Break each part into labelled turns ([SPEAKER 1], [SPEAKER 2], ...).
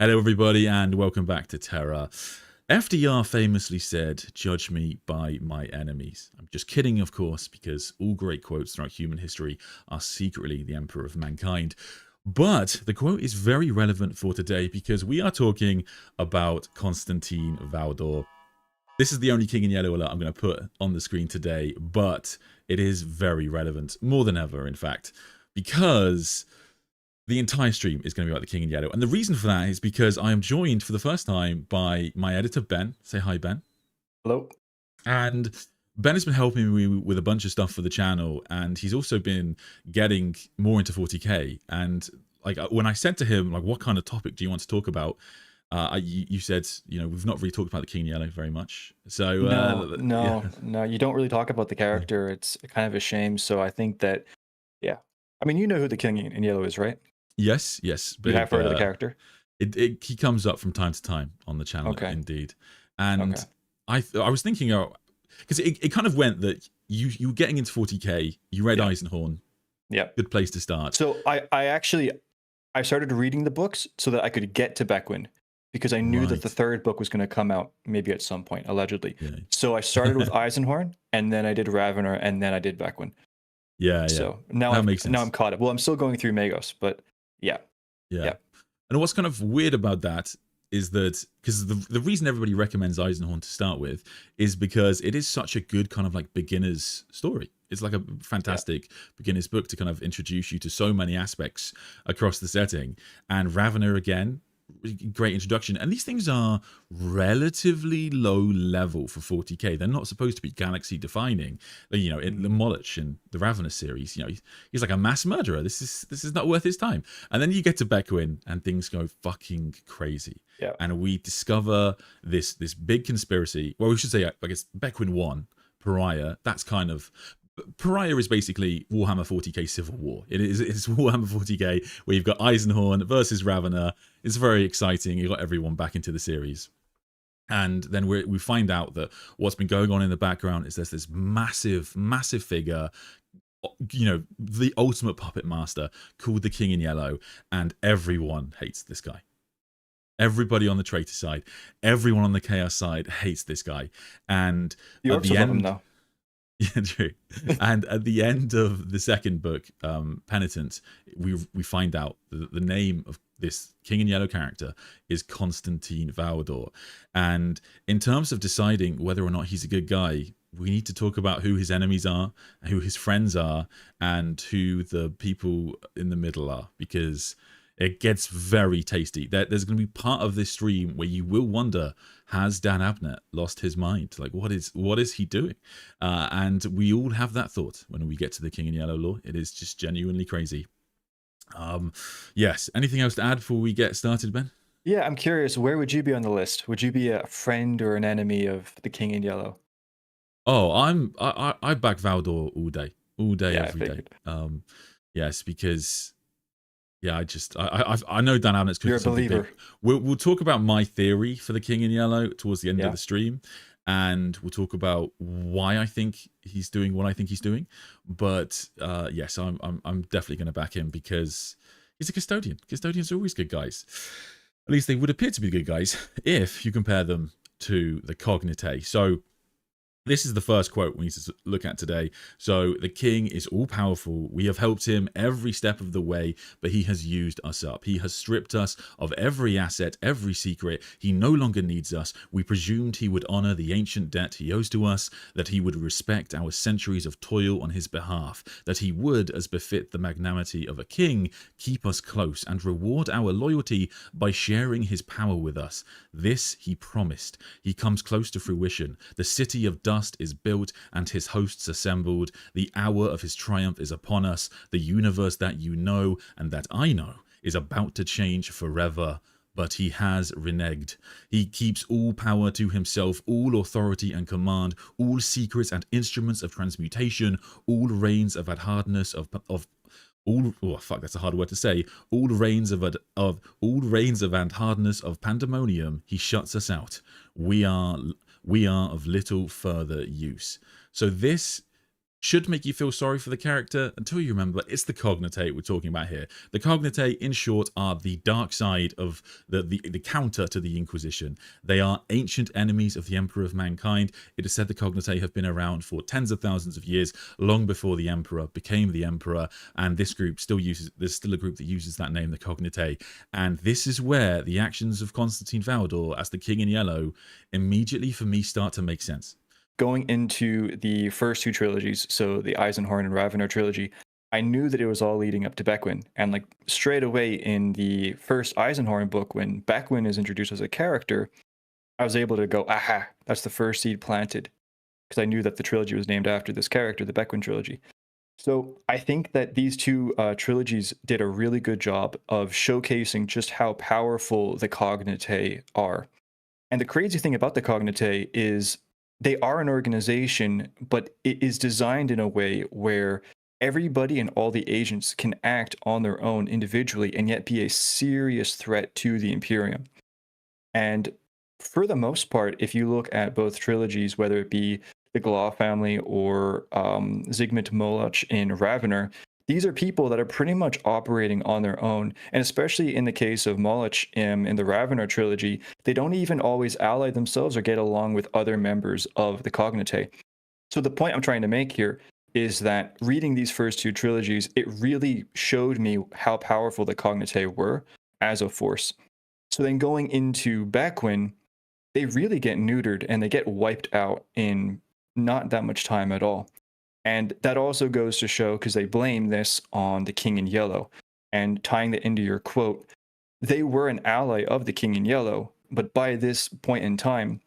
[SPEAKER 1] Hello, everybody, and welcome back to Terra. FDR famously said, "Judge me by my enemies." I'm just kidding, of course, because all great quotes throughout human history are secretly the emperor of mankind. But the quote is very relevant for today because we are talking about Constantin Valdor. This is the only King in Yellow alert I'm going to put on the screen today, but it is very relevant, more than ever, in fact, because the entire stream is going to be about the King in Yellow. And the reason for that is because I am joined for the first time by my editor, Ben. Say hi, Ben.
[SPEAKER 2] Hello.
[SPEAKER 1] And Ben has been helping me with a bunch of stuff for the channel, and he's also been getting more into 40K. And like when I said to him, like, what kind of topic do you want to talk about? You said, we've not really talked about the King in Yellow very much. So
[SPEAKER 2] no, you don't really talk about the character. It's kind of a shame. So I think that, yeah. I mean, you know who the King in Yellow is, right?
[SPEAKER 1] Yes.
[SPEAKER 2] But you have heard of the character?
[SPEAKER 1] He comes up from time to time on the channel, indeed. And I was thinking, because it kind of went that you were getting into 40K, you read Eisenhorn.
[SPEAKER 2] Yeah.
[SPEAKER 1] Good place to start.
[SPEAKER 2] So I started reading the books so that I could get to Bequin, because I knew that the third book was going to come out maybe at some point, allegedly. Yeah. So I started with Eisenhorn, and then I did Ravenor, and then I did Bequin.
[SPEAKER 1] Yeah.
[SPEAKER 2] So now I'm caught up. Well, I'm still going through Magos, but yeah.
[SPEAKER 1] And what's kind of weird about that is that, because the reason everybody recommends Eisenhorn to start with is because it is such a good kind of like beginner's story. It's like a fantastic beginner's book to kind of introduce you to so many aspects across the setting. And Ravenor, again, great introduction. And these things are relatively low level for 40K. They're not supposed to be galaxy defining. In the Moloch and the Ravenor series, he's like a mass murderer. This is not worth his time. And then you get to Bequin and things go fucking crazy.
[SPEAKER 2] Yeah.
[SPEAKER 1] And we discover this big conspiracy. Well, we should say, I guess, Bequin 1, Pariah, that's kind of... Pariah is basically Warhammer 40K Civil War. It's Warhammer 40K where you've got Eisenhorn versus Ravenor. It's very exciting. You got everyone back into the series. And then we find out that what's been going on in the background is there's this massive figure, the ultimate puppet master called the King in Yellow, and everyone hates this guy. Everybody on the traitor side, everyone on the chaos side hates this guy. And
[SPEAKER 2] you also love him, though.
[SPEAKER 1] Yeah, true. And at the end of the second book, Penitent, we find out that the name of this King in Yellow character is Constantin Valdor. And in terms of deciding whether or not he's a good guy, we need to talk about who his enemies are, who his friends are, and who the people in the middle are, because it gets very tasty. There's going to be part of this stream where you will wonder, has Dan Abnett lost his mind? Like, what is he doing? And we all have that thought when we get to the King in Yellow lore. It is just genuinely crazy. Yes. Anything else to add before we get started, Ben?
[SPEAKER 2] Yeah, I'm curious. Where would you be on the list? Would you be a friend or an enemy of the King in Yellow?
[SPEAKER 1] Oh, I back Valdor all day, every day. Yes, because... Yeah, I know Dan Abnett's
[SPEAKER 2] You're a believer.
[SPEAKER 1] We'll talk about my theory for the King in Yellow towards the end of the stream, and we'll talk about why I think he's doing what I think he's doing. But yes, I'm definitely going to back him because he's a custodian. Custodians are always good guys. At least they would appear to be good guys if you compare them to the Cognite. So this is the first quote we need to look at today. So, the king is all-powerful. We have helped him every step of the way, but he has used us up. He has stripped us of every asset, every secret. He no longer needs us. We presumed he would honor the ancient debt he owes to us, that he would respect our centuries of toil on his behalf, that he would, as befit the magnanimity of a king, keep us close and reward our loyalty by sharing his power with us. This he promised. He comes close to fruition. The city of dust is built and his hosts assembled. The hour of his triumph is upon us. The universe that you know and that I know is about to change forever. But he has reneged. He keeps all power to himself, all authority and command, all secrets and instruments of transmutation, all reigns of hardness of all that's a hard word to say. All reigns of and hardness of pandemonium. He shuts us out. We are of little further use. So this should make you feel sorry for the character until you remember it's the Cognite we're talking about here. The Cognite, in short, are the dark side of the counter to the Inquisition. They are ancient enemies of the Emperor of Mankind. It is said the Cognite have been around for tens of thousands of years, long before the Emperor became the Emperor, and this group still uses, there's still a group that uses that name, the Cognite, and this is where the actions of Constantin Valdor as the King in Yellow immediately, for me, start to make sense.
[SPEAKER 2] Going into the first two trilogies, so the Eisenhorn and Ravenor trilogy, I knew that it was all leading up to Bequin. And like straight away in the first Eisenhorn book, when Bequin is introduced as a character, I was able to go, aha, that's the first seed planted. Because I knew that the trilogy was named after this character, the Bequin trilogy. So I think that these two trilogies did a really good job of showcasing just how powerful the Cognite are. And the crazy thing about the Cognite is they are an organization, but it is designed in a way where everybody and all the agents can act on their own individually and yet be a serious threat to the Imperium. And for the most part, if you look at both trilogies, whether it be the Glaw family or Zygmunt Moloch in Ravenor, these are people that are pretty much operating on their own. And especially in the case of Moloch in the Ravenor trilogy, they don't even always ally themselves or get along with other members of the Cognite. So the point I'm trying to make here is that reading these first two trilogies, it really showed me how powerful the Cognite were as a force. So then going into Bequin, they really get neutered and they get wiped out in not that much time at all. And that also goes to show, because they blame this on the King in Yellow. And tying that into your quote, they were an ally of the King in Yellow, but by this point in time,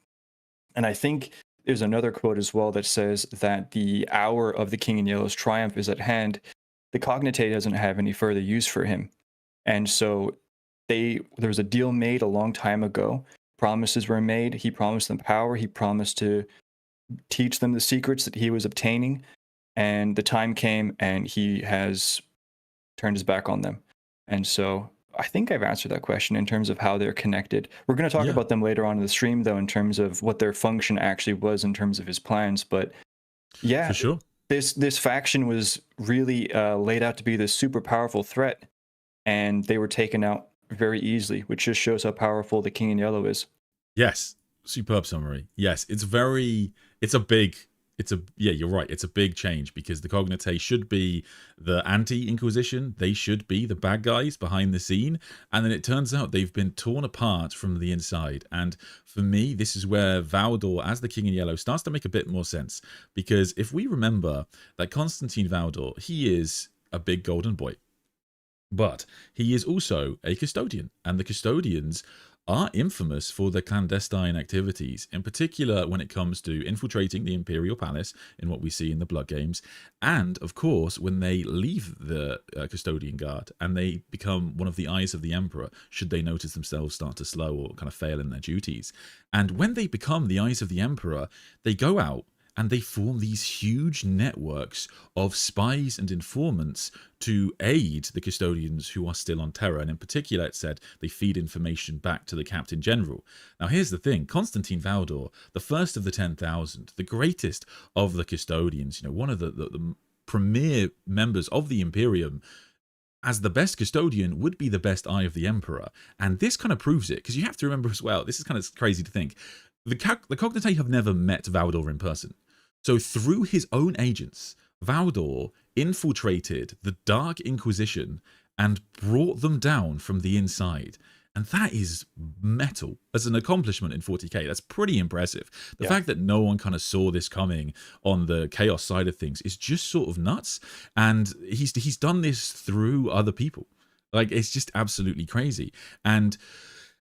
[SPEAKER 2] and I think there's another quote as well that says that the hour of the King in Yellow's triumph is at hand, the Cognite doesn't have any further use for him. And so there was a deal made a long time ago. Promises were made. He promised them power. He promised to teach them the secrets that he was obtaining. And the time came and he has turned his back on them. And so I think I've answered that question in terms of how they're connected. We're going to talk about them later on in the stream, though, in terms of what their function actually was in terms of his plans. But yeah,
[SPEAKER 1] for sure,
[SPEAKER 2] this faction was really laid out to be this super powerful threat, and they were taken out very easily, which just shows how powerful the King in Yellow is.
[SPEAKER 1] Yes, superb summary. Yes, you're right. It's a big change, because the Cognite should be the anti-Inquisition. They should be the bad guys behind the scene. And then it turns out they've been torn apart from the inside. And for me, this is where Valdor as the King in Yellow starts to make a bit more sense. Because if we remember that Constantin Valdor, he is a big golden boy. But he is also a custodian. And the custodians are infamous for their clandestine activities, in particular when it comes to infiltrating the Imperial Palace in what we see in the Blood Games, and of course when they leave the custodian guard and they become one of the eyes of the Emperor, should they notice themselves start to slow or kind of fail in their duties. And when they become the eyes of the Emperor, they go out and they form these huge networks of spies and informants to aid the custodians who are still on Terra. And in particular, it said they feed information back to the Captain General. Now, here's the thing. Constantin Valdor, the first of the 10,000, the greatest of the custodians, one of the premier members of the Imperium, as the best custodian, would be the best eye of the Emperor. And this kind of proves it, because you have to remember as well, this is kind of crazy to think, the Cognite have never met Valdor in person. So through his own agents, Valdor infiltrated the Dark Inquisition and brought them down from the inside. And that is metal as an accomplishment in 40K. That's pretty impressive. The fact that no one kind of saw this coming on the Chaos side of things is just sort of nuts. And he's done this through other people. Like, it's just absolutely crazy. And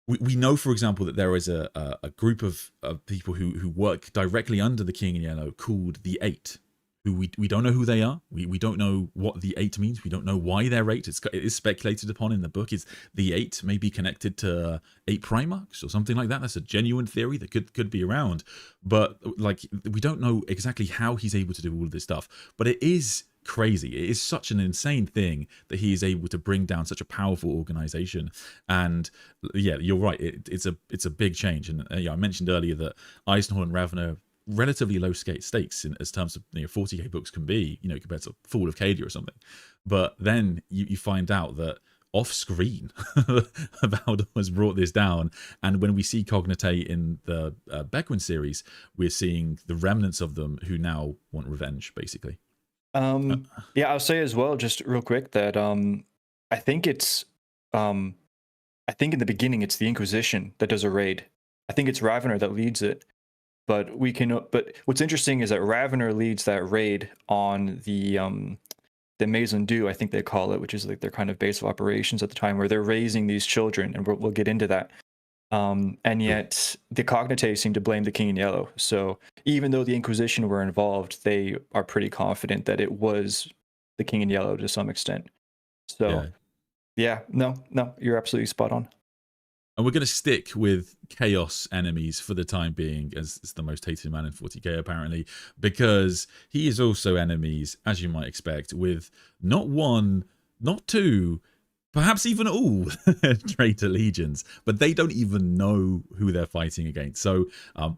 [SPEAKER 1] we know, for example, that there is a group of people who work directly under the King in Yellow called the Eight, who we don't know who they are. We don't know what the Eight means. We don't know why they're eight. It is speculated upon in the book. Is the Eight may be connected to 8 Primarchs or something like that? That's a genuine theory that could be around. But like, we don't know exactly how he's able to do all of this stuff. But it is crazy. It is such an insane thing that he is able to bring down such a powerful organization. And yeah, you're right. It's a big change. And I mentioned earlier that Eisenhorn and Ravenor relatively low stakes in as terms of 40k books can be, compared to Fall of Cadia or something. But then you find out that off screen Valdor has brought this down, and when we see Cognite in the Bequin series, we're seeing the remnants of them who now want revenge, basically.
[SPEAKER 2] Yeah, I'll say as well, just real quick, that I think it's I think in the beginning it's the Inquisition that does a raid. I think it's Ravenor that leads it. But what's interesting is that Ravenor leads that raid on the Maison Dieu, I think they call it, which is like their kind of base of operations at the time, where they're raising these children, and we'll get into that. And yet the Cognite seem to blame the King in Yellow. So even though the Inquisition were involved, they are pretty confident that it was the King in Yellow to some extent. So yeah, no, you're absolutely spot on.
[SPEAKER 1] And we're going to stick with Chaos enemies for the time being, as the most hated man in 40k, apparently, because he is also enemies, as you might expect, with not one, not two, perhaps even all traitor legions, but they don't even know who they're fighting against. So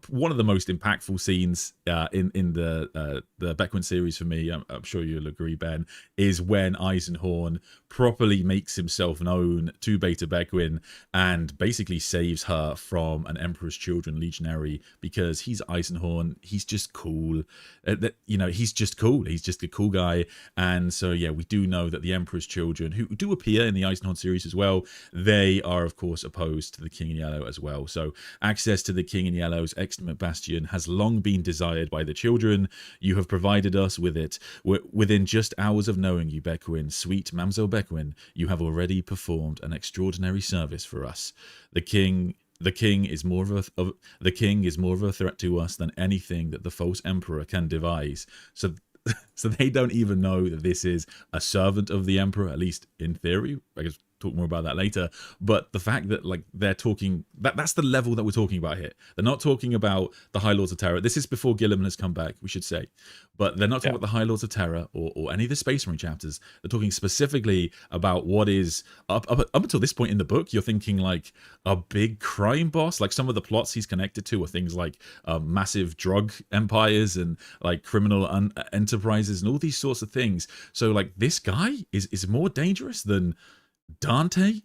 [SPEAKER 1] one of the most impactful scenes in the Bequin series for me, I'm sure you'll agree, Ben, is when Eisenhorn properly makes himself known to Beta Bequin and basically saves her from an Emperor's Children legionary, because he's Eisenhorn. He's just cool. He's just cool. He's just a cool guy. And so, yeah, we do know that the Emperor's Children, who do appear in the Eisenhorn series as well, they are, of course, opposed to the King in Yellow as well. So access to the King in Yellow's extant bastion has long been desired by the children. You have provided us with it. Within just hours of knowing you, Bequin, sweet Mamselle Bequin, you have already performed an extraordinary service for us. The king is more of a threat to us than anything that the false emperor can devise. So they don't even know that this is a servant of the emperor, at least in theory. I guess talk more about that later. But the fact that they're talking, that's the level that we're talking about here. They're not talking about the High Lords of Terror. This is before Gilliman has come back, we should say. But they're not talking about the High Lords of Terror or any of the Space Marine chapters. They're talking specifically about what is up until this point in the book. You're thinking like a big crime boss. Like some of the plots he's connected to are things like massive drug empires and like criminal enterprises and all these sorts of things. So like this guy is more dangerous than Dante,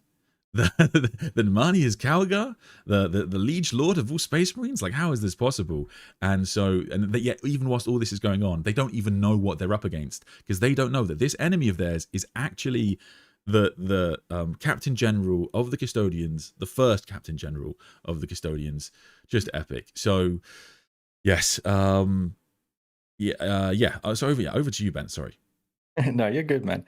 [SPEAKER 1] than Manius Calgar, the liege lord of all Space Marines. Like, how is this possible? And so, yet even whilst all this is going on, they don't even know what they're up against, because they don't know that this enemy of theirs is actually the Captain General of the Custodians, the first Captain General of the Custodians. Just epic. So yes, So over to you, Ben. Sorry.
[SPEAKER 2] No, you're good, man.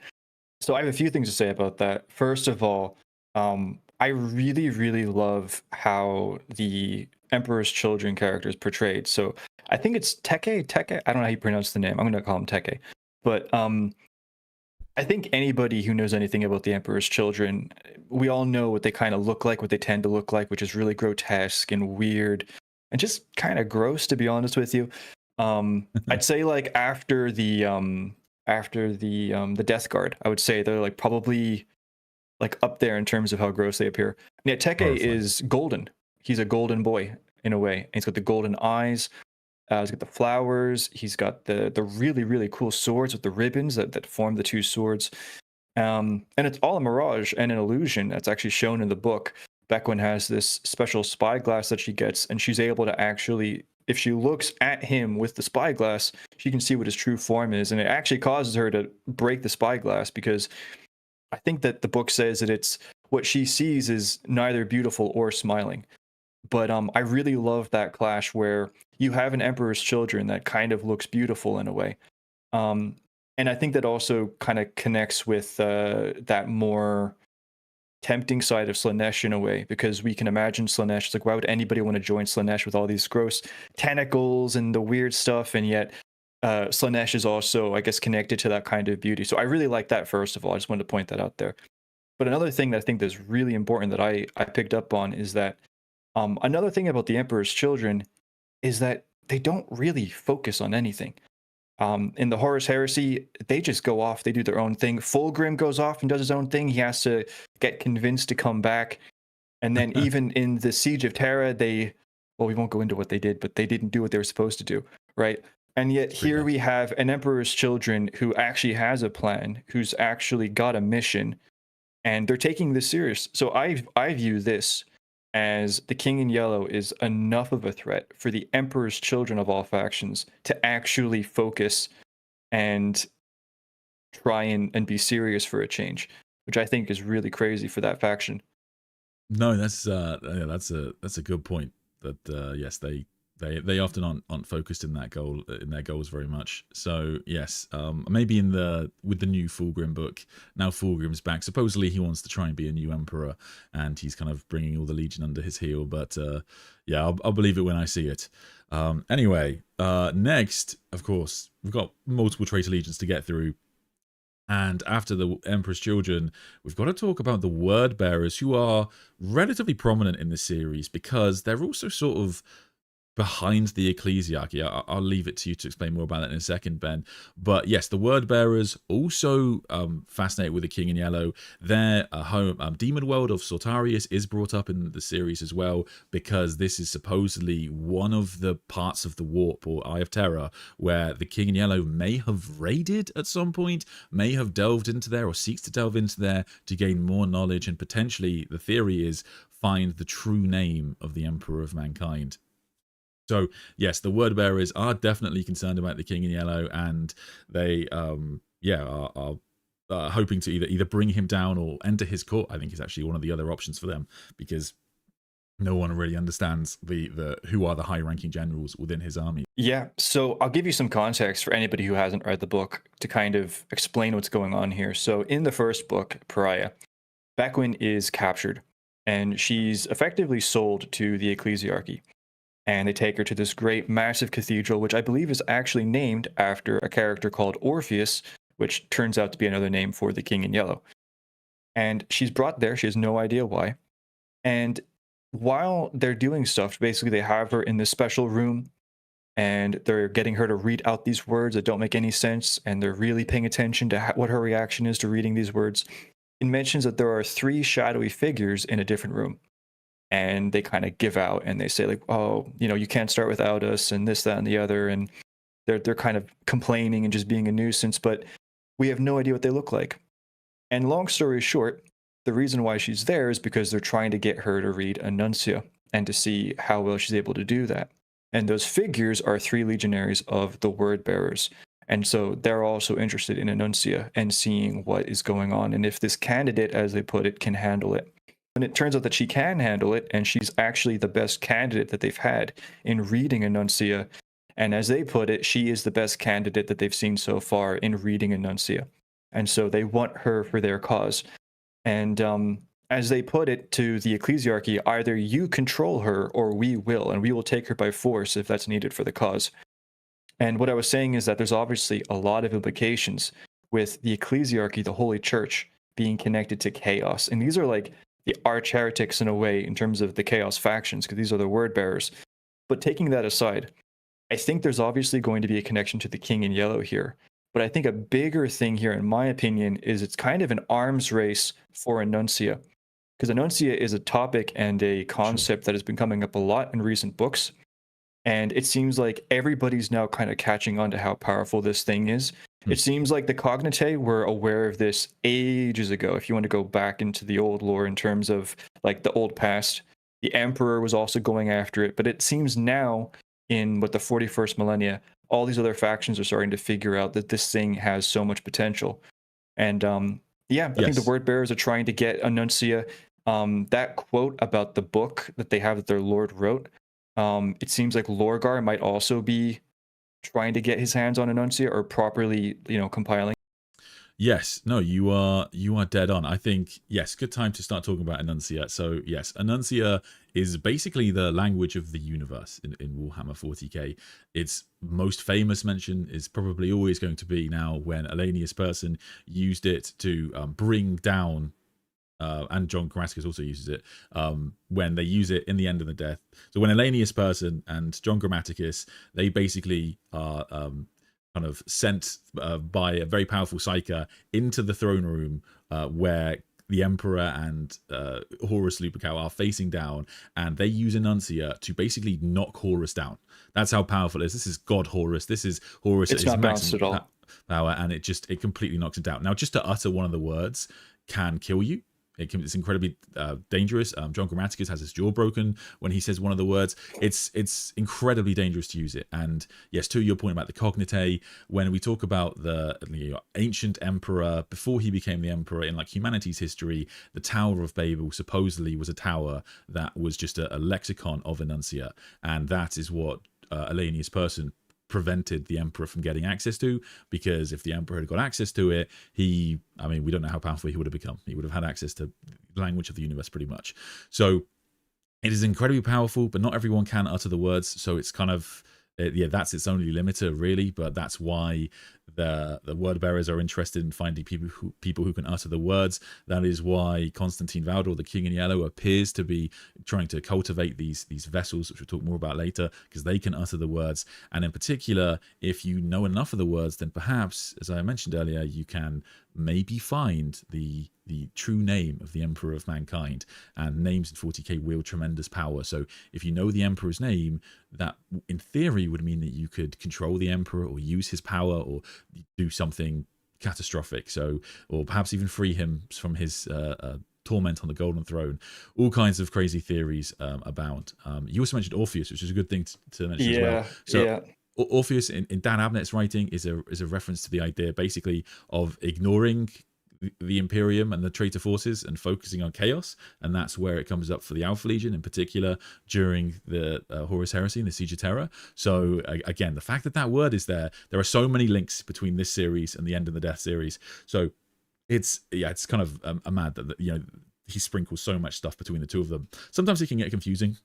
[SPEAKER 2] So I have a few things to say about that. First of all, I really, really love how the Emperor's Children character is portrayed. So I think it's Teke. I don't know how you pronounce the name. I'm going to call him Teke. But I think anybody who knows anything about the Emperor's Children, we all know what they kind of look like, what they tend to look like, which is really grotesque and weird and just kind of gross, to be honest with you. I'd say like after the Death Guard, I would say they're like probably like up there in terms of how gross they appear. And yet Teke is golden. He's a golden boy in a way. And he's got the golden eyes. He's got the flowers. He's got the really, really cool swords with the ribbons that form the two swords. And it's all a mirage and an illusion that's actually shown in the book. Bequin has this special spyglass that she gets, and she's able to actually, if she looks at him with the spyglass, she can see what his true form is. And it actually causes her to break the spyglass, because I think that the book says that it's what she sees is neither beautiful or smiling. But I really love that clash where you have an Emperor's Children that kind of looks beautiful in a way. And I think that also kind of connects with that more tempting side of Slaanesh in a way, because we can imagine Slaanesh. It's like, why would anybody want to join Slaanesh with all these gross tentacles and the weird stuff? And yet Slaanesh is also, I guess, connected to that kind of beauty. So I really like that, first of all. I just wanted to point that out there. But another thing that I think that's really important that I picked up on is that another thing about the Emperor's Children is that they don't really focus on anything. In the Horus Heresy, they just go off, they do their own thing. Fulgrim goes off and does his own thing. He has to get convinced to come back. And then even in the Siege of Terra, they well, we won't go into what they did, but they didn't do what they were supposed to do, right? And yet here we have an emperor's children who actually has a plan, who's actually got a mission, and they're taking this serious. So I view this as the King in Yellow is enough of a threat for the emperor's children of all factions to actually focus and try and be serious for a change, which I think is really crazy for that faction.
[SPEAKER 1] No, that's a good point. That yes, they often aren't focused in that goal in their goals very much. So yes, maybe with the new Fulgrim book, now Fulgrim's back. Supposedly he wants to try and be a new emperor, and he's kind of bringing all the Legion under his heel. But yeah, I'll believe it when I see it. Anyway, next, of course, we've got multiple traitor legions to get through. And after the Emperor's Children, we've got to talk about the Word Bearers, who are relatively prominent in this series because they're also sort of behind the ecclesiarchy. I'll leave it to you to explain more about that in a second, Ben. But yes, the Word Bearers also fascinated with the King in Yellow. Their home demon world of Sortarius is brought up in the series as well, because this is supposedly one of the parts of the Warp or Eye of Terror where the King in Yellow may have raided at some point, may have delved into there or seeks to delve into there to gain more knowledge, and potentially the theory is find the true name of the Emperor of Mankind. So yes, the Word Bearers are definitely concerned about the King in Yellow, and they are hoping to either bring him down or enter his court. I think is actually one of the other options for them, because no one really understands who are the high-ranking generals within his army.
[SPEAKER 2] Yeah, so I'll give you some context for anybody who hasn't read the book to kind of explain what's going on here. So in the first book, Pariah, Bequin is captured, and she's effectively sold to the ecclesiarchy. And they take her to this great, massive cathedral, which I believe is actually named after a character called Orpheus, which turns out to be another name for the King in Yellow. And she's brought there. She has no idea why. And while they're doing stuff, basically they have her in this special room, and they're getting her to read out these words that don't make any sense, and they're really paying attention to what her reaction is to reading these words. It mentions that there are 3 shadowy figures in a different room. And they kind of give out and they say, like, oh, you can't start without us, and this, that, and the other. And they're kind of complaining and just being a nuisance, but we have no idea what they look like. And long story short, the reason why she's there is because they're trying to get her to read Enuncia and to see how well she's able to do that. And those figures are 3 legionaries of the Word Bearers. And so they're also interested in Enuncia and seeing what is going on, and if this candidate, as they put it, can handle it. And it turns out that she can handle it, and she's actually the best candidate that they've had in reading Enuncia. And as they put it, she is the best candidate that they've seen so far in reading Enuncia. And so they want her for their cause. And as they put it to the ecclesiarchy, either you control her or we will, and we will take her by force if that's needed for the cause. And what I was saying is that there's obviously a lot of implications with the ecclesiarchy, the Holy Church, being connected to chaos. And these are like the arch heretics in a way in terms of the chaos factions, because these are the Word Bearers. But taking that aside, I think there's obviously going to be a connection to the King in Yellow here. But I think a bigger thing here, in my opinion, is it's kind of an arms race for Enuncia. Because Enuncia is a topic and a concept that has been coming up a lot in recent books. And it seems like everybody's now kind of catching on to how powerful this thing is. It seems like the Cognite were aware of this ages ago. If you want to go back into the old lore in terms of like the old past, the Emperor was also going after it. But it seems now in the 41st millennia, all these other factions are starting to figure out that this thing has so much potential. And I think the Word Bearers are trying to get Enuncia. That quote about the book that they have that their Lord wrote, it seems like Lorgar might also be trying to get his hands on Enuncia, or properly, compiling.
[SPEAKER 1] Yes, no, you are dead on. I think, yes, good time to start talking about Enuncia. So yes, Enuncia is basically the language of the universe in Warhammer 40K. Its most famous mention is probably always going to be now when Elanius Person used it to bring down, and John Grammaticus also uses it, when they use it in the End of the Death. So when Elanius Person and John Grammaticus, they basically are kind of sent by a very powerful psyker into the throne room, where the Emperor and Horus Lupercal are facing down, and they use Enuncia to basically knock Horus down. That's how powerful it is. This is God Horus. This is Horus at his maximum power, and it completely knocks it down. Now, just to utter one of the words can kill you. It's incredibly dangerous. John Grammaticus has his jaw broken when he says one of the words. It's incredibly dangerous to use it. And yes, to your point about the Cognite, when we talk about the ancient emperor, before he became the emperor in like humanity's history, the Tower of Babel supposedly was a tower that was just a lexicon of Enuncia. And that is what Alanius Person prevented the emperor from getting access to, because if the emperor had got access to it, we don't know how powerful he would have become. He would have had access to the language of the universe pretty much. So it is incredibly powerful, but not everyone can utter the words. So it's kind of, that's its only limiter really, but that's why the word bearers are interested in finding people who can utter the words. That is why Constantin Valdor, the King in Yellow, appears to be trying to cultivate these vessels, which we'll talk more about later, because they can utter the words. And in particular, if you know enough of the words, then perhaps, as I mentioned earlier, you can maybe find the true name of the Emperor of Mankind. And names in 40k wield tremendous power. So if you know the Emperor's name, that in theory would mean that you could control the Emperor or use his power or do something catastrophic. So, or perhaps even free him from his torment on the Golden Throne. All kinds of crazy theories abound. You also mentioned Orpheus, which is a good thing to mention as well. So Orpheus in Dan Abnett's writing is a reference to the idea basically of ignoring the Imperium and the traitor forces and focusing on chaos, and that's where it comes up for the Alpha Legion in particular during the Horus Heresy and the Siege of Terra. So again, the fact that word is there are so many links between this series and the End of the Death series. So it's kind of a mad that he sprinkles so much stuff between the two of them. Sometimes it can get confusing,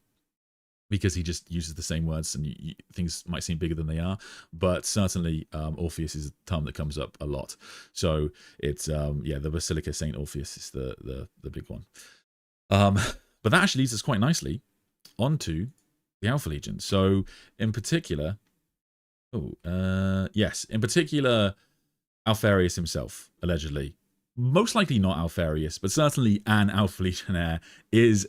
[SPEAKER 1] because he just uses the same words and things might seem bigger than they are. But certainly Orpheus is a term that comes up a lot. So it's, the Basilica St. Orpheus is the big one. But that actually leads us quite nicely onto the Alpha Legion. So in particular, Alfarius himself, allegedly. Most likely not Alfarius, but certainly an Alpha Legionnaire is...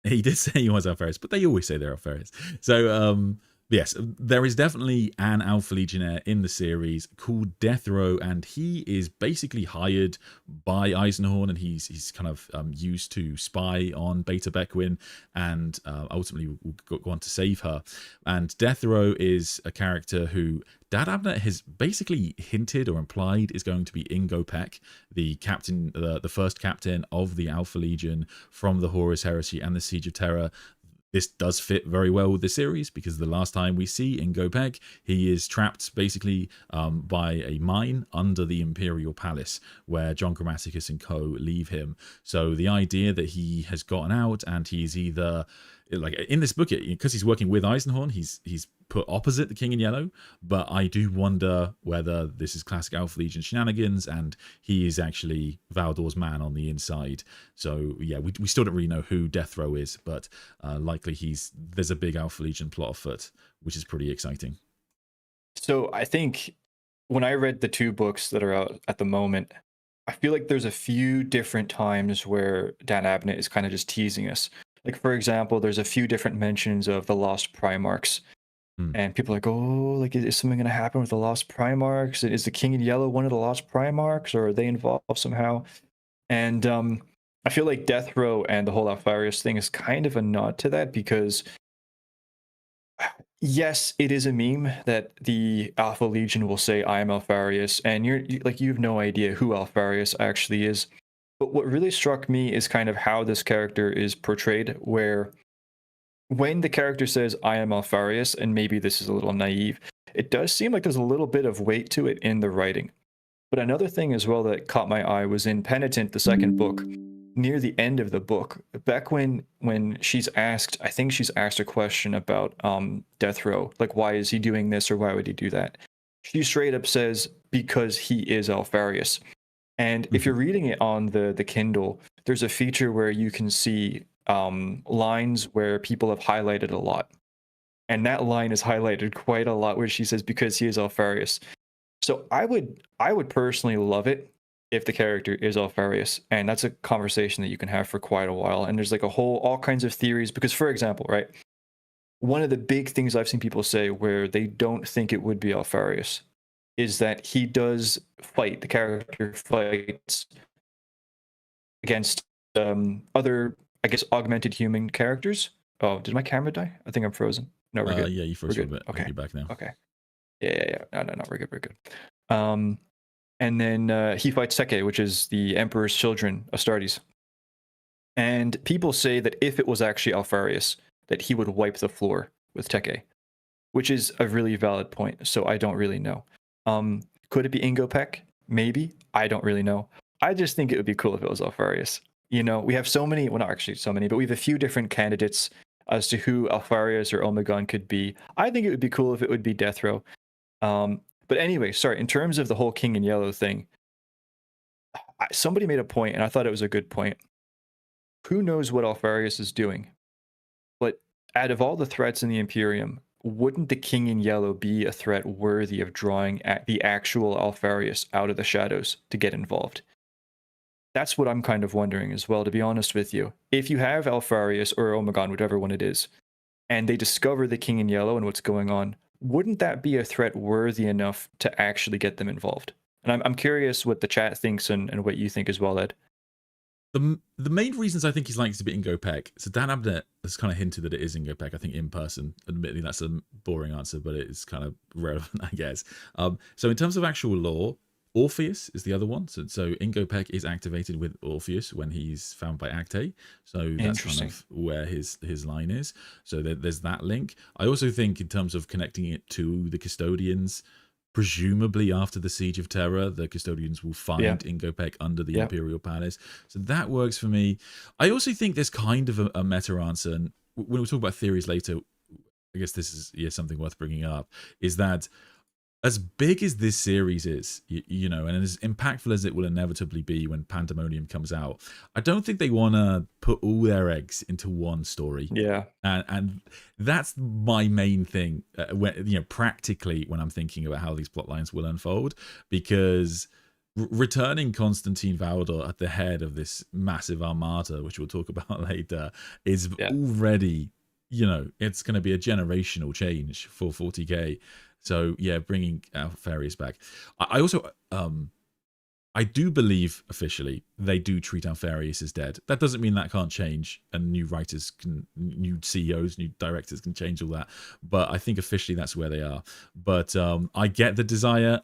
[SPEAKER 1] He did say he was Alfarius, but they always say they're Alfarius. So, yes, there is definitely an Alpha Legionnaire in the series called Deathrow, and he is basically hired by Eisenhorn, and he's kind of used to spy on Beta Bequin, and ultimately will go on to save her. And Deathrow is a character who Dad Abnett has basically hinted or implied is going to be Ingo Peck, the captain, the first captain of the Alpha Legion from the Horus Heresy and the Siege of Terra. This does fit very well with the series, because the last time we see Ingo Peck, he is trapped basically by a mine under the Imperial Palace, where John Grammaticus and co. leave him. So the idea that he has gotten out and he's either... like in this book, because he's working with Eisenhorn, he's put opposite the King in Yellow, but I do wonder whether this is classic Alpha Legion shenanigans and he is actually Valdor's man on the inside. So yeah, we still don't really know who Deathrow is, but likely there's a big Alpha Legion plot afoot, which is pretty exciting.
[SPEAKER 2] So I think when I read the two books that are out at the moment, I feel like there's a few different times where Dan Abnett is kind of just teasing us. Like, for example, there's a few different mentions of the Lost Primarchs. And people are like, oh, like, is something going to happen with the Lost Primarchs? Is the King in Yellow one of the Lost Primarchs, or are they involved somehow? And I feel like Deathrow and the whole Alfarius thing is kind of a nod to that, because yes, it is a meme that the Alpha Legion will say, I am Alfarius, and you have no idea who Alfarius actually is. But what really struck me is kind of how this character is portrayed, where when the character says, I am Alfarius, and maybe this is a little naive, it does seem like there's a little bit of weight to it in the writing. But another thing as well that caught my eye was in Penitent, the second book, near the end of the book, Bequin, when she's asked, I think she's asked a question about Deathrow, like, why is he doing this, or why would he do that? She straight up says, because he is Alfarius. And if you're reading it on the Kindle, there's a feature where you can see lines where people have highlighted a lot. And that line is highlighted quite a lot, where she says, because he is Alfarius. So I would personally love it if the character is Alfarius, and that's a conversation that you can have for quite a while. And there's like all kinds of theories, because for example, right, one of the big things I've seen people say where they don't think it would be Alfarius is that he does fight, the character fights against other, I guess, augmented human characters. Oh, did my camera die? I think I'm frozen. No, we're good.
[SPEAKER 1] Yeah, you froze for a bit.
[SPEAKER 2] Okay,
[SPEAKER 1] you're back now.
[SPEAKER 2] Okay. Yeah. No, we're good. And then he fights Seke, which is the Emperor's children, Astartes. And people say that if it was actually Alfarius, that he would wipe the floor with Teke, which is a really valid point. So I don't really know. Could it be Ingopek? Maybe. I don't really know. I just think it would be cool if it was Alfarius. You know, we have so many, well, not actually so many, but we have a few different candidates as to who Alfarius or Omegon could be. I think it would be cool if it would be Deathrow. But anyway, sorry, in terms of the whole King in Yellow thing, somebody made a point, and I thought it was a good point. Who knows what Alfarius is doing? But out of all the threats in the Imperium, wouldn't the King in Yellow be a threat worthy of drawing the actual Alfarius out of the shadows to get involved? That's what I'm kind of wondering as well, to be honest with you. If you have Alfarius or Omegon, whichever one it is, and they discover the King in Yellow and what's going on, wouldn't that be a threat worthy enough to actually get them involved? And I'm curious what the chat thinks and what you think as well, Ed.
[SPEAKER 1] The main reasons I think he's likely to be Ingopek, so Dan Abnett has kind of hinted that it is Ingopek, I think, in person. Admittedly, that's a boring answer, but it's kind of relevant, I guess. So in terms of actual lore, Orpheus is the other one. So Ingopek is activated with Orpheus when he's found by Acte. So that's kind of where his line is. So there's that link. I also think in terms of connecting it to the Custodians, presumably after the Siege of Terra, the Custodians will find Ingopek under the Imperial Palace. So that works for me. I also think there's kind of a meta answer. And when we talk about theories later, I guess this is something worth bringing up, is that as big as this series is, you know, and as impactful as it will inevitably be when Pandemonium comes out, I don't think they want to put all their eggs into one story.
[SPEAKER 2] Yeah.
[SPEAKER 1] And that's my main thing, when, you know, practically when I'm thinking about how these plot lines will unfold, because returning Constantin Valdor at the head of this massive armada, which we'll talk about later, is already, you know, it's going to be a generational change for 40K. So yeah, bringing Alfarius back. I also, I do believe officially they do treat Alfarius as dead. That doesn't mean that can't change, and new writers can, new CEOs, new directors can change all that. But I think officially that's where they are. But I get the desire.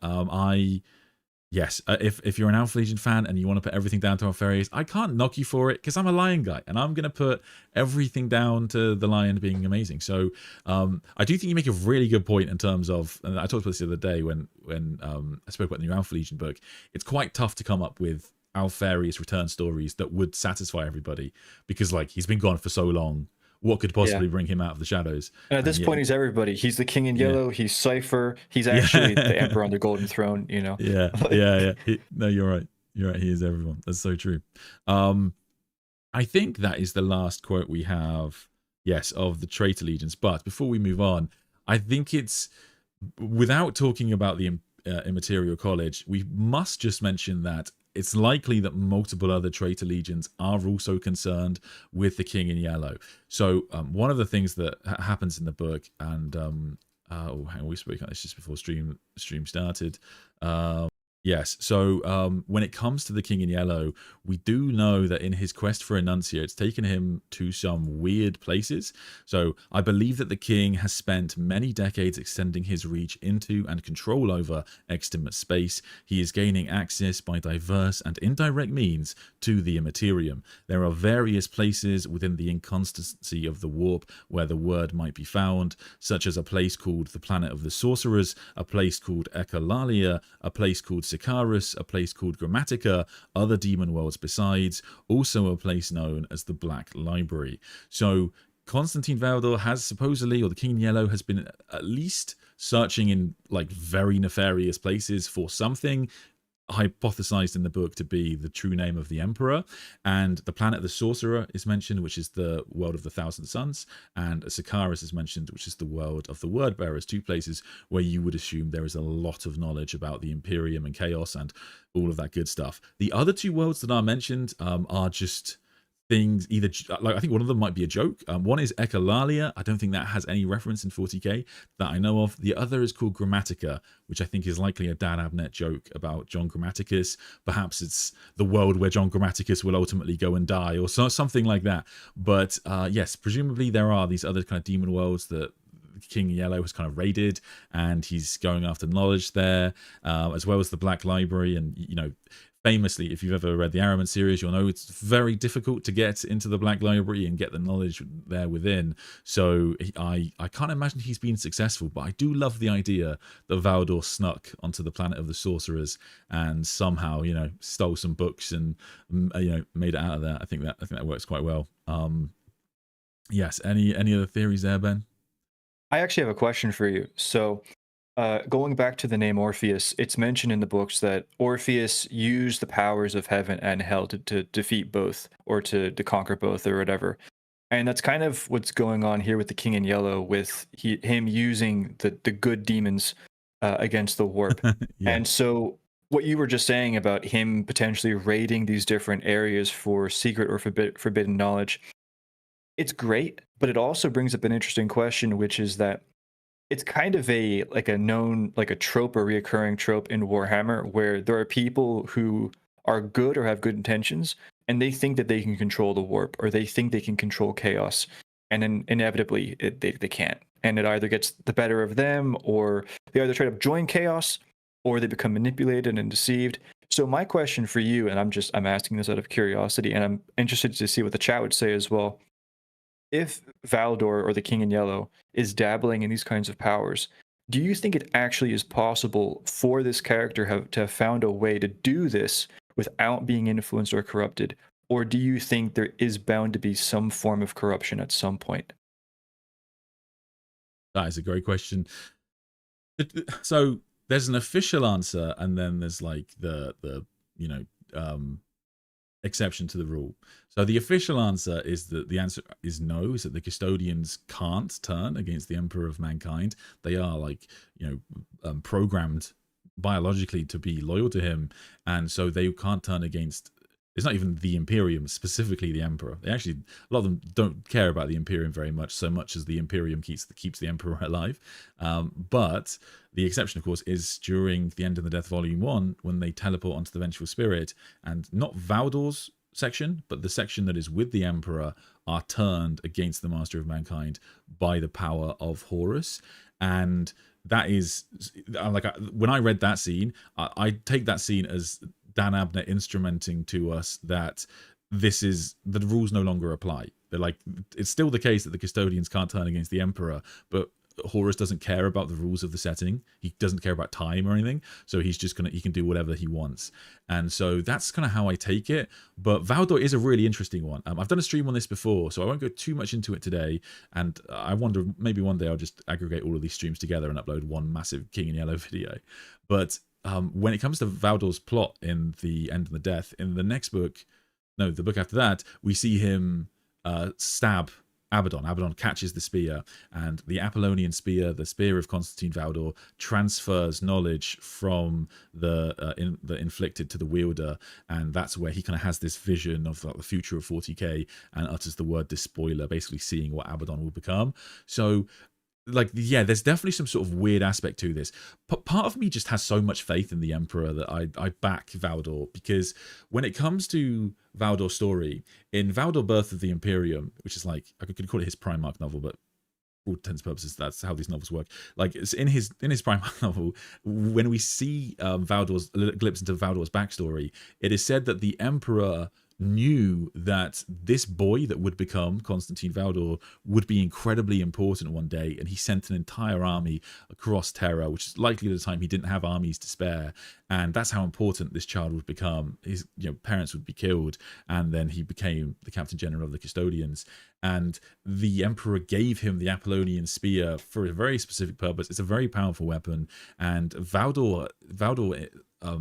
[SPEAKER 1] Yes, if you're an Alpha Legion fan and you want to put everything down to Alfarius, I can't knock you for it, because I'm a Lion guy and I'm going to put everything down to the Lion being amazing. So I do think you make a really good point in terms of, and I talked about this the other day when I spoke about the new Alpha Legion book. It's quite tough to come up with Alfarius return stories that would satisfy everybody, because like he's been gone for so long. What could possibly bring him out of the shadows?
[SPEAKER 2] And at this point, he's everybody. He's the King in Yellow. He's Cypher. He's actually the Emperor on the Golden Throne. You know.
[SPEAKER 1] No, you're right. You're right. He is everyone. That's so true. I think that is the last quote we have. Yes, of the Traitor Legions. But before we move on, I think it's, without talking about the Immaterial College, we must just mention that it's likely that multiple other Traitor Legions are also concerned with the King in Yellow. So one of the things that happens in the book, and hang on, we spoke about this just before stream started. Yes, so when it comes to the King in Yellow, we do know that in his quest for Enuncia, it's taken him to some weird places. So I believe that the King has spent many decades extending his reach into and control over extimate space. He is gaining access by diverse and indirect means to the Immaterium. There are various places within the inconstancy of the warp where the word might be found, such as a place called the Planet of the Sorcerers, a place called Echolalia, a place called Sicarus, a place called Grammatica, other demon worlds besides, also a place known as the Black Library. So Constantin Valdor has supposedly, or the King in Yellow has been at least searching in like very nefarious places for something. hypothesized in the book to be the true name of the emperor. And the planet of the sorcerer is mentioned, which is the world of the Thousand Suns, and Sakaris is mentioned, which is the world of the word bearers, two places where you would assume there is a lot of knowledge about the Imperium and chaos and all of that good stuff. The other two worlds that are mentioned are just things, either like I think one of them might be a joke. One is Echolalia. I don't think that has any reference in 40k that I know of. The other is called Grammatica, which I think is likely a Dan Abnett joke about John Grammaticus. Perhaps it's the world where John Grammaticus will ultimately go and die, or something like that. But yes, presumably there are these other kind of demon worlds that King Yellow has kind of raided, and he's going after knowledge there, as well as the Black Library. And you know, famously, if you've ever read the Araman series, you'll know it's very difficult to get into the Black Library and get the knowledge there within. So I can't imagine he's been successful, but I do love the idea that Valdor snuck onto the planet of the sorcerers and somehow, you know, stole some books and, you know, made it out of that. I think that works quite well. Yes. Any other theories there, Ben?
[SPEAKER 2] I actually have a question for you. So going back to the name Orpheus, it's mentioned in the books that Orpheus used the powers of heaven and hell to defeat both, or to conquer both, or whatever. And that's kind of what's going on here with the King in Yellow, with him using the good demons against the warp. Yeah. And so what you were just saying about him potentially raiding these different areas for secret or forbidden knowledge, it's great, but it also brings up an interesting question, which is that it's kind of a known trope or reoccurring trope in Warhammer, where there are people who are good or have good intentions, and they think that they can control the warp, or they think they can control chaos, and then inevitably they can't, and it either gets the better of them, or they either try to join chaos, or they become manipulated and deceived. So my question for you, and I'm asking this out of curiosity, and I'm interested to see what the chat would say as well. If Valdor, or the King in Yellow, is dabbling in these kinds of powers, do you think it actually is possible for this character to have found a way to do this without being influenced or corrupted? Or do you think there is bound to be some form of corruption at some point?
[SPEAKER 1] That is a great question. So there's an official answer, and then there's like the you know, exception to the rule. So the official answer is that the answer is no, is that the custodians can't turn against the Emperor of Mankind. They are, like, you know, programmed biologically to be loyal to him, and so they can't turn against, it's not even the Imperium, specifically the Emperor. They actually, a lot of them don't care about the Imperium very much, so much as the Imperium keeps the Emperor alive. But the exception, of course, is during the End of the Death Volume 1, when they teleport onto the Vengeful Spirit, and not Valdor's section, but the section that is with the Emperor, are turned against the Master of Mankind by the power of Horus. And that is, like, when I read that scene, I take that scene as Dan Abnett instrumenting to us that this is, the rules no longer apply. They're like, it's still the case that the custodians can't turn against the Emperor, but Horus doesn't care about the rules of the setting. He doesn't care about time or anything, so he's just he can do whatever he wants. And so that's kind of how I take it. But Valdor is a really interesting one. I've done a stream on this before, so I won't go too much into it today, and I wonder, maybe one day I'll just aggregate all of these streams together and upload one massive King in Yellow video. But when it comes to Valdor's plot in the End of the Death, in the next book, no, the book after that, we see him stab Abaddon. Abaddon catches the spear, and the Apollonian spear, the spear of Constantin Valdor, transfers knowledge from the inflicted to the wielder, and that's where he kind of has this vision of like the future of 40k and utters the word despoiler, basically seeing what Abaddon will become. So, like, yeah, there's definitely some sort of weird aspect to this. Part of me just has so much faith in the Emperor that I back Valdor, because when it comes to Valdor's story, in Valdor Birth of the Imperium, which is like, I could call it his Primarch novel, but for all intents and purposes, that's how these novels work. Like, it's in his Primarch novel, when we see Valdor's, a glimpse into Valdor's backstory, it is said that the Emperor knew that this boy that would become Constantin Valdor would be incredibly important one day, and he sent an entire army across Terra, which is likely at the time he didn't have armies to spare, and that's how important this child would become. His parents would be killed, and then he became the Captain General of the Custodians, and the Emperor gave him the Apollonian spear for a very specific purpose. It's a very powerful weapon, and Valdor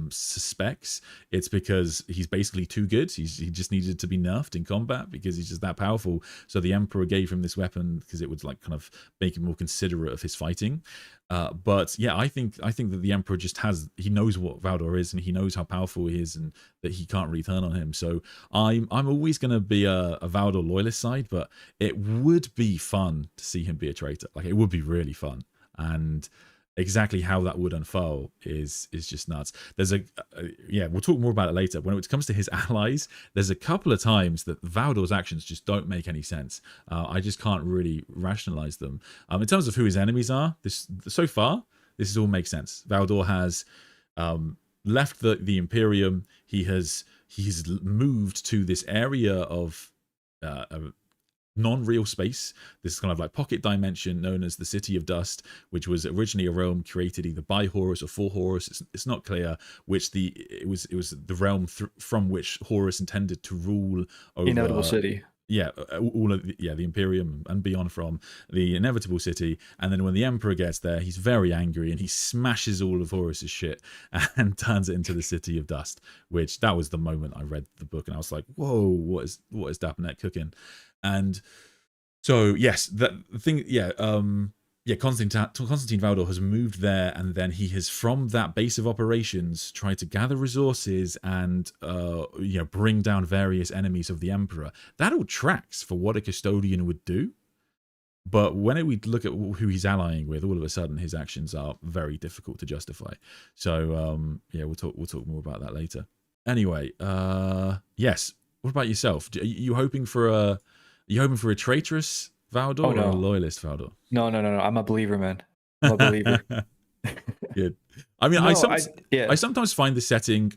[SPEAKER 1] suspects, it's because he's basically too good. He just needed to be nerfed in combat because he's just that powerful. So the Emperor gave him this weapon because it would like kind of make him more considerate of his fighting. But yeah, I think that the Emperor just he knows what Valdor is, and he knows how powerful he is, and that he can't really turn on him. So I'm always going to be a Valdor loyalist side, but it would be fun to see him be a traitor. Like, it would be really fun. And exactly how that would unfold is just nuts. There's we'll talk more about it later. When it comes to his allies, there's a couple of times that Valdor's actions just don't make any sense. I just can't really rationalize them. In terms of who his enemies are, so far this all makes sense. Valdor has left the Imperium. He's moved to this area of non-real space, this kind of like pocket dimension known as the City of Dust, which was originally a realm created either by Horus or for Horus. It's not clear which it was the realm from which Horus intended to rule over
[SPEAKER 2] Inevitable City.
[SPEAKER 1] Yeah, all of the Imperium and beyond from the Inevitable City. And then when the Emperor gets there, he's very angry and he smashes all of Horus's shit and turns it into the City of Dust. Which, that was the moment I read the book and I was like, whoa, what is Dapanet cooking? And so yes, Constantine Valdor has moved there, and then he has, from that base of operations, tried to gather resources and bring down various enemies of the Emperor. That all tracks for what a custodian would do. But when we look at who he's allying with, all of a sudden his actions are very difficult to justify. So we'll talk more about that later. Anyway, yes. What about yourself? Are you hoping for a traitorous Valdor or a loyalist Valdor?
[SPEAKER 2] No. I'm a believer, man. I'm a believer.
[SPEAKER 1] Good. I mean, I sometimes find the setting,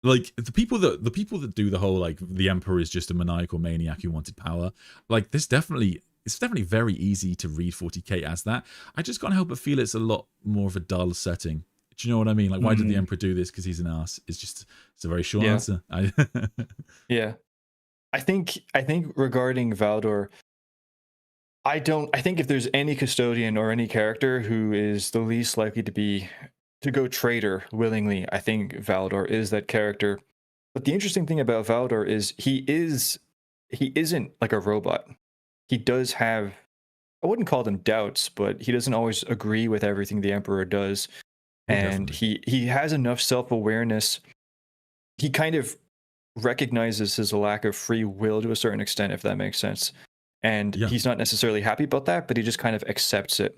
[SPEAKER 1] like the people that do the whole like the Emperor is just a maniacal maniac who wanted power. Like, it's definitely very easy to read 40K as that. I just can't help but feel it's a lot more of a dull setting. Do you know what I mean? Like, why did the Emperor do this? Because he's an ass. It's a very short answer.
[SPEAKER 2] Yeah. I think regarding Valdor, I think if there's any custodian or any character who is the least likely to go traitor willingly, I think Valdor is that character. But the interesting thing about Valdor is he isn't like a robot. He does have, I wouldn't call them doubts, but he doesn't always agree with everything the Emperor does. And he has enough self-awareness. He kind of recognizes his lack of free will to a certain extent, if that makes sense. And he's not necessarily happy about that, but he just kind of accepts it.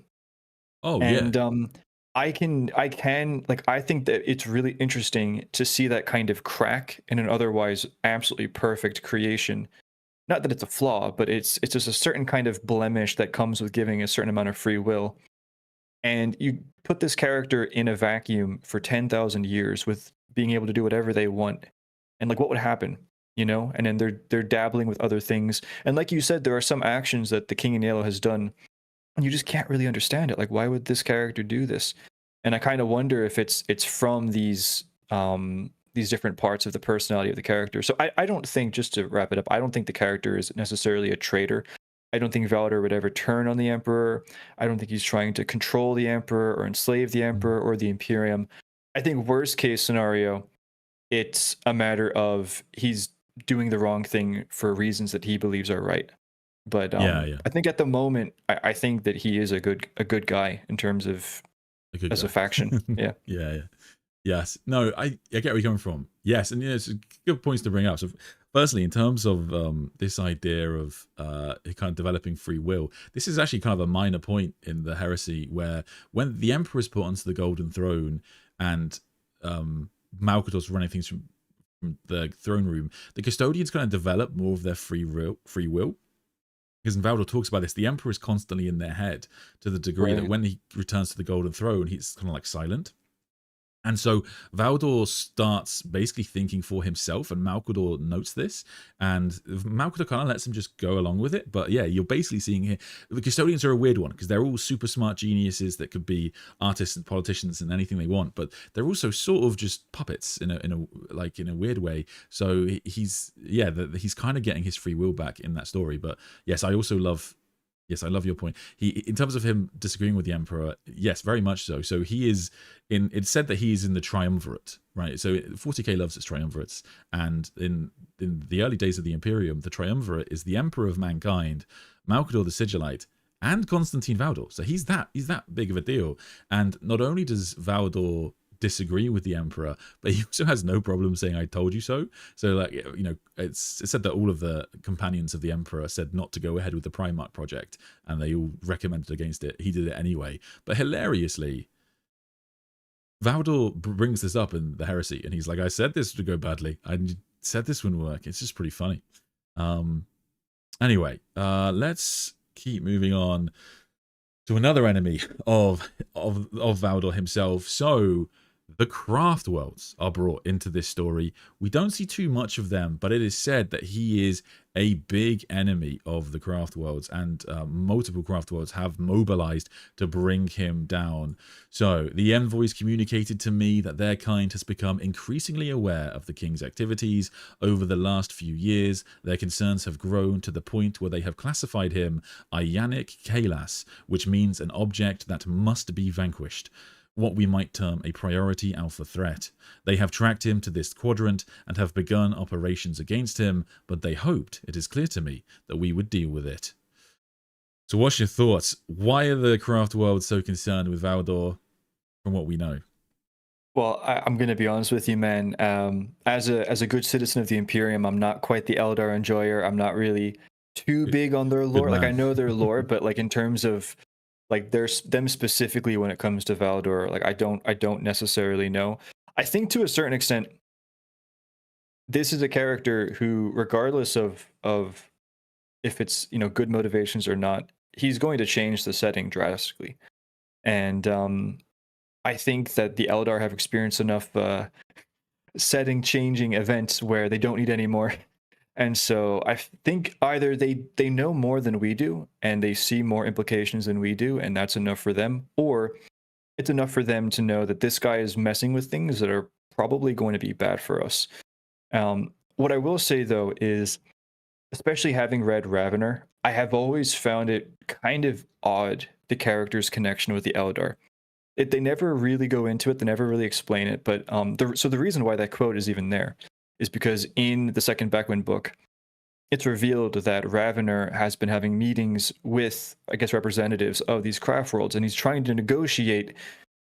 [SPEAKER 2] I think that it's really interesting to see that kind of crack in an otherwise absolutely perfect creation. Not that it's a flaw, but it's just a certain kind of blemish that comes with giving a certain amount of free will. And you put this character in a vacuum for 10,000 years with being able to do whatever they want. And like, what would happen? And then they're dabbling with other things. And like you said, there are some actions that the King in Yellow has done, and you just can't really understand it. Like, why would this character do this? And I kind of wonder if it's from these different parts of the personality of the character. So I don't think, just to wrap it up, I don't think the character is necessarily a traitor. I don't think Valdor would ever turn on the Emperor. I don't think he's trying to control the Emperor or enslave the Emperor or the Imperium. I think worst case scenario, it's a matter of he's doing the wrong thing for reasons that he believes are right. But I think at the moment, I think that he is a good guy in terms of a faction.
[SPEAKER 1] Yes. No, I get where you're coming from. Yes, and it's good points to bring up. So firstly, in terms of this idea of kind of developing free will, this is actually kind of a minor point in the heresy, where when the Emperor is put onto the Golden Throne and Malcador's running things from the throne room, the custodians kind of develop more of their free will. Because Valdor talks about this, the Emperor is constantly in their head to the degree that when he returns to the Golden Throne, he's kind of like silent. And so Valdor starts basically thinking for himself, and Malcador notes this, and Malcador kind of lets him just go along with it. But yeah, you're basically seeing here, the custodians are a weird one, because they're all super smart geniuses that could be artists and politicians and anything they want, but they're also sort of just puppets in a weird way. So he's kind of getting his free will back in that story. But yes, I also love Yes, I love your point. He, in terms of him disagreeing with the Emperor, yes, very much so. So he is in. It's said that he is in the triumvirate, right? So 40k loves its triumvirates, and in the early days of the Imperium, the triumvirate is the Emperor of Mankind, Malkador the Sigillite, and Constantin Valdor. So he's that big of a deal. And not only does Valdor disagree with the Emperor, but he also has no problem saying "I told you so." So, like, you know, it's said that all of the companions of the Emperor said not to go ahead with the Primarch project, and they all recommended against it. He did it anyway. But hilariously, Valdor brings this up in the Heresy, and he's like, "I said this would go badly. I said this wouldn't work." It's just pretty funny. Anyway, let's keep moving on to another enemy of Valdor himself. So the Craftworlds are brought into this story. We don't see too much of them, but it is said that he is a big enemy of the Craftworlds, and multiple Craftworlds have mobilized to bring him down. So the envoys communicated to me that their kind has become increasingly aware of the king's activities over the last few years. Their concerns have grown to the point where they have classified him Ionic Kalas, which means an object that must be vanquished, what we might term a priority alpha threat. They have tracked him to this quadrant and have begun operations against him, but they hoped, it is clear to me, that we would deal with it. So what's your thoughts? Why are the Craftworlds so concerned with Valdor from what we know?
[SPEAKER 2] Well, I'm going to be honest with you, man. As a good citizen of the Imperium, I'm not quite the Eldar enjoyer. I'm not really too big on their lore. Like, I know their lore, but like in terms of like there's them specifically when it comes to Valdor, like I don't necessarily know. I think to a certain extent, this is a character who, regardless of if it's, you know, good motivations or not, he's going to change the setting drastically. And I think that the Eldar have experienced enough setting changing events where they don't need any more. And so I think either they know more than we do and they see more implications than we do, and that's enough for them, or it's enough for them to know that this guy is messing with things that are probably going to be bad for us. What I will say, though, is, especially having read Ravenor, I have always found it kind of odd, the character's connection with the Eldar. They never really go into it, they never really explain it, but so the reason why that quote is even there is because in the second Bequin book, it's revealed that Ravenor has been having meetings with, I guess, representatives of these Craftworlds, and he's trying to negotiate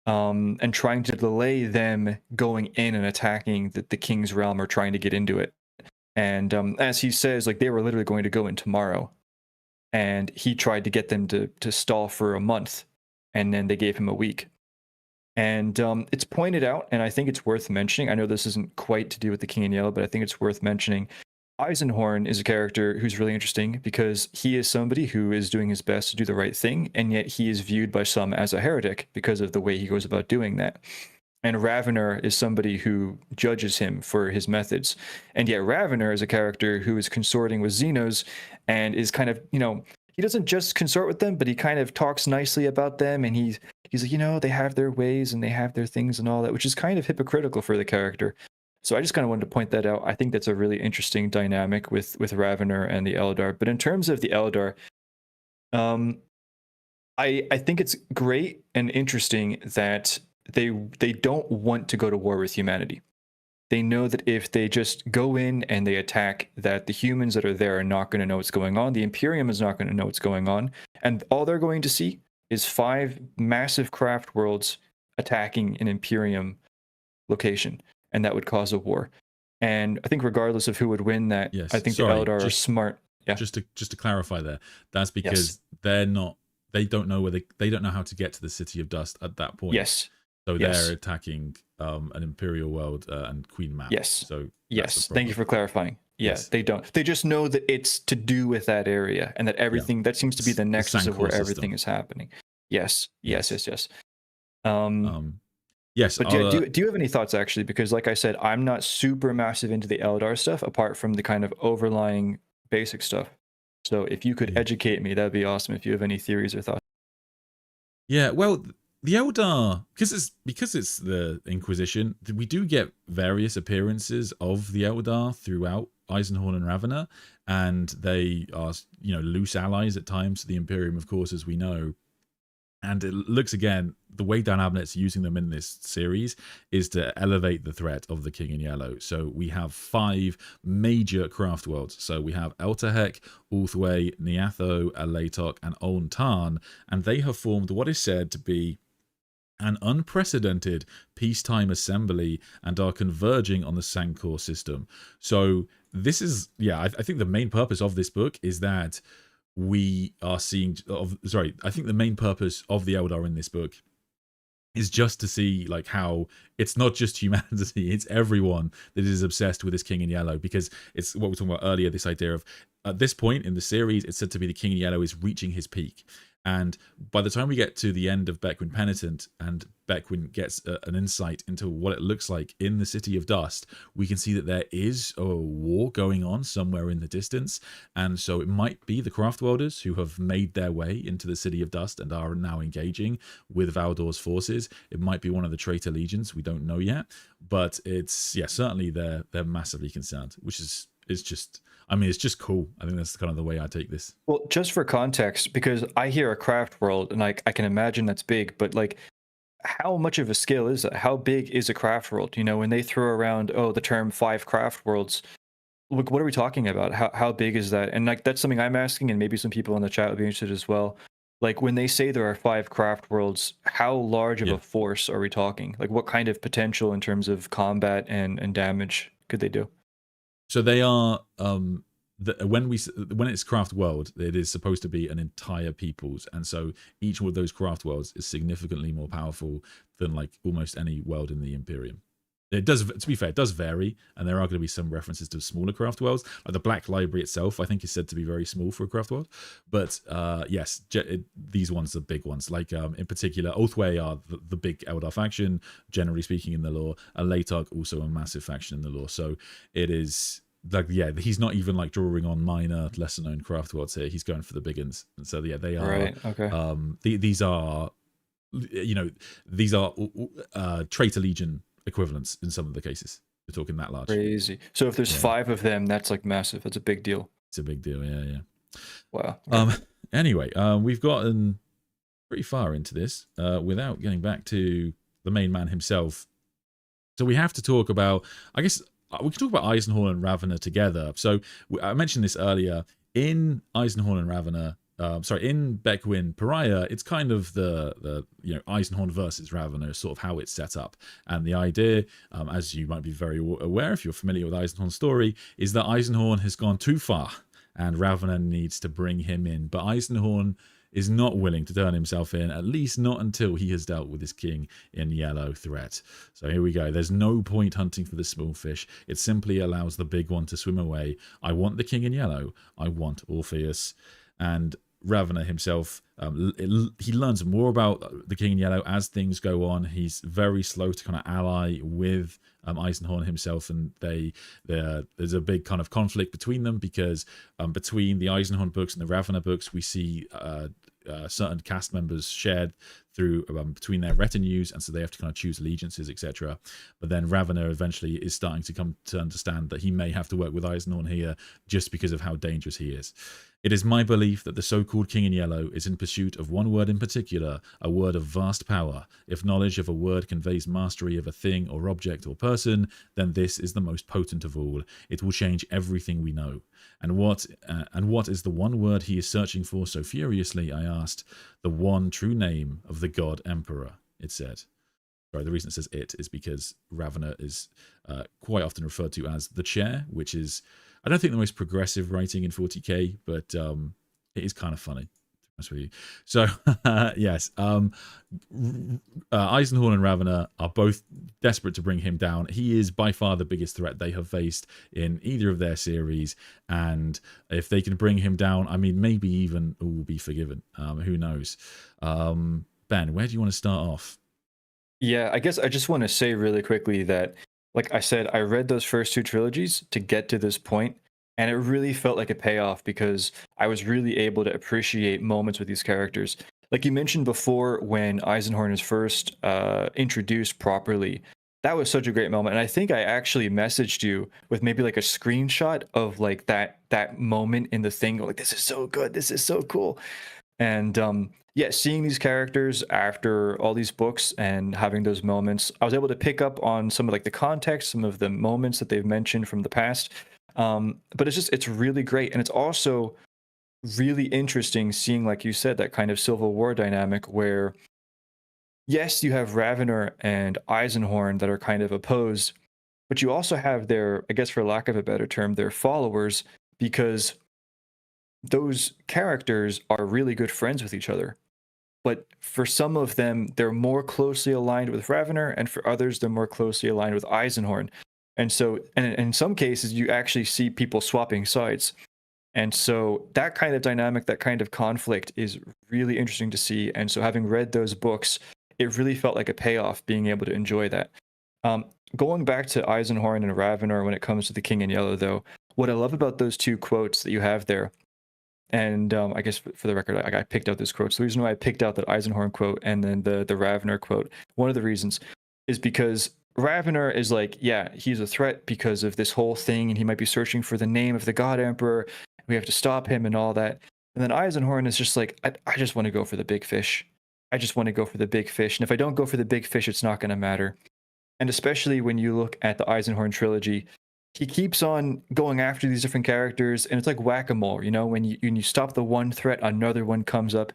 [SPEAKER 2] and trying to delay them going in and attacking the King's Realm or trying to get into it. And as he says, like, they were literally going to go in tomorrow, and he tried to get them to stall for a month, and then they gave him a week. And it's pointed out, and I think it's worth mentioning, I know this isn't quite to do with the King in Yellow, but I think it's worth mentioning, Eisenhorn is a character who's really interesting because he is somebody who is doing his best to do the right thing, and yet he is viewed by some as a heretic because of the way he goes about doing that. And Ravenor is somebody who judges him for his methods. And yet Ravenor is a character who is consorting with Xenos and is kind of, you know, he doesn't just consort with them, but he kind of talks nicely about them, and he's like, you know, they have their ways and they have their things and all that, which is kind of hypocritical for the character. So I just kind of wanted to point that out. I think that's a really interesting dynamic with Ravenor and the Eldar. But in terms of the Eldar, I think it's great and interesting that they don't want to go to war with humanity. They know that if they just go in and they attack, that the humans that are there are not going to know what's going on. The Imperium is not going to know what's going on. And all they're going to see is 5 massive Craftworlds attacking an Imperium location. And that would cause a war. And I think regardless of who would win that, yes, I think the Eldar are smart. Yeah.
[SPEAKER 1] Just to clarify there, that's because they don't know they don't know how to get to the City of Dust at that point.
[SPEAKER 2] Yes.
[SPEAKER 1] So they're attacking an Imperial world and Queen map.
[SPEAKER 2] Yes.
[SPEAKER 1] So
[SPEAKER 2] thank you for clarifying. Yes, they don't. They just know that it's to do with that area, and that everything that seems to be the nexus of where everything is happening. Yes. Yes.
[SPEAKER 1] Yes.
[SPEAKER 2] But do you have any thoughts, actually? Because like I said, I'm not super massive into the Eldar stuff, apart from the kind of overlying basic stuff. So if you could educate me, that'd be awesome. If you have any theories or thoughts.
[SPEAKER 1] Yeah, well, the Eldar, because it's the Inquisition, we do get various appearances of the Eldar throughout Eisenhorn and Ravenor, and they are, you know, loose allies at times to the Imperium, of course, as we know. And it looks, again, the way Dan Abnett's using them in this series is to elevate the threat of the King in Yellow. So we have 5 major craft worlds. So we have Elterhek, Ulthwé, Niatho, Alatok, and Oln Tarn, and they have formed what is said to be an unprecedented peacetime assembly and are converging on the Sancor system. So this is, I think the main purpose of this book is that we are seeing, I think the main purpose of the Eldar in this book is just to see like how it's not just humanity, it's everyone that is obsessed with this King in Yellow, because it's what we were talking about earlier, this idea of at this point in the series, it's said to be the King in Yellow is reaching his peak. And by the time we get to the end of Bequin Penitent and Bequin gets an insight into what it looks like in the City of Dust, we can see that there is a war going on somewhere in the distance. And so it might be the Craftworlders who have made their way into the City of Dust and are now engaging with Valdor's forces. It might be one of the traitor legions. We don't know yet. But it's, certainly they're massively concerned, which is just... I mean, it's just cool. I think that's kind of the way I take this.
[SPEAKER 2] Well, just for context, because I hear a craft world and like I can imagine that's big, but like how much of a scale is that? How big is a craft world? You know, when they throw around, the term 5 craft worlds, look, what are we talking about? How big is that? And like that's something I'm asking, and maybe some people in the chat would be interested as well. Like when they say there are 5 craft worlds, how large of a force are we talking? Like what kind of potential in terms of combat and damage could they do?
[SPEAKER 1] So they are when it's craft world, it is supposed to be an entire people's, and so each one of those craft worlds is significantly more powerful than like almost any world in the Imperium. It does, to be fair, it does vary, and there are going to be some references to smaller craft worlds. Like the Black Library itself, I think, is said to be very small for a craft world. But yes, these ones are big ones. Like in particular, Ulthwé are the big Eldar faction, generally speaking, in the lore. And Alatok also a massive faction in the lore. So it is like, he's not even like drawing on minor, lesser known craft worlds here. He's going for the big ones. And so they are.
[SPEAKER 2] Right. Okay.
[SPEAKER 1] These are, these are traitor legion equivalents in some of the cases. We're talking that large.
[SPEAKER 2] Crazy. So if there's 5 of them, that's like massive. That's a big deal.
[SPEAKER 1] It's a big deal. Yeah.
[SPEAKER 2] Wow.
[SPEAKER 1] Anyway, we've gotten pretty far into this without getting back to the main man himself. So we have to talk about, I guess we can talk about Eisenhorn and Ravenor together. So I mentioned this earlier. In Eisenhorn and Ravenor, in Bequin Pariah, it's kind of the Eisenhorn versus Ravenor, sort of how it's set up. And the idea, as you might be very aware if you're familiar with Eisenhorn's story, is that Eisenhorn has gone too far and Ravenor needs to bring him in. But Eisenhorn is not willing to turn himself in, at least not until he has dealt with his King in Yellow threat. So here we go. There's no point hunting for the small fish. It simply allows the big one to swim away. I want the King in Yellow. I want Orpheus. And Ravenor himself, he learns more about the King in Yellow as things go on. He's very slow to kind of ally with Eisenhorn himself, and there's a big kind of conflict between them, because between the Eisenhorn books and the Ravenor books, we see certain cast members shared through between their retinues, and so they have to kind of choose allegiances, etc. But then Ravenor eventually is starting to come to understand that he may have to work with Eisenhorn here just because of how dangerous he is. It is my belief that the so-called King in Yellow is in pursuit of one word in particular, a word of vast power. If knowledge of a word conveys mastery of a thing or object or person, then this is the most potent of all. It will change everything we know. And what is the one word he is searching for so furiously? I asked. The one true name of the God Emperor, it said. Sorry, the reason it says it is because Ravenor is quite often referred to as the Chair, which is, I don't think, the most progressive writing in 40k, but it is kind of funny, to be honest with you. So, yes, Eisenhorn and Ravenor are both desperate to bring him down. He is by far the biggest threat they have faced in either of their series, and if they can bring him down, I mean, maybe even all will be forgiven. Who knows? Ben, where do you want to start off?
[SPEAKER 2] Yeah, I guess I just want to say really quickly that, like I said, I read those first 2 trilogies to get to this point, and it really felt like a payoff because I was really able to appreciate moments with these characters. Like you mentioned before, when Eisenhorn is first introduced properly, that was such a great moment. And I think I actually messaged you with maybe like a screenshot of like that moment in the thing, like, this is so good, this is so cool. And yeah, seeing these characters after all these books and having those moments, I was able to pick up on some of like the context, some of the moments that they've mentioned from the past. But it's really great. And it's also really interesting seeing, like you said, that kind of Civil War dynamic where, yes, you have Ravenor and Eisenhorn that are kind of opposed, but you also have their, I guess for lack of a better term, their followers, because those characters are really good friends with each other. But for some of them, they're more closely aligned with Ravenor, and for others, they're more closely aligned with Eisenhorn. And so, and in some cases, you actually see people swapping sides. And so that kind of dynamic, that kind of conflict is really interesting to see. And so having read those books, it really felt like a payoff being able to enjoy that. Going back to Eisenhorn and Ravenor when it comes to the King in Yellow, though, what I love about those two quotes that you have there, and I guess for the record, I picked out this quote. So the reason why I picked out that Eisenhorn quote and then the Ravenor quote, one of the reasons is because Ravenor is like, yeah, he's a threat because of this whole thing, and he might be searching for the name of the God Emperor. We have to stop him and all that. And then Eisenhorn is just like, I just want to go for the big fish. I just want to go for the big fish. And if I don't go for the big fish, it's not going to matter. And especially when you look at the Eisenhorn trilogy, he keeps on going after these different characters, and it's like whack-a-mole, you know, when you stop the one threat, another one comes up.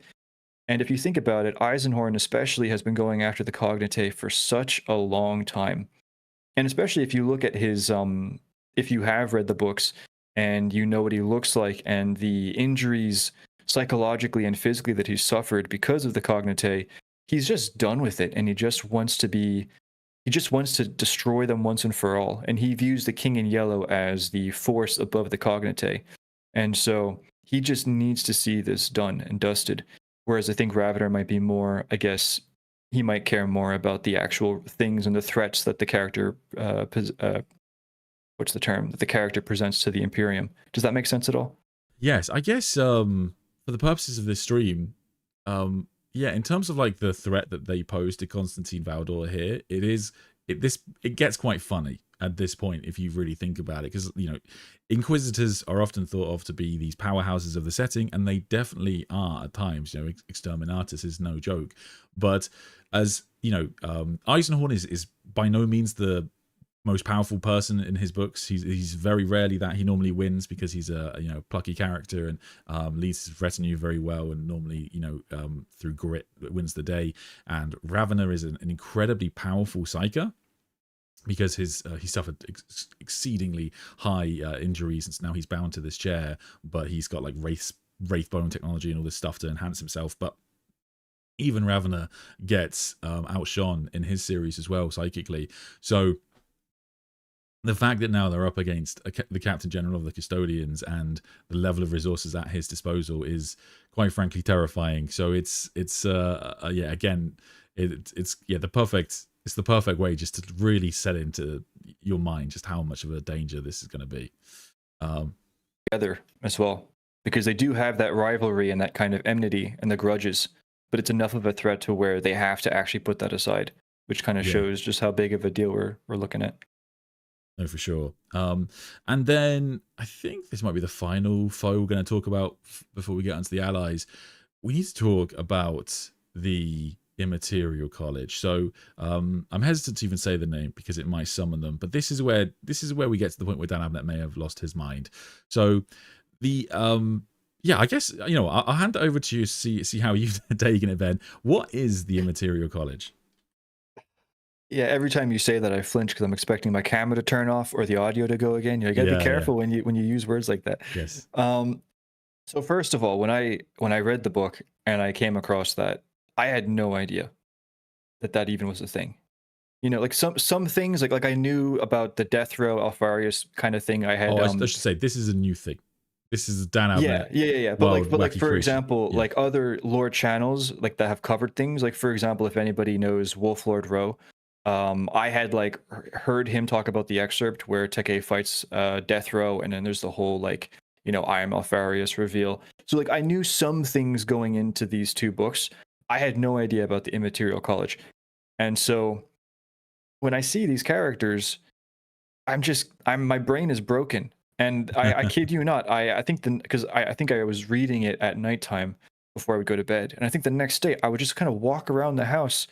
[SPEAKER 2] And if you think about it, Eisenhorn especially has been going after the Cognite for such a long time. And especially if you look at his, if you have read the books and you know what he looks like and the injuries psychologically and physically that he's suffered because of the Cognite, he's just done with it, and he just wants to destroy them once and for all. And he views the King in Yellow as the force above the Cognite. And so he just needs to see this done and dusted. Whereas I think Ravenor might be more, I guess, he might care more about the actual things and the threats that the character, what's the term, that the character presents to the Imperium. Does that make sense at all?
[SPEAKER 1] Yes, I guess for the purposes of this stream, yeah, in terms of like the threat that they pose to Constantin Valdor here, it gets quite funny at this point if you really think about it, because you know, Inquisitors are often thought of to be these powerhouses of the setting, and they definitely are at times. You know, Exterminatus is no joke, but as you know, Eisenhorn is by no means the most powerful person in his books. He's very rarely that. He normally wins because he's a plucky character and leads his retinue very well, and normally through grit wins the day. And Ravenor is an incredibly powerful psyker because he suffered exceedingly high injuries, and now he's bound to this chair. But he's got like wraith bone technology and all this stuff to enhance himself. But even Ravenor gets outshone in his series as well psychically. So the fact that now they're up against the Captain General of the Custodians and the level of resources at his disposal is quite frankly terrifying. So it's the perfect way just to really set into your mind just how much of a danger this is going to be.
[SPEAKER 2] Together as well, because they do have that rivalry and that kind of enmity and the grudges, but it's enough of a threat to where they have to actually put that aside, which kind of shows just how big of a deal we're looking at.
[SPEAKER 1] No, for sure. And then I think this might be the final foe we're going to talk about before we get onto the allies. We need to talk about the Immaterial College. So I'm hesitant to even say the name because it might summon them, but this is where we get to the point where Dan Abnett may have lost his mind. So the I guess I'll hand it over to you to see how you've taken it, Ben. What is the Immaterial College?
[SPEAKER 2] Yeah, every time you say that, I flinch because I'm expecting my camera to turn off or the audio to go again. You gotta be careful when you use words like that.
[SPEAKER 1] Yes.
[SPEAKER 2] So first of all, when I read the book and I came across that, I had no idea that even was a thing. You know, like some things like I knew about the death row Alfarius kind of thing. I had.
[SPEAKER 1] I should say this is a new thing. This is Dan Abnett.
[SPEAKER 2] Yeah. But like for example, like other lore channels like that have covered things. Like for example, if anybody knows Wolflord Rowe. I had like heard him talk about the excerpt where Teke fights Death Row, and then there's the whole like I am Alfarius reveal. So like I knew some things going into these two books. I had no idea about the Immaterial College, and so when I see these characters, my brain is broken. And I kid you not, I think because I think I was reading it at nighttime before I would go to bed. And I think the next day I would just kind of walk around the house,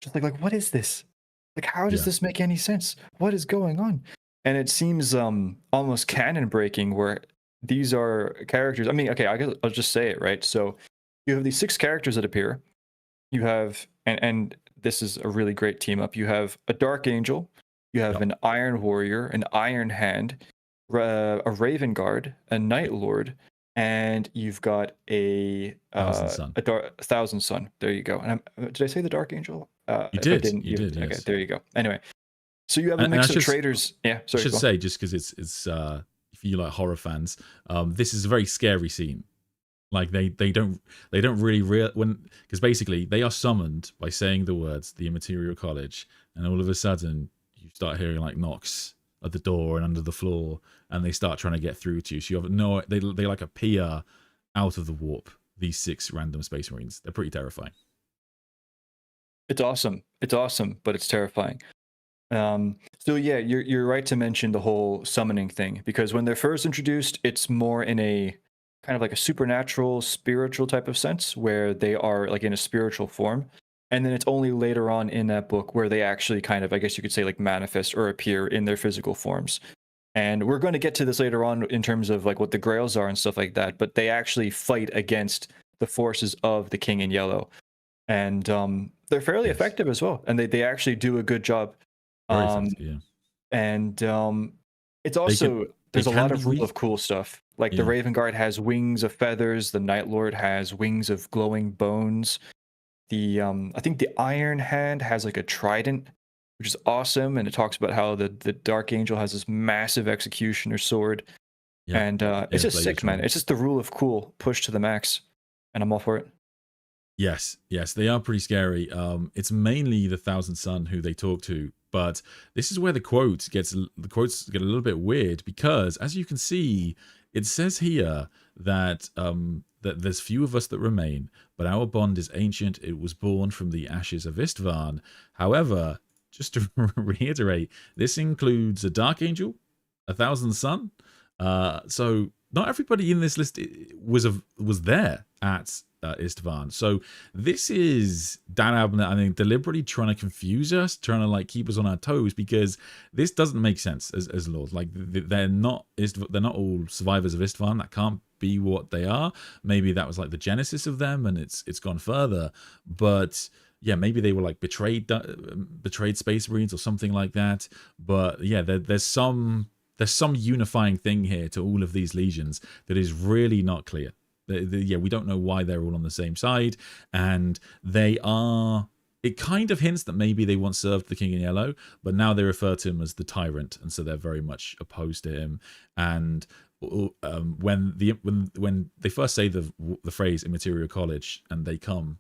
[SPEAKER 2] just like what is this? Like, how does this make any sense? What is going on? And it seems almost canon breaking where these are characters. I mean, okay, I guess I'll just say it, right? So you have these 6 characters that appear. You have, and this is a really great team up. You have a Dark Angel, you have an Iron Warrior, an Iron Hand, a Raven Guard, a Night Lord, and you've got a Thousand Sun. There you go. And did I say the Dark Angel?
[SPEAKER 1] You did. You
[SPEAKER 2] did.
[SPEAKER 1] Yes.
[SPEAKER 2] Okay, there you go. Anyway, so you have a mix of traitors. Yeah, sorry.
[SPEAKER 1] I should say, just because it's if you like horror fans, this is a very scary scene. Like they don't really because basically they are summoned by saying the words the Immaterial College, and all of a sudden you start hearing like knocks at the door and under the floor, and they start trying to get through to you. So you have they like appear out of the warp. These 6 random Space Marines. They're pretty terrifying.
[SPEAKER 2] It's awesome. It's awesome, but it's terrifying. So yeah, you're right to mention the whole summoning thing, because when they're first introduced, it's more in a kind of like a supernatural, spiritual type of sense, where they are like in a spiritual form. And then it's only later on in that book where they actually kind of, I guess you could say, like manifest or appear in their physical forms. And we're going to get to this later on in terms of like what the Grails are and stuff like that. But they actually fight against the forces of the King in Yellow. And they're fairly effective as well. And they actually do a good job. And it's also, there's a lot of rule of cool stuff. Like the Raven Guard has wings of feathers. The Night Lord has wings of glowing bones. I think the Iron Hand has like a trident, which is awesome, and it talks about how the Dark Angel has this massive executioner sword, and it's just sick, man. It's just the rule of cool pushed to the max, and I'm all for it.
[SPEAKER 1] Yes, they are pretty scary. It's mainly the Thousand Sun who they talk to, but this is where the quotes get a little bit weird, because as you can see, it says here that that there's few of us that remain, but our bond is ancient. It was born from the ashes of Istvan. However, just to reiterate, this includes a Dark Angel, a Thousand Sun. So not everybody in this list was there at Istvan. So this is Dan Abnett, I think, deliberately trying to confuse us, trying to like keep us on our toes, because this doesn't make sense as Lord. Like they're not all survivors of Istvan. That can't be what they are. Maybe that was like the genesis of them, and it's gone further. But yeah, maybe they were like betrayed Space Marines or something like that. But yeah, there's some unifying thing here to all of these legions that is really not clear. We don't know why they're all on the same side, and they are. It kind of hints that maybe they once served the King in Yellow, but now they refer to him as the Tyrant, and so they're very much opposed to him. And when they first say the phrase Immaterial College, and they come,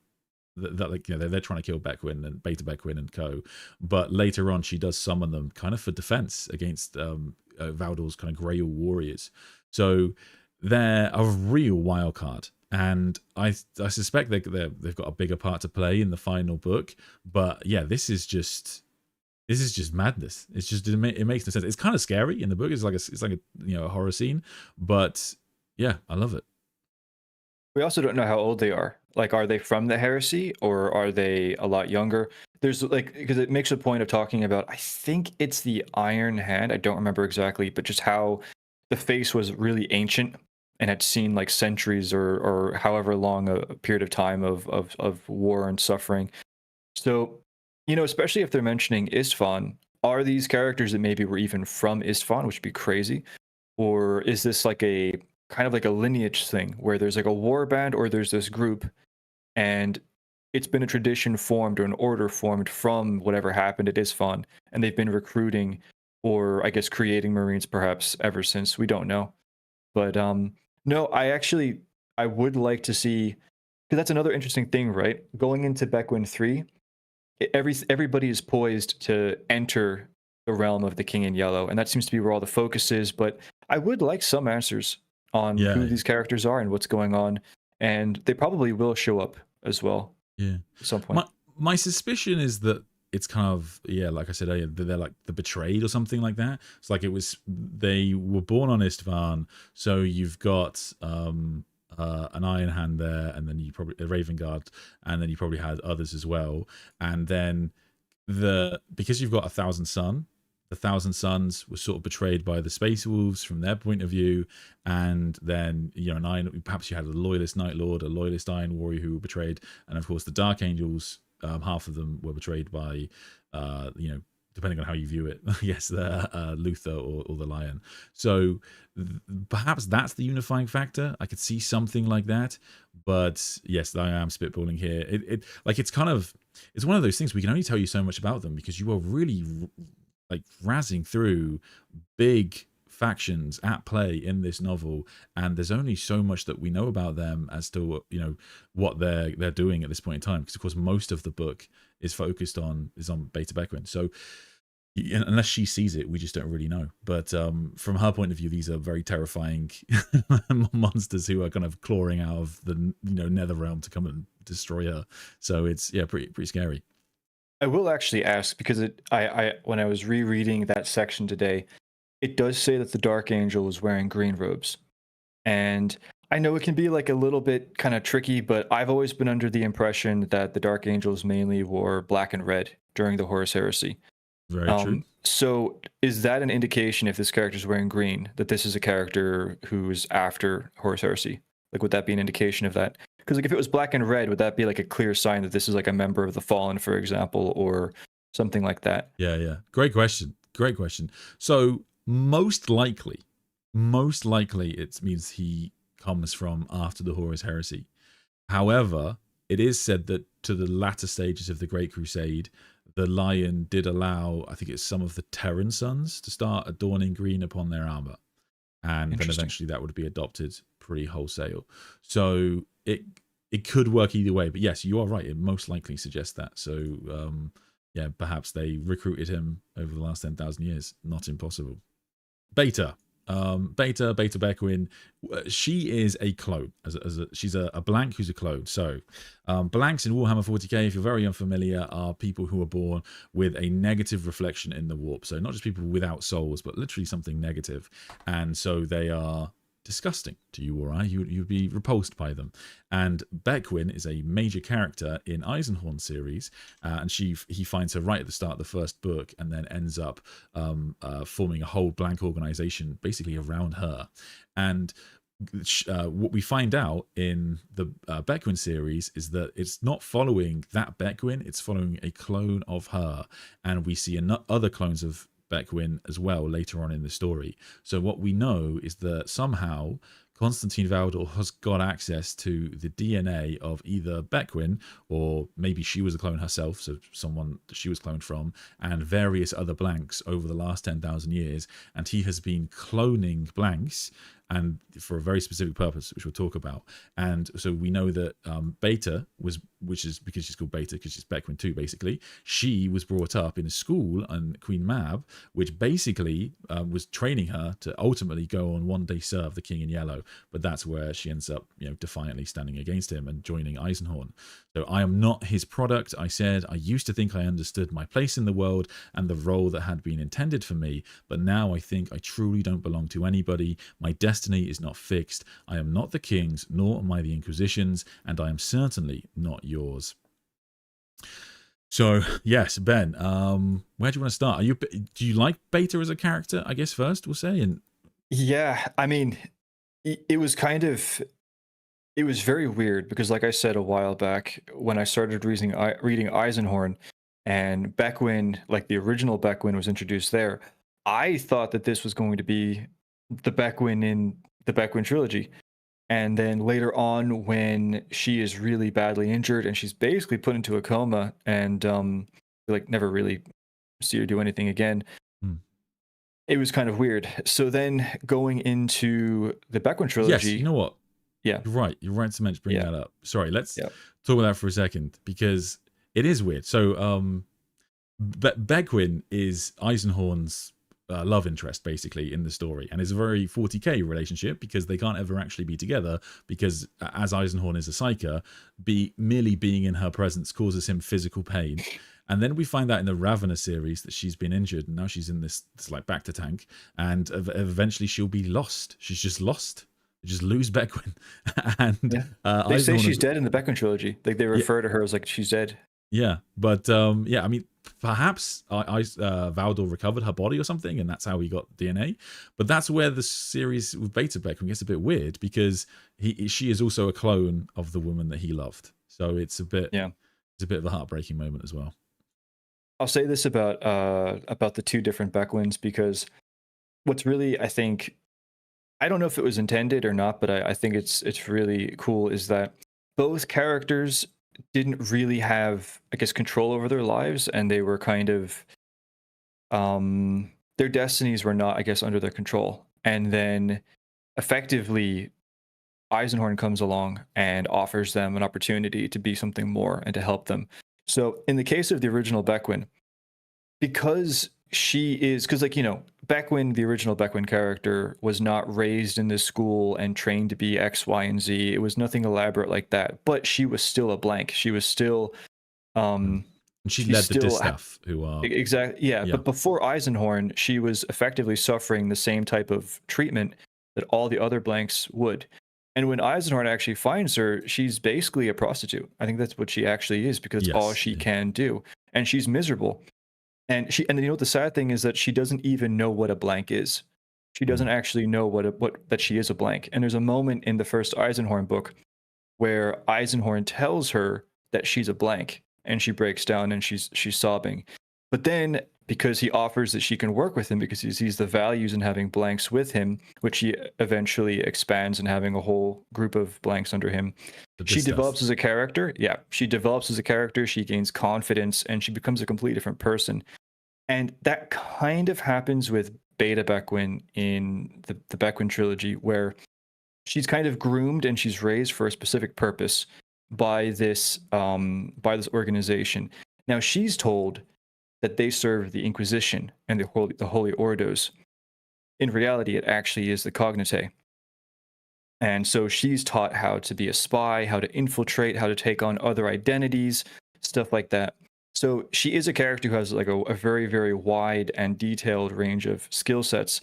[SPEAKER 1] that they're trying to kill Bequin and Beta Bequin and co. But later on, she does summon them kind of for defense against Valdor's kind of Grail warriors. So they're a real wild card, and I suspect they've got a bigger part to play in the final book. But yeah, this is just madness. It's just it makes no sense. It's kind of scary in the book. It's like a horror scene, but yeah, I love it.
[SPEAKER 2] We also don't know how old they are. Like, are they from the heresy, or are they a lot younger? There's like, because it makes a point of talking about, I think it's the Iron Hand. I don't remember exactly, but just how the face was really ancient and had seen like centuries or however long a period of time of war and suffering. So, especially if they're mentioning Istvan, are these characters that maybe were even from Istvan, which would be crazy? Or is this like a kind of like a lineage thing where there's like a war band, or there's this group and it's been a tradition formed or an order formed from whatever happened at Istvan, and they've been recruiting or I guess creating Marines perhaps ever since? We don't know. But no, I would like to see, because that's another interesting thing, right? Going into Bequin 3, everybody is poised to enter the realm of the King in Yellow, and that seems to be where all the focus is. But I would like some answers on who these characters are and what's going on, and they probably will show up as well.
[SPEAKER 1] Yeah,
[SPEAKER 2] at some point.
[SPEAKER 1] My suspicion is that it's kind of, yeah, like I said earlier, they're like the betrayed or something like that. It's like they were born on Istvan, so you've got an Iron Hand there, and then you probably a Raven Guard, and then you probably had others as well. And then because you've got 1,000 Sun, the 1,000 Suns were sort of betrayed by the Space Wolves from their point of view, and then perhaps you had a Loyalist Night Lord, a Loyalist Iron Warrior who were betrayed, and of course the Dark Angels. Half of them were betrayed by, depending on how you view it, yes, the Luther or the Lion. So perhaps that's the unifying factor. I could see something like that, but yes, I am spitballing here. It's one of those things we can only tell you so much about them because you are really like razzing through big factions at play in this novel, and there's only so much that we know about them as to what they're doing at this point in time, because of course most of the book is focused on Beta Bequin. So unless she sees it, we just don't really know. But from her point of view, these are very terrifying monsters who are kind of clawing out of the nether realm to come and destroy her. So it's pretty scary.
[SPEAKER 2] I will actually ask, because I when I was rereading that section today, it does say that the Dark Angel is wearing green robes. And I know it can be like a little bit kind of tricky, but I've always been under the impression that the Dark Angels mainly wore black and red during the Horus Heresy.
[SPEAKER 1] Very true.
[SPEAKER 2] So is that an indication, if this character is wearing green, that this is a character who's after Horus Heresy? Like, would that be an indication of that? Because like if it was black and red, would that be like a clear sign that this is like a member of the Fallen, for example, or something like that?
[SPEAKER 1] Yeah. Great question. So most likely it means he comes from after the Horus Heresy. However, it is said that to the latter stages of the Great Crusade, the Lion did allow, I think it's some of the Terran sons to start adorning green upon their armor, and then eventually that would be adopted pretty wholesale. So it could work either way, but yes, you are right, it most likely suggests that. So perhaps they recruited him over the last 10,000 years. Not impossible. Beta Bequin, she is a clone. She's a blank who's a clone. So blanks in Warhammer 40K, if you're very unfamiliar, are people who are born with a negative reflection in the warp. So not just people without souls, but literally something negative. And so they are disgusting to you or I. You'd be repulsed by them. And Bequin is a major character in Eisenhorn series, and he finds her right at the start of the first book, and then ends up forming a whole blank organization basically around her. And what we find out in the Bequin series is that it's not following that Bequin, it's following a clone of her, and we see other clones of Bequin as well later on in the story. So what we know is that somehow Constantin Valdor has got access to the DNA of either Bequin, or maybe she was a clone herself, so someone that she was cloned from, and various other blanks over the last 10,000 years, and he has been cloning blanks, and for a very specific purpose, which we'll talk about. And so we know that Beta which is because she's called Beta because she's Bequin too, basically. She was brought up in a school on Queen Mab, which basically was training her to ultimately go on one day serve the King in Yellow. But that's where she ends up, defiantly standing against him and joining Eisenhorn. So I am not his product. I said I used to think I understood my place in the world and the role that had been intended for me, but now I think I truly don't belong to anybody. My destiny is not fixed. I am not the King's, nor am I the Inquisition's, and I am certainly not yours. So yes, Ben, where do you want to start? Do you like Beta as a character? I guess first we'll say. And
[SPEAKER 2] yeah, I mean, it was very weird because, like I said a while back, when I started reading Eisenhorn and Bequin, like the original Bequin was introduced there, I thought that this was going to be the Bequin in the Bequin trilogy. And then later on, when she is really badly injured and she's basically put into a coma and never really see her do anything again, it was kind of weird. So then going into the Bequin trilogy,
[SPEAKER 1] yes, you know what?
[SPEAKER 2] Yeah,
[SPEAKER 1] you're right to bring that up. Sorry, let's talk about that for a second because it is weird. So Bequin is Eisenhorn's love interest basically in the story, and it's a very 40k relationship because they can't ever actually be together because as Eisenhorn is a psyker, merely being in her presence causes him physical pain, And then we find out in the Ravenor series that she's been injured, and now she's in this like back to tank, and eventually she'll be lost. She's just lost. You just lose Bequin. And
[SPEAKER 2] they say she's dead in the Bequin trilogy. Like they refer to her as like she's dead.
[SPEAKER 1] Yeah, but yeah, I mean, perhaps Valdor recovered her body or something, and that's how he got DNA. But that's where the series with Beta Bequin gets a bit weird, because she is also a clone of the woman that he loved. So it's a bit of a heartbreaking moment as well.
[SPEAKER 2] I'll say this about the two different Bequins, because what's really, I think, I don't know if it was intended or not, but I think it's really cool, is that both characters didn't really have, I guess, control over their lives, and they were kind of their destinies were not, I guess, under their control. And then effectively Eisenhorn comes along and offers them an opportunity to be something more and to help them. So in the case of the original Bequin, because she is, because like, you know, Bequin, the original Bequin character, was not raised in this school and trained to be X, Y, and Z. It was nothing elaborate like that, but she was still a blank. She was still
[SPEAKER 1] and she led the distaff, who are
[SPEAKER 2] exactly, yeah. But before Eisenhorn, she was effectively suffering the same type of treatment that all the other blanks would. And when Eisenhorn actually finds her, she's basically a prostitute. I think that's what she actually is, because it's all she can do, and she's miserable. And you know what the sad thing is, that she doesn't even know what a blank is. She doesn't actually know that she is a blank. And there's a moment in the first Eisenhorn book where Eisenhorn tells her that she's a blank, and she breaks down and she's sobbing. But then, because he offers that she can work with him, because he sees the values in having blanks with him, which he eventually expands in having a whole group of blanks under him, she develops as a character. Yeah, she develops as a character. She gains confidence, and she becomes a completely different person. And that kind of happens with Beta Bequin in the Bequin trilogy, where she's kind of groomed and she's raised for a specific purpose by this organization. Now she's told that they serve the Inquisition and the Holy Ordos. In reality, it actually is the Cognite. And so she's taught how to be a spy, how to infiltrate, how to take on other identities, stuff like that. So she is a character who has like a very, very wide and detailed range of skill sets.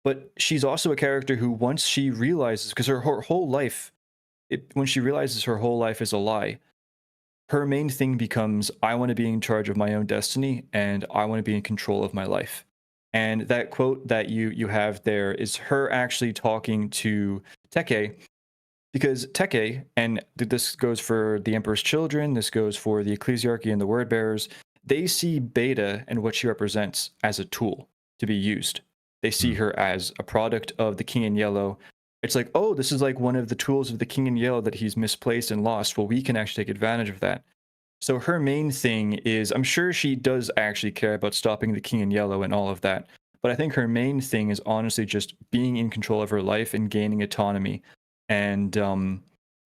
[SPEAKER 2] But she's also a character who, once she realizes, because her whole life, when she realizes her whole life is a lie, her main thing becomes, I want to be in charge of my own destiny, and I want to be in control of my life. And that quote that you have there is her actually talking to Teke, because Teke, and this goes for the Emperor's Children, this goes for the Ecclesiarchy and the Word Bearers, they see Beta and what she represents as a tool to be used. They see her as a product of the King in Yellow. It's like, oh, this is like one of the tools of the King in Yellow that he's misplaced and lost. Well, we can actually take advantage of that. So her main thing is, I'm sure she does actually care about stopping the King in Yellow and all of that, but I think her main thing is honestly just being in control of her life and gaining autonomy. And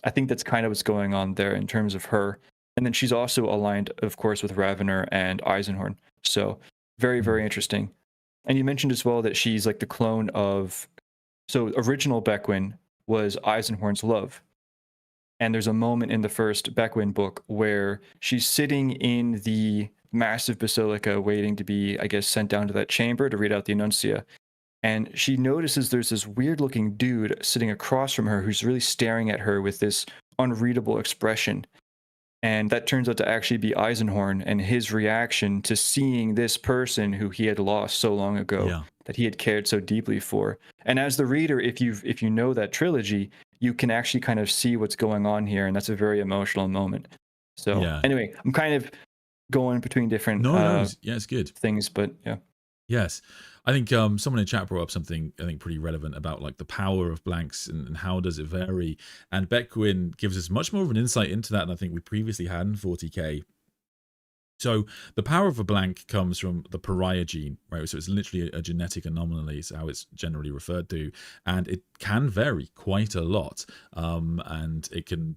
[SPEAKER 2] I think that's kind of what's going on there in terms of her. And then she's also aligned, of course, with Ravenor and Eisenhorn. So very, very interesting. And you mentioned as well that she's like the clone of... So original Bequin was Eisenhorn's love. And there's a moment in the first Bequin book where she's sitting in the massive basilica waiting to be, I guess, sent down to that chamber to read out the Enuncia. And she notices there's this weird looking dude sitting across from her who's really staring at her with this unreadable expression. And that turns out to actually be Eisenhorn, and his reaction to seeing this person who he had lost so long ago, that he had cared so deeply for. And as the reader, if you know that trilogy, you can actually kind of see what's going on here, and that's a very emotional moment. So anyway, I'm kind of going between different
[SPEAKER 1] it's good
[SPEAKER 2] things, but yeah.
[SPEAKER 1] Yes. I think someone in chat brought up something I think pretty relevant about like the power of blanks and how does it vary. And Bequin gives us much more of an insight into that than I think we previously had in 40K. So the power of a blank comes from the pariah gene, right? So it's literally a genetic anomaly, is how it's generally referred to, and it can vary quite a lot, and it can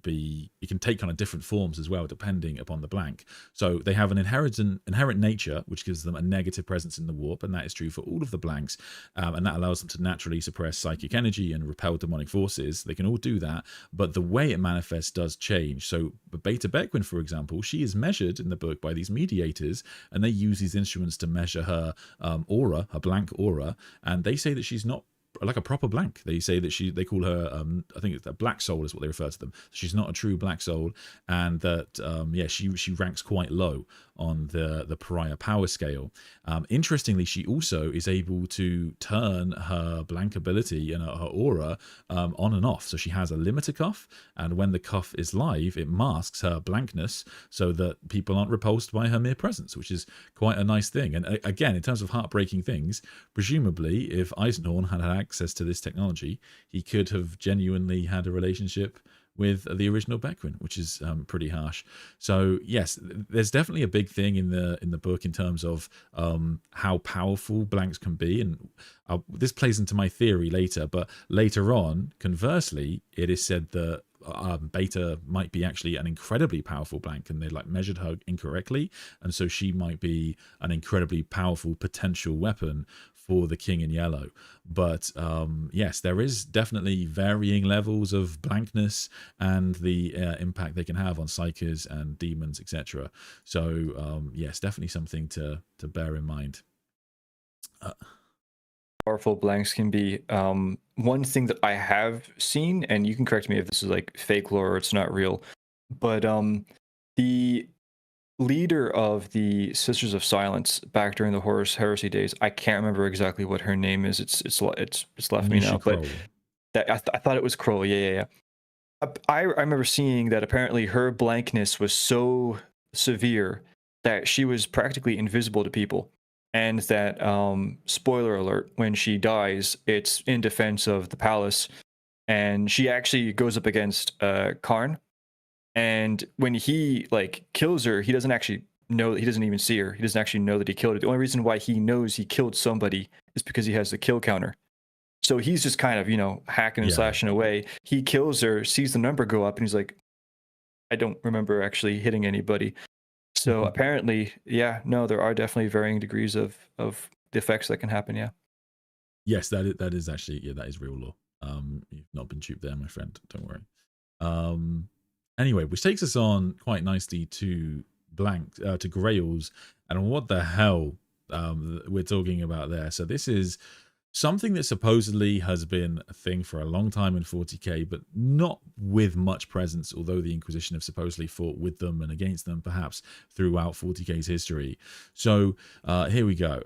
[SPEAKER 1] take kind of different forms as well depending upon the blank. So they have an inherent nature which gives them a negative presence in the warp, and that is true for all of the blanks, and that allows them to naturally suppress psychic energy and repel demonic forces. They can all do that, but the way it manifests does change. So Beta Bequin, for example, she is measured in the book by these mediators, and they use these instruments to measure her aura, her blank aura, and they say that she's not like a proper blank. They say that they call her I think it's a black soul is what they refer to them. She's not a true black soul, and that she ranks quite low on the pariah power scale. Interestingly, she also is able to turn her blank ability and her aura on and off. So she has a limiter cuff, and when the cuff is live, it masks her blankness so that people aren't repulsed by her mere presence, which is quite a nice thing. And again, in terms of heartbreaking things, presumably if Eisenhorn had access to this technology, he could have genuinely had a relationship with the original Bequin, which is pretty harsh. So yes, there's definitely a big thing in the book in terms of how powerful blanks can be, and this plays into my theory later. But later on, conversely, it is said that Beta might be actually an incredibly powerful blank, and they like measured her incorrectly, and so she might be an incredibly powerful potential weapon for the King in Yellow. But yes, there is definitely varying levels of blankness and the impact they can have on psychers and demons, etc. So yes, definitely something to bear in mind.
[SPEAKER 2] Powerful blanks can be one thing that I have seen, and you can correct me if this is like fake lore or it's not real, but the leader of the Sisters of Silence back during the Horus Heresy days, I can't remember exactly what her name is. It's left me now, but that I thought it was Kroll. Yeah. I remember seeing that apparently her blankness was so severe that she was practically invisible to people, and that spoiler alert, when she dies, it's in defense of the palace, and she actually goes up against Karn. And when he like kills her, he doesn't actually know that, he doesn't even see her. He doesn't actually know that he killed her. The only reason why he knows he killed somebody is because he has the kill counter. So he's just kind of, hacking and slashing away. He kills her, sees the number go up, and he's like, I don't remember actually hitting anybody. So apparently, there are definitely varying degrees of the effects that can happen. Yeah.
[SPEAKER 1] Yes, that is actually, that is real lore. You've not been duped there, my friend. Don't worry. Anyway, which takes us on quite nicely to to Grails, and what the hell we're talking about there. So this is something that supposedly has been a thing for a long time in 40k, but not with much presence, although the Inquisition have supposedly fought with them and against them, perhaps throughout 40k's history. So here we go.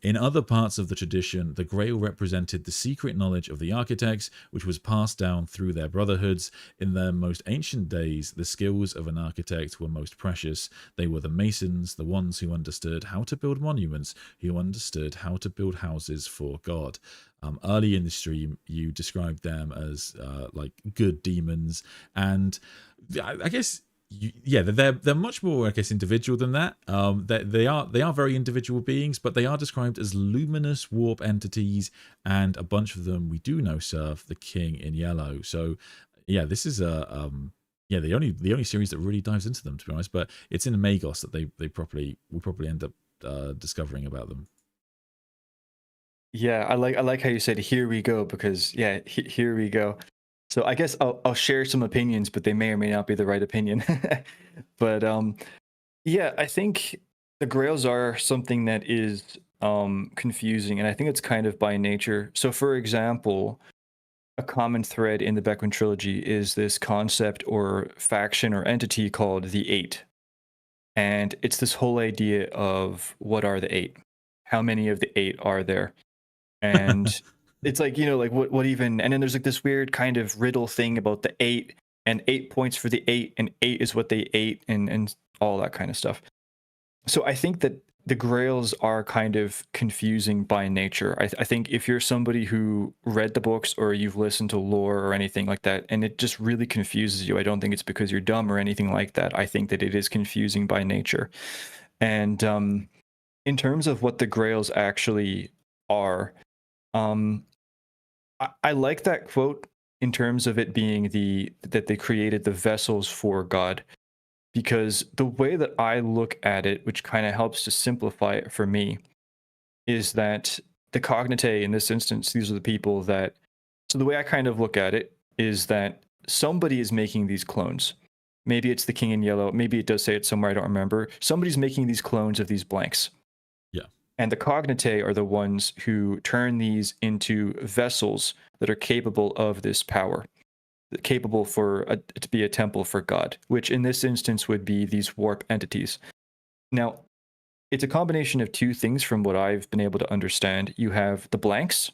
[SPEAKER 1] In other parts of the tradition, the Grail represented the secret knowledge of the architects, which was passed down through their brotherhoods. In their most ancient days, the skills of an architect were most precious. They were the masons, the ones who understood how to build monuments, who understood how to build houses for God. Early in the stream, you described them as like good demons, and I guess they're much more, I guess, individual than that. They are very individual beings, but they are described as luminous warp entities, and a bunch of them we do know serve the King in Yellow. So yeah, this is the only series that really dives into them, to be honest. But it's in Magos that we'll probably end up discovering about them.
[SPEAKER 2] Yeah, I like how you said "here we go," because here we go. So I guess I'll share some opinions, but they may or may not be the right opinion. But I think the Grails are something that is confusing, and I think it's kind of by nature. So for example, a common thread in the Bequin trilogy is this concept or faction or entity called the Eight. And it's this whole idea of what are the Eight? How many of the Eight are there? And it's like, like what even, and then there's like this weird kind of riddle thing about the 8 and 8 points for the 8, and 8 is what they ate, and all that kind of stuff. So I think that the Grails are kind of confusing by nature. I think if you're somebody who read the books or you've listened to lore or anything like that, and it just really confuses you, I don't think it's because you're dumb or anything like that. I think that it is confusing by nature. And in terms of what the Grails actually are, I like that quote in terms of it being that they created the vessels for God, because the way that I look at it, which kind of helps to simplify it for me, is that the Cognite in this instance, these are the people that, so the way I kind of look at it is that somebody is making these clones. Maybe it's the King in Yellow. Maybe it does say it somewhere. I don't remember. Somebody's making these clones of these blanks.
[SPEAKER 1] Yeah.
[SPEAKER 2] And the Cognite are the ones who turn these into vessels that are capable of this power, capable to be a temple for God, which in this instance would be these warp entities. Now, it's a combination of two things from what I've been able to understand. You have the blanks,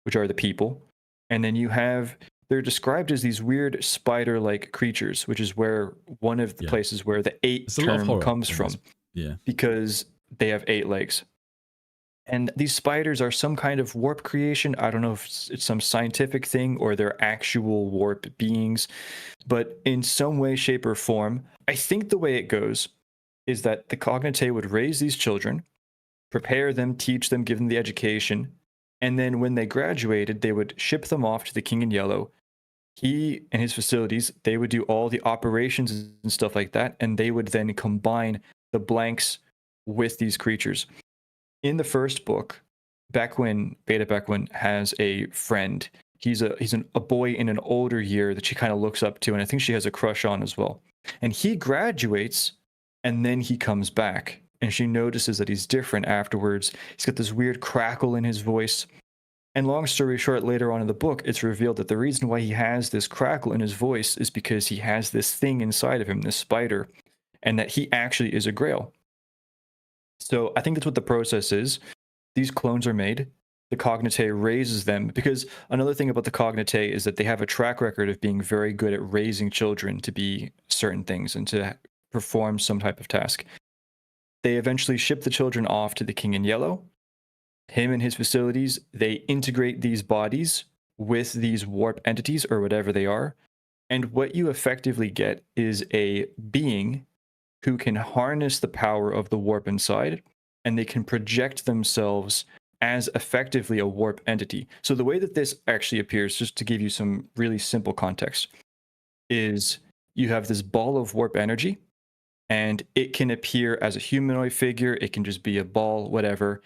[SPEAKER 2] which are the people, and then they're described as these weird spider-like creatures, which is where one of the places where the 8 term comes from.
[SPEAKER 1] Yeah.
[SPEAKER 2] Because they have 8 legs. And these spiders are some kind of warp creation. I don't know if it's some scientific thing or they're actual warp beings, but in some way, shape, or form, I think the way it goes is that the Cognite would raise these children, prepare them, teach them, give them the education, and then when they graduated, they would ship them off to the King in Yellow. He and his facilities, they would do all the operations and stuff like that, and they would then combine the blanks with these creatures. In the first book, Bequin, Beta Bequin, has a friend. He's a boy in an older year that she kind of looks up to, and I think she has a crush on as well. And he graduates, and then he comes back, and she notices that he's different afterwards. He's got this weird crackle in his voice. And long story short, later on in the book, it's revealed that the reason why he has this crackle in his voice is because he has this thing inside of him, this spider, and that he actually is a Grail. So I think that's what the process is. These clones are made. The Cognite raises them, because another thing about the Cognite is that they have a track record of being very good at raising children to be certain things and to perform some type of task. They eventually ship the children off to the King in Yellow. Him and his facilities, they integrate these bodies with these warp entities or whatever they are. And what you effectively get is a being who can harness the power of the warp inside, and they can project themselves as effectively a warp entity. So the way that this actually appears, just to give you some really simple context, is you have this ball of warp energy, and it can appear as a humanoid figure, it can just be a ball, whatever,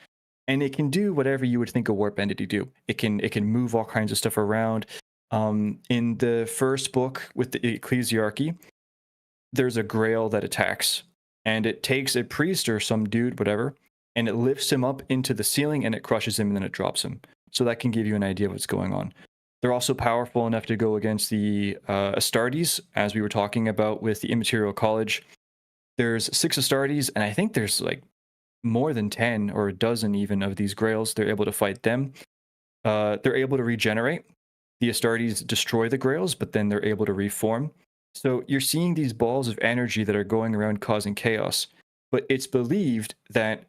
[SPEAKER 2] and it can do whatever you would think a warp entity do. It can move all kinds of stuff around. In the first book with the Ecclesiarchy, there's a Grail that attacks, and it takes a priest or some dude, whatever, and it lifts him up into the ceiling, and it crushes him, and then it drops him. So that can give you an idea of what's going on. They're also powerful enough to go against the Astartes, as we were talking about with the Immaterial College. There's 6 Astartes, and I think there's like more than 10 or a dozen even of these Grails. They're able to fight them. They're able to regenerate. The Astartes destroy the Grails, but then they're able to reform. So you're seeing these balls of energy that are going around causing chaos. But it's believed that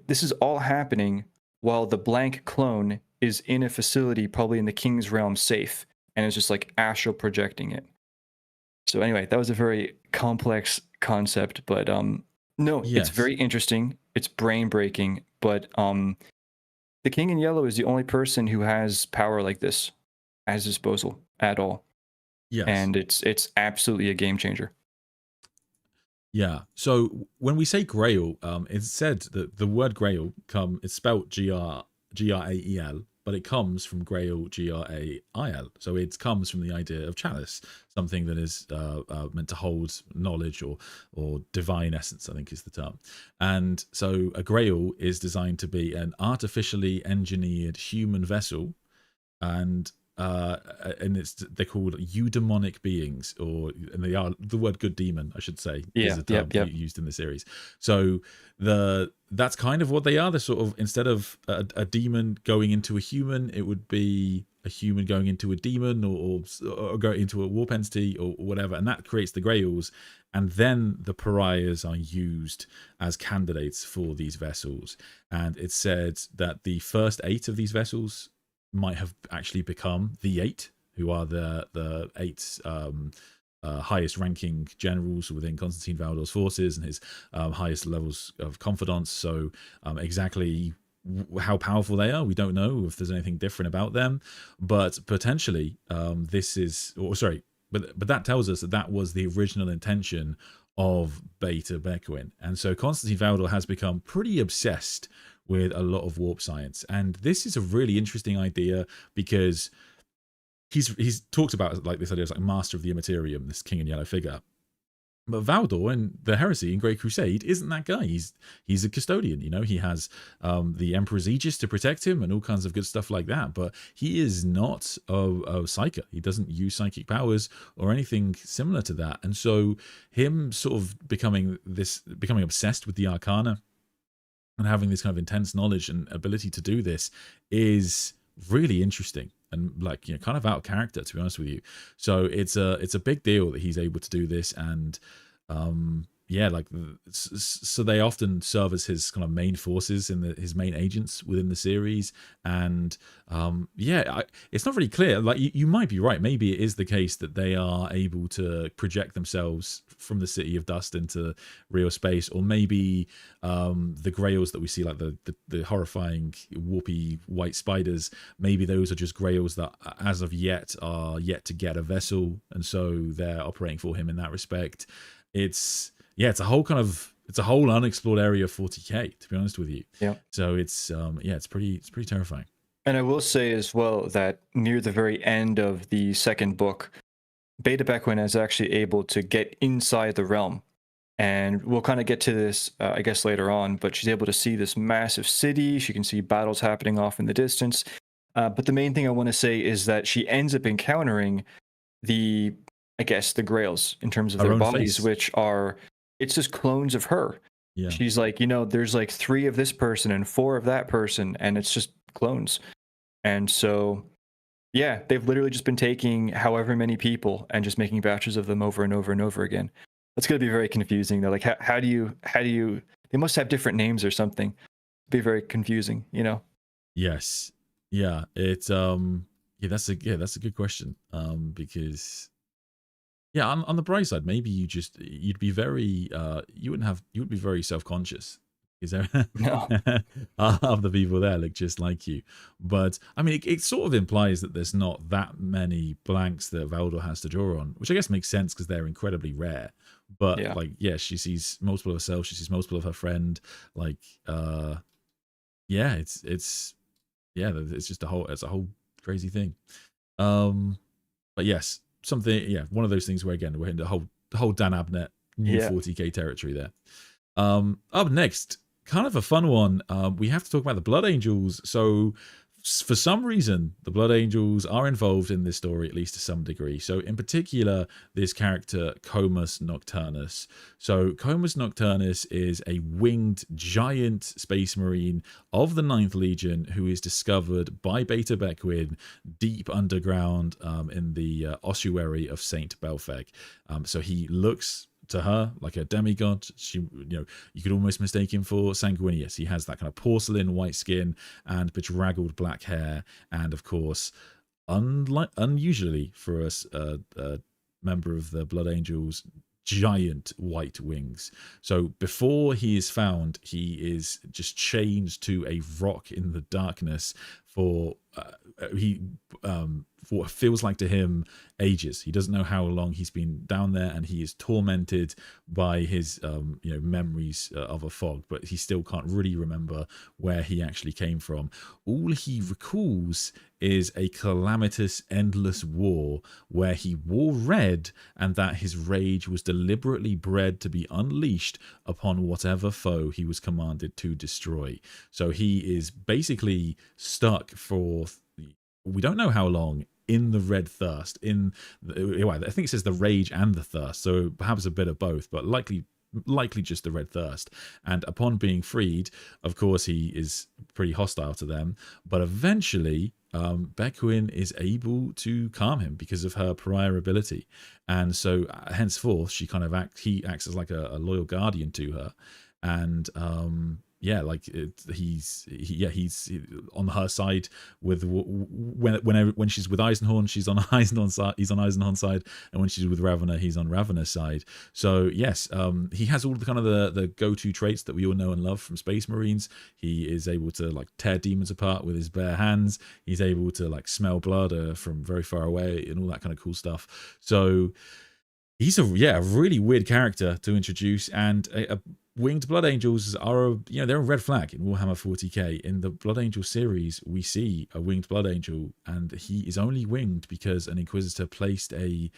[SPEAKER 2] this is all happening while the blank clone is in a facility, probably in the King's Realm safe, and is just like astral projecting it. So anyway, that was a very complex concept, but no, yes. It's very interesting. It's brain breaking, but the King in Yellow is the only person who has power like this at his disposal at all.
[SPEAKER 1] Yes.
[SPEAKER 2] And it's absolutely a game changer.
[SPEAKER 1] Yeah. So when we say Grail, it's said that the word Grail it's spelled Grael, but it comes from Grail, Grail. So it comes from the idea of chalice, something that is meant to hold knowledge or divine essence, I think is the term. And so a Grail is designed to be an artificially engineered human vessel, and they're called eudaimonic beings, and they are the word good demon, I should say, is a term used in the series. So that's kind of what they are. They're sort of, instead of a demon going into a human, it would be a human going into a demon or go into a warp entity or whatever, and that creates the Grails. And then the pariahs are used as candidates for these vessels. And it's said that the first 8 of these vessels might have actually become the 8, who are the 8 highest ranking generals within Constantin Valdor's forces and his highest levels of confidence. So exactly how powerful they are, we don't know if there's anything different about them, but potentially but that tells us that was the original intention of Beta Bequin. And so Constantin Valdor has become pretty obsessed with a lot of warp science, and this is a really interesting idea because he's talked about like this idea of like master of the Immaterium, this King in Yellow figure, But Valdor in the Heresy in Great Crusade isn't that guy. He's a custodian, you know. He has the Emperor's Aegis to protect him and all kinds of good stuff like that. But he is not a psyker. He doesn't use psychic powers or anything similar to that. And so him sort of becoming obsessed with the Arcana and having this kind of intense knowledge and ability to do this is really interesting. And like, you know, kind of out of character, to be honest with you. So it's a big deal that he's able to do this. And yeah, like, so they often serve as his kind of main forces in his main agents within the series. And yeah, it's not really clear. Like, you might be right. Maybe it is the case that they are able to project themselves from the City of Dust into real space, or maybe the Grails that we see, like the horrifying warpy white spiders, maybe those are just Grails that as of yet are yet to get a vessel, and so they're operating for him in that respect. It's a whole unexplored area of 40K, to be honest with you.
[SPEAKER 2] Yeah.
[SPEAKER 1] So it's it's pretty terrifying.
[SPEAKER 2] And I will say as well that near the very end of the second book, Beta Bequin is actually able to get inside the realm. And we'll kind of get to this, I guess, later on, but she's able to see this massive city. She can see battles happening off in the distance. But the main thing I want to say is that she ends up encountering the Grails in terms of their bodies, which are, it's just clones of her.
[SPEAKER 1] Yeah.
[SPEAKER 2] She's like, you know, there's like 3 of this person and 4 of that person, and it's just clones. And so, yeah, they've literally just been taking however many people and just making batches of them over and over and over again. That's going to be very confusing though. Like, how do you, they must have different names or something. It'd be very confusing, you know?
[SPEAKER 1] Yes. Yeah. It's, that's a good question. Because, yeah, on the bright side, maybe you'd be very you would be very self-conscious. Is there
[SPEAKER 2] No.
[SPEAKER 1] of the people there look just like you? But I mean, it sort of implies that there's not that many blanks that Valdor has to draw on, which I guess makes sense because they're incredibly rare. But
[SPEAKER 2] Yeah.
[SPEAKER 1] like, yeah, she sees multiple of herself, she sees multiple of her friend. Like, yeah, it's just a whole crazy thing. But yes. Something, yeah, one of those things where again we're in the whole Dan Abnett new 40K territory there. Up next, kind of a fun one. We have to talk about the Blood Angels. So for some reason, the Blood Angels are involved in this story, at least to some degree. So in particular, this character, Comus Nocturnus. So Comus Nocturnus is a winged giant space marine of the 9th Legion who is discovered by Beta Bequin deep underground in the ossuary of Saint Belfeg. So he looks to her like a demigod. She, you know, you could almost mistake him for Sanguinius. He has that kind of porcelain white skin and bedraggled black hair, and of course, unusually for a member of the Blood Angels, giant white wings. So before he is found, he is just chained to a rock in the darkness for what feels like to him ages. He doesn't know how long he's been down there, and he is tormented by his memories of a fog, but he still can't really remember where he actually came from. All he recalls is a calamitous, endless war where he wore red, and that his rage was deliberately bred to be unleashed upon whatever foe he was commanded to destroy. So he is basically stuck for, we don't know how long, in the red thirst. I think it says the rage and the thirst, so perhaps a bit of both, but likely just the red thirst. And upon being freed, of course, he is pretty hostile to them, but eventually Bequin is able to calm him because of her prior ability, and so henceforth he acts as like a loyal guardian to her. And he's on her side with when she's with Eisenhorn, she's on Eisenhorn's side. He's on Eisenhorn's side, and when she's with Ravenor, he's on Ravenor's side. So yes, he has all the kind of the go-to traits that we all know and love from Space Marines. He is able to like tear demons apart with his bare hands. He's able to like smell blood from very far away and all that kind of cool stuff. So he's a really weird character to introduce, and winged blood angels are they're a red flag in Warhammer 40k. In the Blood Angel series, we see a winged blood angel, and he is only winged because an inquisitor placed a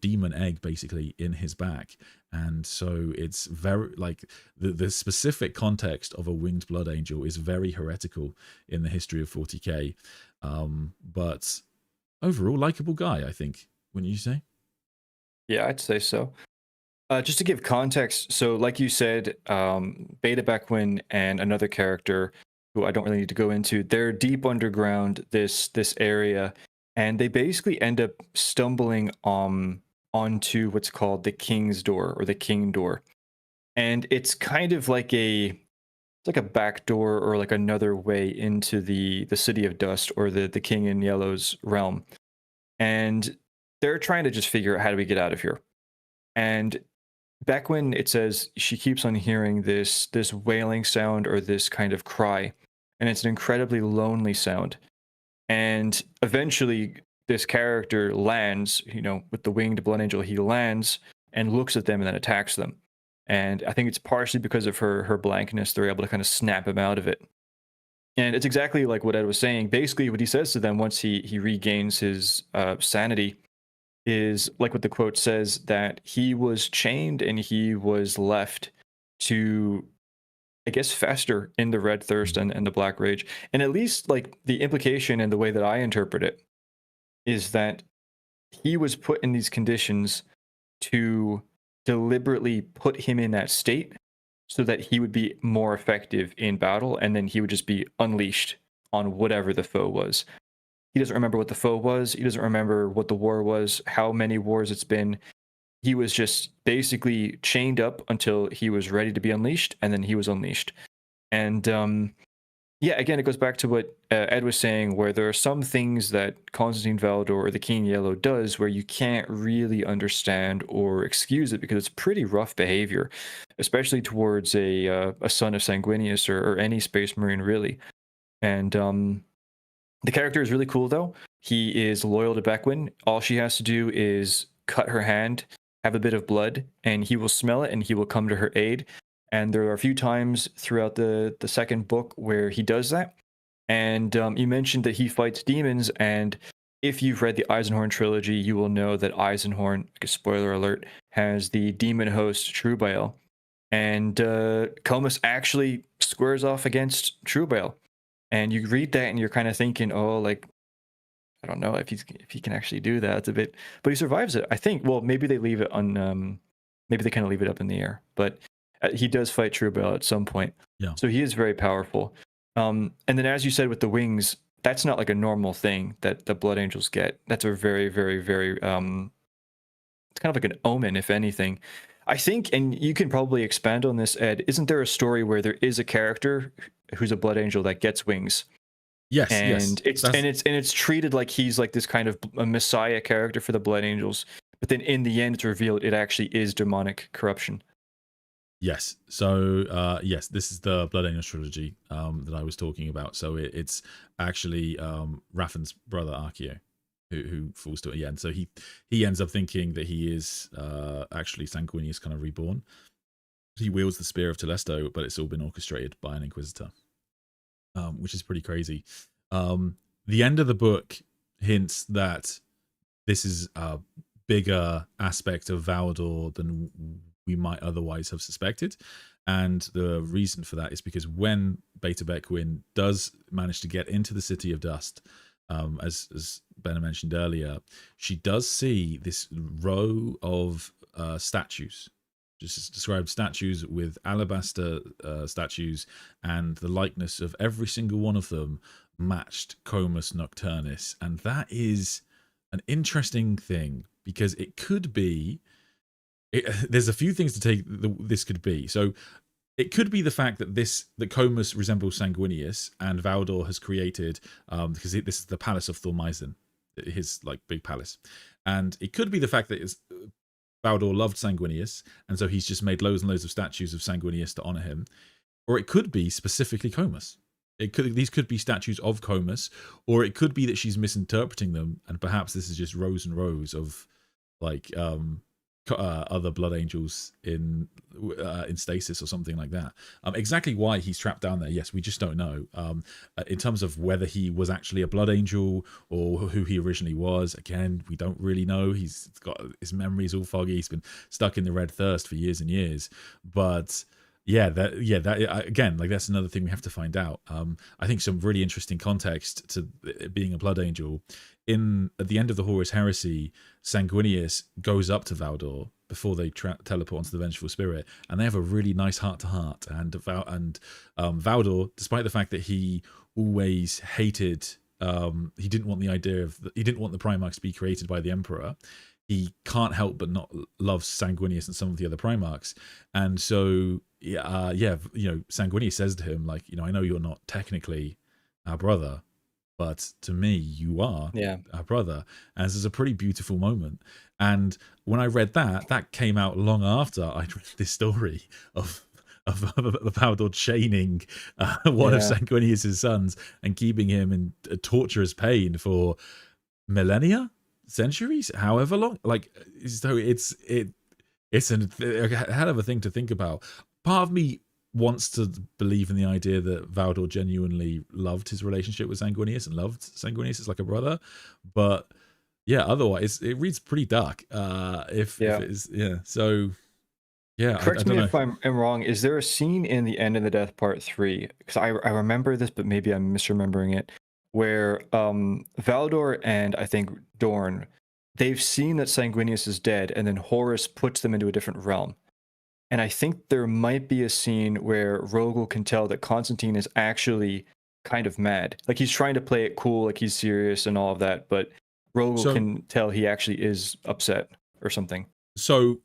[SPEAKER 1] demon egg basically in his back. And so it's very like the specific context of a winged blood angel is very heretical in the history of 40k, but overall likable guy, I think, wouldn't you say?
[SPEAKER 2] Yeah, I'd say so. Just to give context, so like you said, Beta Bequin and another character who I don't really need to go into, they're deep underground this area, and they basically end up stumbling onto what's called the King's Door or the King Door, and it's kind of like it's like a back door or like another way into the City of Dust or the King in Yellow's realm, and they're trying to just figure out how do we get out of here. And Bequin, it says she keeps on hearing this wailing sound or this kind of cry, and it's an incredibly lonely sound. And eventually, this character lands, with the winged blood angel. He lands and looks at them and then attacks them. And I think it's partially because of her blankness, they're able to kind of snap him out of it. And it's exactly like what Ed was saying. Basically, what he says to them once he regains his sanity is like what the quote says, that he was chained and he was left to, I guess, fester in the red thirst and the black rage. And at least like the implication and the way that I interpret it is that he was put in these conditions to deliberately put him in that state so that he would be more effective in battle, and then he would just be unleashed on whatever the foe was. He doesn't remember what the foe was. He doesn't remember what the war was, how many wars it's been. He was just basically chained up until he was ready to be unleashed, and then he was unleashed. And yeah, again, it goes back to what Ed was saying, where there are some things that Constantin Valdor or the King in Yellow does where you can't really understand or excuse it because it's pretty rough behavior, especially towards a son of Sanguinius or any Space Marine, really. And the character is really cool, though. He is loyal to Bequin. All she has to do is cut her hand, have a bit of blood, and he will smell it and he will come to her aid. And there are a few times throughout the second book where he does that. And you mentioned that he fights demons. And if you've read the Eisenhorn trilogy, you will know that Eisenhorn, like a spoiler alert, has the demon host Trubael. And Comus actually squares off against Trubael. And you read that and you're kind of thinking, oh, like, I don't know if he can actually do that. It's a bit, but he survives it, I think. Well, maybe they leave it on, maybe they kind of leave it up in the air. But he does fight Trubael at some point.
[SPEAKER 1] Yeah.
[SPEAKER 2] So he is very powerful. And then, as you said, with the wings, that's not like a normal thing that the Blood Angels get. That's a very, very, very, it's kind of like an omen, if anything. I think, and you can probably expand on this, Ed, isn't there a story where there is a character who's a blood angel that gets wings?
[SPEAKER 1] Yes,
[SPEAKER 2] and
[SPEAKER 1] yes.
[SPEAKER 2] It's treated like he's like this kind of a messiah character for the blood angels, but then in the end it's revealed it actually is demonic corruption.
[SPEAKER 1] Yes. So yes, this is the Blood Angels trilogy that I was talking about. So it's actually Raffin's brother Archeo who falls to it. Yeah, and so he ends up thinking that he is actually Sanguinius kind of reborn. He wields the spear of Telesto, but it's all been orchestrated by an Inquisitor, which is pretty crazy. The end of the book hints that this is a bigger aspect of Valdor than we might otherwise have suspected. And the reason for that is because when Beta Bequin does manage to get into the City of Dust, as Benna mentioned earlier, she does see this row of statues, just described statues with alabaster statues, and the likeness of every single one of them matched Comus Nocturnus. And that is an interesting thing, because it could be, there's a few things to take this could be. So it could be the fact that Comus resembles Sanguinius, and Valdor has created, because this is the Palace of Thormaizen, his like big palace, and it could be the fact that Valdor loved Sanguinius, and so he's just made loads and loads of statues of Sanguinius to honor him. Or it could be specifically Comus. These could be statues of Comus, or it could be that she's misinterpreting them, and perhaps this is just rows and rows of like other blood angels in stasis or something like that. Exactly why he's trapped down there, yes, we just don't know. In terms of whether he was actually a blood angel or who he originally was, again, we don't really know. He's got his memories all foggy. He's been stuck in the Red Thirst for years and years. But again, like that's another thing we have to find out. I think some really interesting context to it being a blood angel. At the end of the Horus Heresy, Sanguinius goes up to Valdor before they teleport onto the Vengeful Spirit, and they have a really nice heart-to-heart. And Valdor, despite the fact that he always hated, he didn't want the Primarchs to be created by the Emperor. He can't help but not love Sanguinius and some of the other Primarchs, and so Sanguinius says to him, like, I know you're not technically our brother, but to me, you are our brother. And this is a pretty beautiful moment. And when I read that came out long after I'd read this story of Valdor chaining one of Sanguinius' sons and keeping him in torturous pain for millennia, centuries, however long. Like, so it's a hell of a thing to think about. Part of me wants to believe in the idea that Valdor genuinely loved his relationship with Sanguinius and loved Sanguinius as like a brother, but otherwise it reads pretty dark. If it is, so
[SPEAKER 2] correct me if I'm wrong. Is there a scene in the End of the Death Part 3? Because I remember this, but maybe I'm misremembering it, where Valdor and I think Dorn, they've seen that Sanguinius is dead, and then Horus puts them into a different realm. And I think there might be a scene where Rogel can tell that Constantine is actually kind of mad. Like, he's trying to play it cool, like he's serious and all of that, but Rogel can tell he actually is upset or something.
[SPEAKER 1] So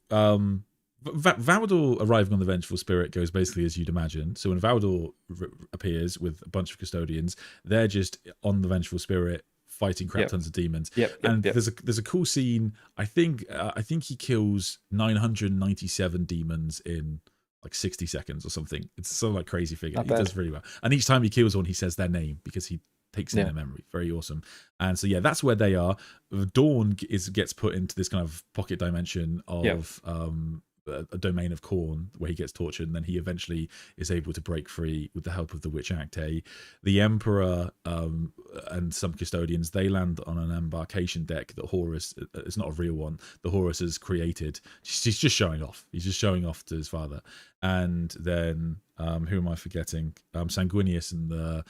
[SPEAKER 1] Valdor arriving on the Vengeful Spirit goes basically as you'd imagine. So when Valdor appears with a bunch of custodians, they're just on the Vengeful Spirit fighting crap tons of demons. There's a cool scene. I think he kills 997 demons in like 60 seconds or something. It's some like crazy figure. He does really well. And each time he kills one, he says their name because he takes in their memory. Very awesome. And so that's where they are. Dawn gets put into this kind of pocket dimension of a domain of Khorne where he gets tortured, and then he eventually is able to break free with the help of the Witch Acte. The Emperor and some custodians, they land on an embarkation deck that Horus, it's not a real one, the Horus has created. He's just showing off. He's just showing off to his father. And then who am I forgetting? Sanguinius and the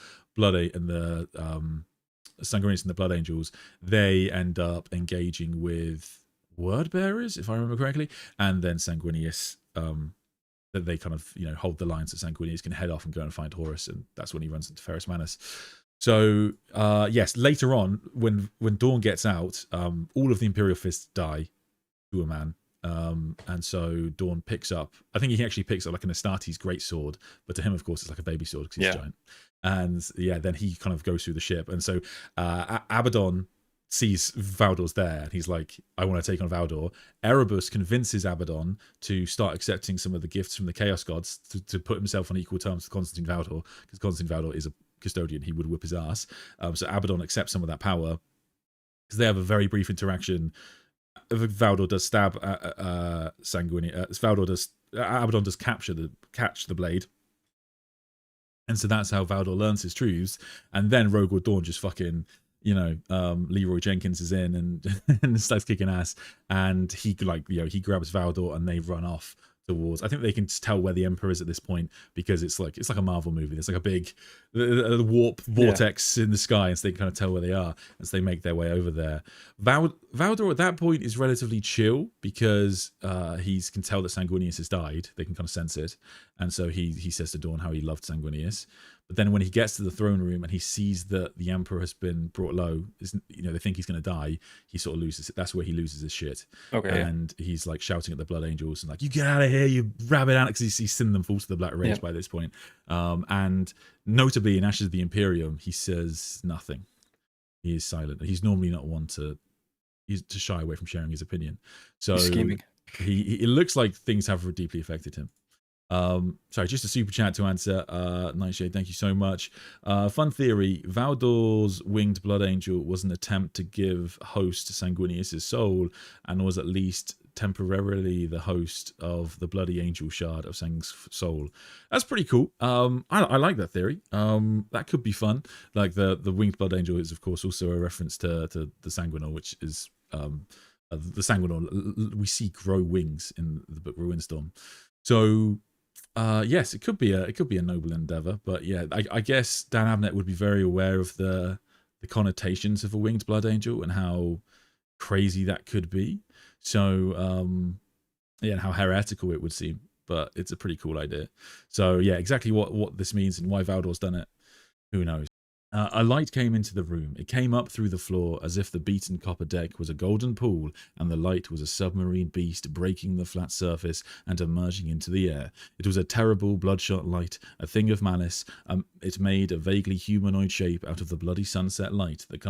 [SPEAKER 1] Sanguinius and the Blood Angels, they end up engaging with Word Bearers, if I remember correctly, and then Sanguinius, that they kind of hold the line so Sanguinius can head off and go and find Horus, and that's when he runs into Ferrus Manus. So later on, when Dawn gets out, all of the Imperial Fists die to a man, and so Dawn picks up, I think he actually picks up like an Astartes great sword, but to him, of course, it's like a baby sword because he's giant. And then he kind of goes through the ship, and so Abaddon sees Valdor's there, and he's like, I want to take on Valdor. Erebus convinces Abaddon to start accepting some of the gifts from the Chaos Gods to put himself on equal terms with Constantin Valdor, because Constantin Valdor is a custodian. He would whip his ass. So Abaddon accepts some of that power, because they have a very brief interaction. Valdor does stab Sanguinius. Abaddon does catch the blade. And so that's how Valdor learns his truths. And then Rogel Dawn just fucking Leroy Jenkins is in and starts kicking ass, and he he grabs Valdor and they run off towards, I think they can tell where the Emperor is at this point, because it's like a Marvel movie. There's like a big warp vortex in the sky, and so they can kind of tell where they are as they make their way over there. Valdor at that point is relatively chill, because he can tell that Sanguinius has died. They can kind of sense it, and so he says to Dawn how he loved Sanguinius. But then when he gets to the throne room and he sees that the Emperor has been brought low, they think he's going to die, he sort of loses it. That's where he loses his shit. Okay. And he's like shouting at the Blood Angels and like, you get out of here, you rabbit out, because he's seen them fall to the Black Rage by this point. And notably in Ashes of the Imperium, he says nothing. He is silent. He's normally not one to shy away from sharing his opinion. So
[SPEAKER 2] he's scheming.
[SPEAKER 1] It looks like things have deeply affected him. Sorry, just a super chat to answer. Nightshade, thank you so much. Fun theory: Valdor's winged blood angel was an attempt to give host Sanguinius his soul, and was at least temporarily the host of the bloody angel shard of Sang's soul. That's pretty cool. I like that theory. That could be fun. Like the winged blood angel is of course also a reference to the Sanguinor, which is the Sanguinor we see grow wings in the book Ruinstorm. So yes, it could be a noble endeavor, but yeah, I guess Dan Abnett would be very aware of the connotations of a winged blood angel and how crazy that could be. So yeah, and how heretical it would seem, but it's a pretty cool idea. So yeah, exactly what this means and why Valdor's done it, who knows. A light came into the room. It came up through the floor as if the beaten copper deck was a golden pool, and the light was a submarine beast breaking the flat surface and emerging into the air. It was a terrible, bloodshot light, a thing of malice. It made a vaguely humanoid shape out of the bloody sunset light that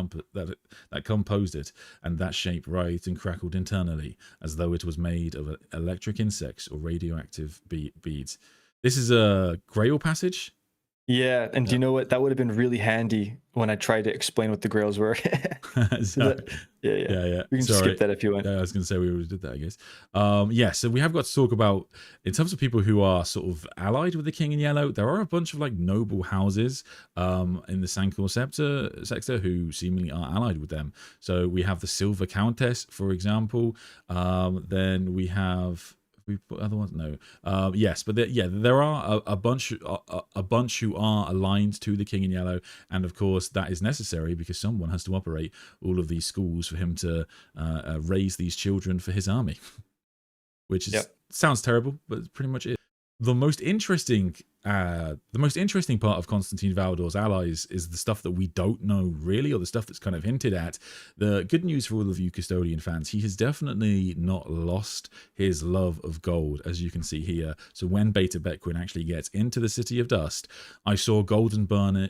[SPEAKER 1] composed it, and that shape writhed and crackled internally, as though it was made of electric insects or radioactive beads. This is a Grail passage.
[SPEAKER 2] Yeah, and do you know what? That would have been really handy when I tried to explain what the Grails were. Yeah. We can skip that if you want.
[SPEAKER 1] Yeah, I was going to say we already did that, I guess. Yeah, so we have got to talk about, in terms of people who are sort of allied with the King in Yellow, there are a bunch of like noble houses in the Sancor sector who seemingly are allied with them. So we have the Silver Countess, for example. Then we have... we put other ones? No. Yes, but there are a bunch who are aligned to the King in Yellow, and of course that is necessary because someone has to operate all of these schools for him to raise these children for his army, which is sounds terrible, but it's pretty much it. The most interesting part of Constantin Valdor's allies is the stuff that we don't know really, or the stuff that's kind of hinted at. The good news for all of you Custodian fans, he has definitely not lost his love of gold, as you can see here. So when Beta Bequin actually gets into the City of Dust, I saw golden barges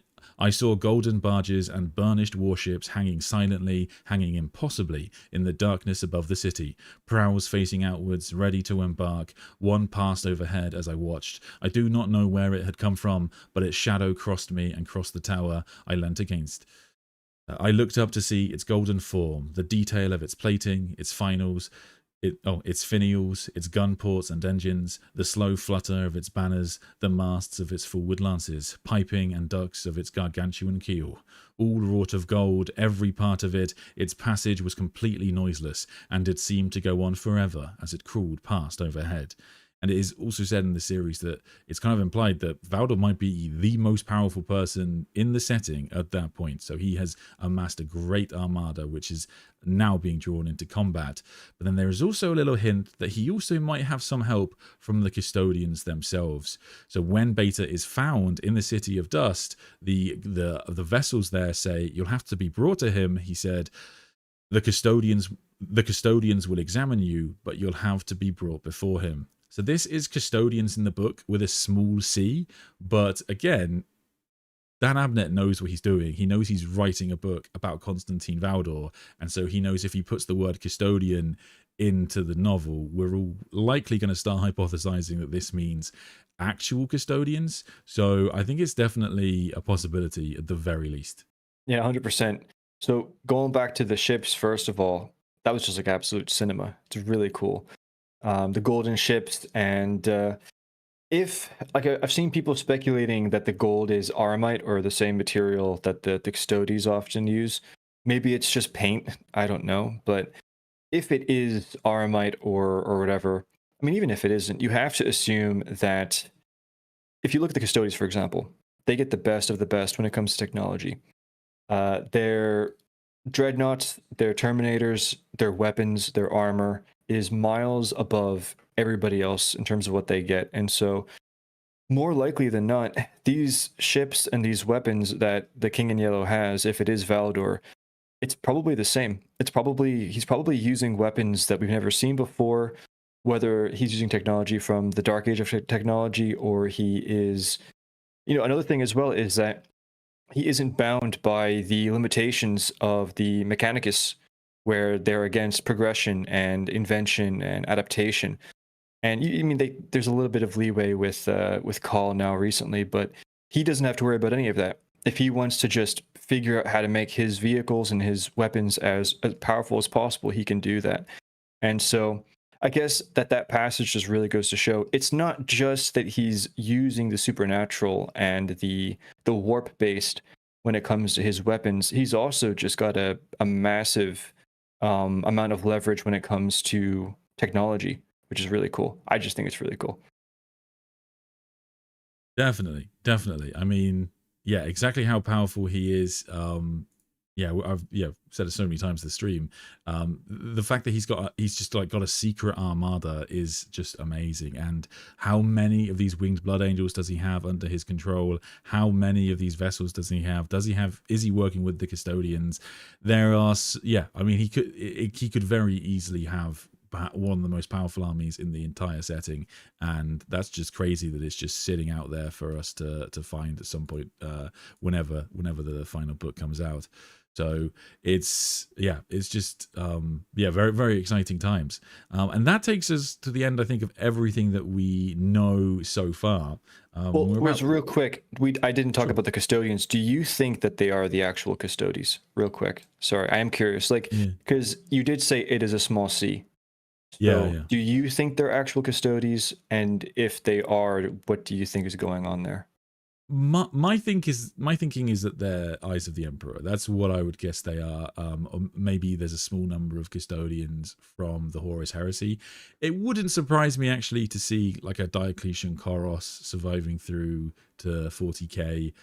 [SPEAKER 1] and burnished warships hanging silently, hanging impossibly in the darkness above the city. Prows facing outwards, ready to embark. One passed overhead as I watched. I do not know where it had come from, but its shadow crossed me and crossed the tower I leant against. I looked up to see its golden form, the detail of its plating, its finals, its finials, its gun ports and engines, the slow flutter of its banners, the masts of its forward lances, piping and ducts of its gargantuan keel. All wrought of gold, every part of it, its passage was completely noiseless, and it seemed to go on forever as it crawled past overhead. And it is also said in the series that it's kind of implied that Valdor might be the most powerful person in the setting at that point. So he has amassed a great armada, which is now being drawn into combat. But then there is also a little hint that he also might have some help from the Custodians themselves. So when Beta is found in the City of Dust, the vessels there say, "You'll have to be brought to him," he said. The custodians will examine you, but you'll have to be brought before him. So this is Custodians in the book with a small c, but again, Dan Abnett knows what he's doing. He knows he's writing a book about Constantin Valdor, and so he knows if he puts the word custodian into the novel, we're all likely going to start hypothesizing that this means actual custodians. So I think it's definitely a possibility at the very least.
[SPEAKER 2] Yeah, 100%. So going back to the ships, first of all, that was just like absolute cinema. It's really cool. The golden ships, and I've seen people speculating that the gold is aramite or the same material that the custodians often use. Maybe it's just paint, I don't know, but if it is aramite or whatever, I mean, even if it isn't, you have to assume that if you look at the custodians, for example, they get the best of the best when it comes to technology. Their dreadnoughts, their terminators, their weapons, their armor is miles above everybody else in terms of what they get. And so more likely than not, these ships and these weapons that the King in Yellow has, if it is Valdor, it's probably the same. He's probably using weapons that we've never seen before, whether he's using technology from the Dark Age of technology, or he is, another thing as well is that he isn't bound by the limitations of the Mechanicus, where they're against progression and invention and adaptation. And I mean, there's a little bit of leeway with Call now recently, but he doesn't have to worry about any of that. If he wants to just figure out how to make his vehicles and his weapons as powerful as possible, he can do that. And so I guess that passage just really goes to show it's not just that he's using the supernatural and the warp based when it comes to his weapons. He's also just got a massive amount of leverage when it comes to technology, which is really cool. I just think it's really cool.
[SPEAKER 1] Definitely. I mean, yeah, exactly how powerful he is. Yeah, I've said it so many times in the stream. The fact that he's just like got a secret armada is just amazing. And how many of these winged blood angels does he have under his control? How many of these vessels does he have? Is he working with the custodians? There are, yeah, I mean, he could very easily have one of the most powerful armies in the entire setting, and that's just crazy that it's just sitting out there for us to find at some point, whenever the final book comes out. So it's just very, very exciting times, and that takes us to the end, I think, of everything that we know so far.
[SPEAKER 2] Well, real quick, I didn't talk about the custodians. Do you think that they are the actual custodians? Real quick, sorry, I am curious, like, because you did say it is a small C. So do you think they're actual custodians? And if they are, what do you think is going on there?
[SPEAKER 1] My thinking is that they're Eyes of the Emperor. That's what I would guess they are. Or maybe there's a small number of custodians from the Horus Heresy. It wouldn't surprise me actually to see like a Diocletian Koros surviving through to 40K,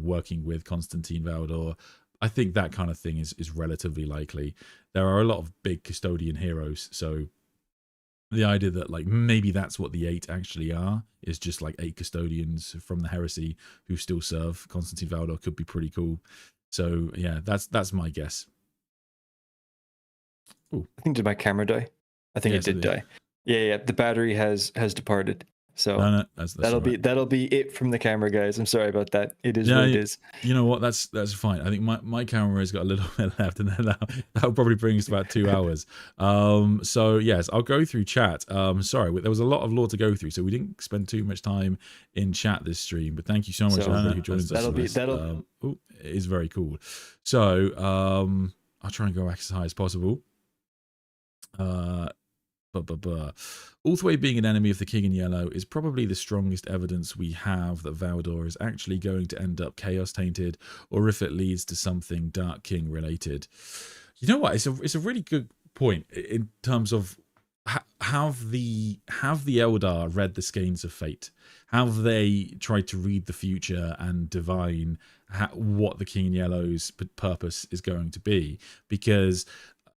[SPEAKER 1] working with Constantin Valdor. I think that kind of thing is relatively likely. There are a lot of big custodian heroes, so the idea that like maybe that's what the 8 actually are, is just like 8 custodians from the heresy who still serve Constantin Valdor, could be pretty cool. So yeah, that's my guess.
[SPEAKER 2] Ooh. I think, did my camera die? I think it did die. Yeah, the battery has departed. So
[SPEAKER 1] no, that'll
[SPEAKER 2] be it from the camera, guys. I'm sorry about that. It is what it is.
[SPEAKER 1] You know what? That's fine. I think my camera has got a little bit left, and then that'll probably bring us to about 2 hours. So yes, I'll go through chat. Sorry, there was a lot of lore to go through, so we didn't spend too much time in chat this stream. But thank you so much, everybody who joins us. It is very cool. So I'll try and go back as high as possible. Ulthwé being an enemy of the King in Yellow is probably the strongest evidence we have that Valdor is actually going to end up chaos tainted, or if it leads to something Dark King related. You know what? It's a really good point in terms of have the Eldar read the skeins of fate? Have they tried to read the future and divine what the King in Yellow's purpose is going to be? Because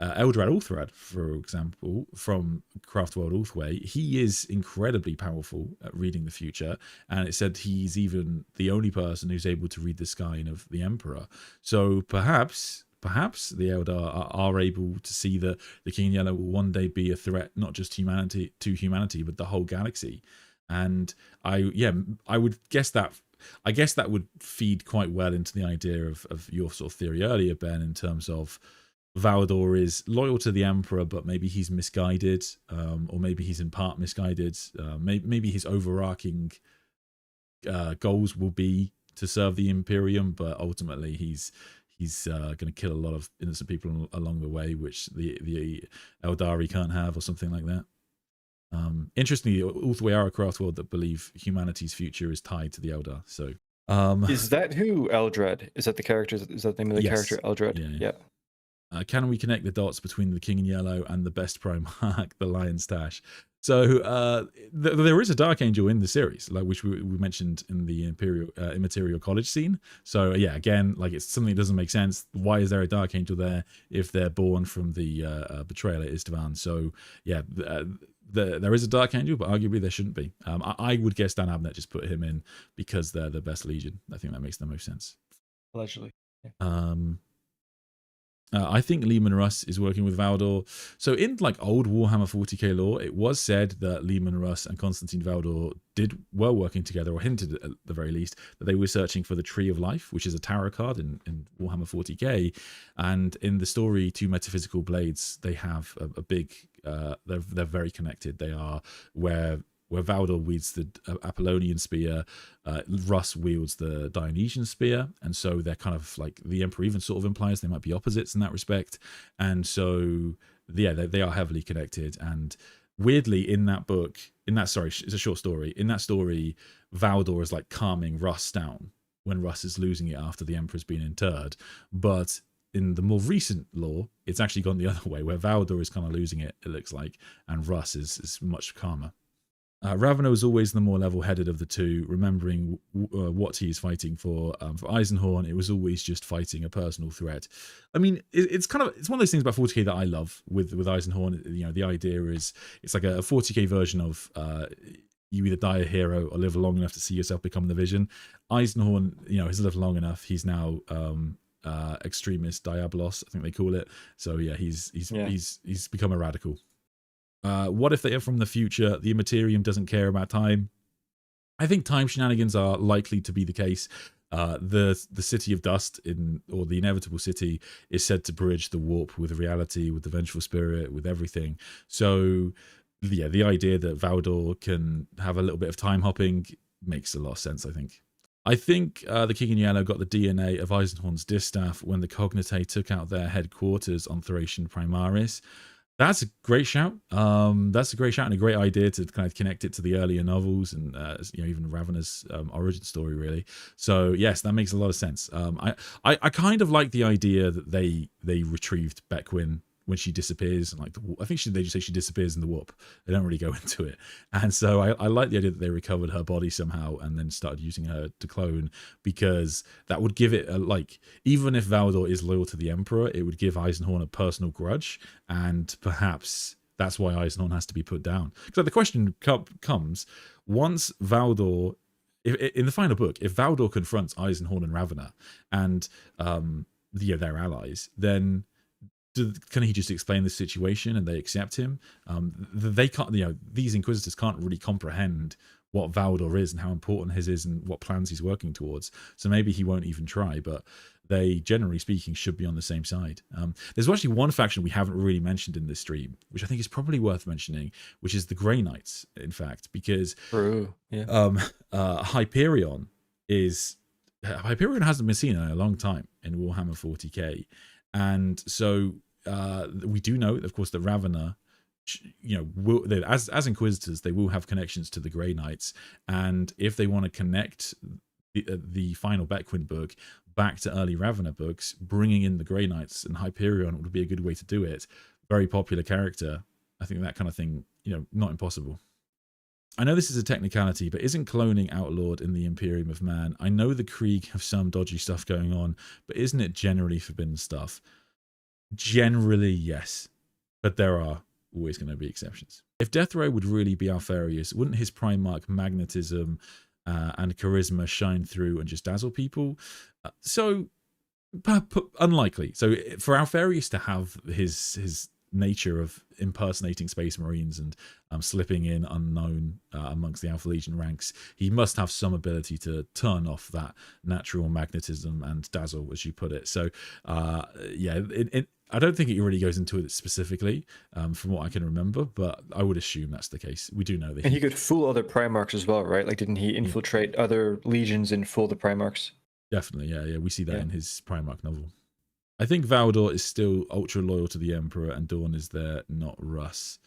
[SPEAKER 1] Eldrad Ulthrad, for example, from Craftworld Ulthwé, he is incredibly powerful at reading the future, and it said he's even the only person who's able to read the skein of the Emperor. So perhaps the Eldar are able to see that the King in Yellow will one day be a threat not just to humanity, but the whole galaxy. And I would guess that. I guess that would feed quite well into the idea of your sort of theory earlier, Ben, in terms of Valdor is loyal to the Emperor, but maybe he's misguided, or maybe he's in part misguided. Maybe his overarching goals will be to serve the Imperium, but ultimately he's going to kill a lot of innocent people along the way, which the Eldari can't have, or something like that. Interestingly, Ulthwé are a Craftworld that believe humanity's future is tied to the Eldar. So,
[SPEAKER 2] is that who Eldrad? Is that the character? Is that the name of the character, Eldrad? Yeah.
[SPEAKER 1] Can we connect the dots between the King in Yellow and the best Primarch, the Lion Stash? So there is a Dark Angel in the series, like which we mentioned in the Immaterial College scene. So yeah, again, like it's something that doesn't make sense. Why is there a Dark Angel there if they're born from the betrayal at Istvan? So yeah, there is a Dark Angel, but arguably there shouldn't be. I would guess Dan Abnett just put him in because they're the best Legion. I think that makes the most sense.
[SPEAKER 2] Allegedly. Yeah.
[SPEAKER 1] I think Leman Russ is working with Valdor. So in like old Warhammer 40K lore, it was said that Leman Russ and Constantin Valdor were working together, or hinted at the very least that they were searching for the Tree of Life, which is a tarot card in Warhammer 40K. And in the story Two Metaphysical Blades, they have a big they're very connected. They are where Valdor wields the Apollonian spear, Russ wields the Dionysian spear, and so they're kind of like, the Emperor even sort of implies they might be opposites in that respect, and so yeah, they are heavily connected. And weirdly, in that book, sorry, it's a short story. In that story, Valdor is like calming Russ down when Russ is losing it after the Emperor's been interred, but in the more recent lore, it's actually gone the other way, where Valdor is kind of losing it, it looks like, and Russ is much calmer. Ravenor is always the more level-headed of the two, remembering what he is fighting for. For Eisenhorn, it was always just fighting a personal threat. I mean, it's one of those things about 40k that I love with Eisenhorn. You know, the idea is it's like a 40k version of you either die a hero or live long enough to see yourself become the Vision. Eisenhorn, you know, has lived long enough. He's now extremist Diabolos, I think they call it. So yeah, he's become a radical. What if they are from the future? The Immaterium doesn't care about time. I think time shenanigans are likely to be the case. The City of Dust, or the Inevitable City, is said to bridge the warp with reality, with the Vengeful Spirit, with everything. So yeah, the idea that Valdor can have a little bit of time hopping makes a lot of sense, I think. I think the King in Yellow got the DNA of Eisenhorn's distaff when the Cognite took out their headquarters on Thracian Primaris. That's a great shout. That's a great shout and a great idea to kind of connect it to the earlier novels and you know, even Ravenor's origin story, really. So yes, that makes a lot of sense. I kind of like the idea that they retrieved Bequin when she disappears, and like I think they just say she disappears in the warp. They don't really go into it, and so I like the idea that they recovered her body somehow and then started using her to clone, because that would give it a, like, even if Valdor is loyal to the Emperor, it would give Eisenhorn a personal grudge, and perhaps that's why Eisenhorn has to be put down. Because the question comes, once Valdor, in the final book, if Valdor confronts Eisenhorn and Ravenor and their allies, then can he just explain the situation and they accept him? They can't, you know, these Inquisitors can't really comprehend what Valdor is and how important his is and what plans he's working towards. So maybe he won't even try, but they, generally speaking, should be on the same side. There's actually one faction we haven't really mentioned in this stream, which I think is probably worth mentioning, which is the Grey Knights, in fact, because Hyperion hasn't been seen in a long time in Warhammer 40k. And so we do know, of course, that Ravenor, you know, as Inquisitors, they will have connections to the Grey Knights. And if they want to connect the final Bequin book back to early Ravenor books, bringing in the Grey Knights and Hyperion would be a good way to do it. Very popular character. I think that kind of thing, you know, not impossible. I know this is a technicality, but isn't cloning outlawed in the Imperium of Man? I know the Krieg have some dodgy stuff going on, but isn't it generally forbidden stuff? Generally, yes, but there are always going to be exceptions. If Deathray would really be Alfarius, wouldn't his Primarch magnetism and charisma shine through and just dazzle people? So unlikely. So for Alfarius to have his nature of impersonating Space Marines and slipping in unknown amongst the Alpha Legion ranks, he must have some ability to turn off that natural magnetism and dazzle, as you put it. So yeah, I don't think it really goes into it specifically, from what I can remember, but I would assume that's the case. We do know that.
[SPEAKER 2] And he could fool other Primarchs as well, right? Like, didn't he infiltrate other legions and fool the Primarchs?
[SPEAKER 1] Definitely, yeah. We see that in his Primarch novel. I think Valdor is still ultra loyal to the Emperor, and Dawn is there, not Russ.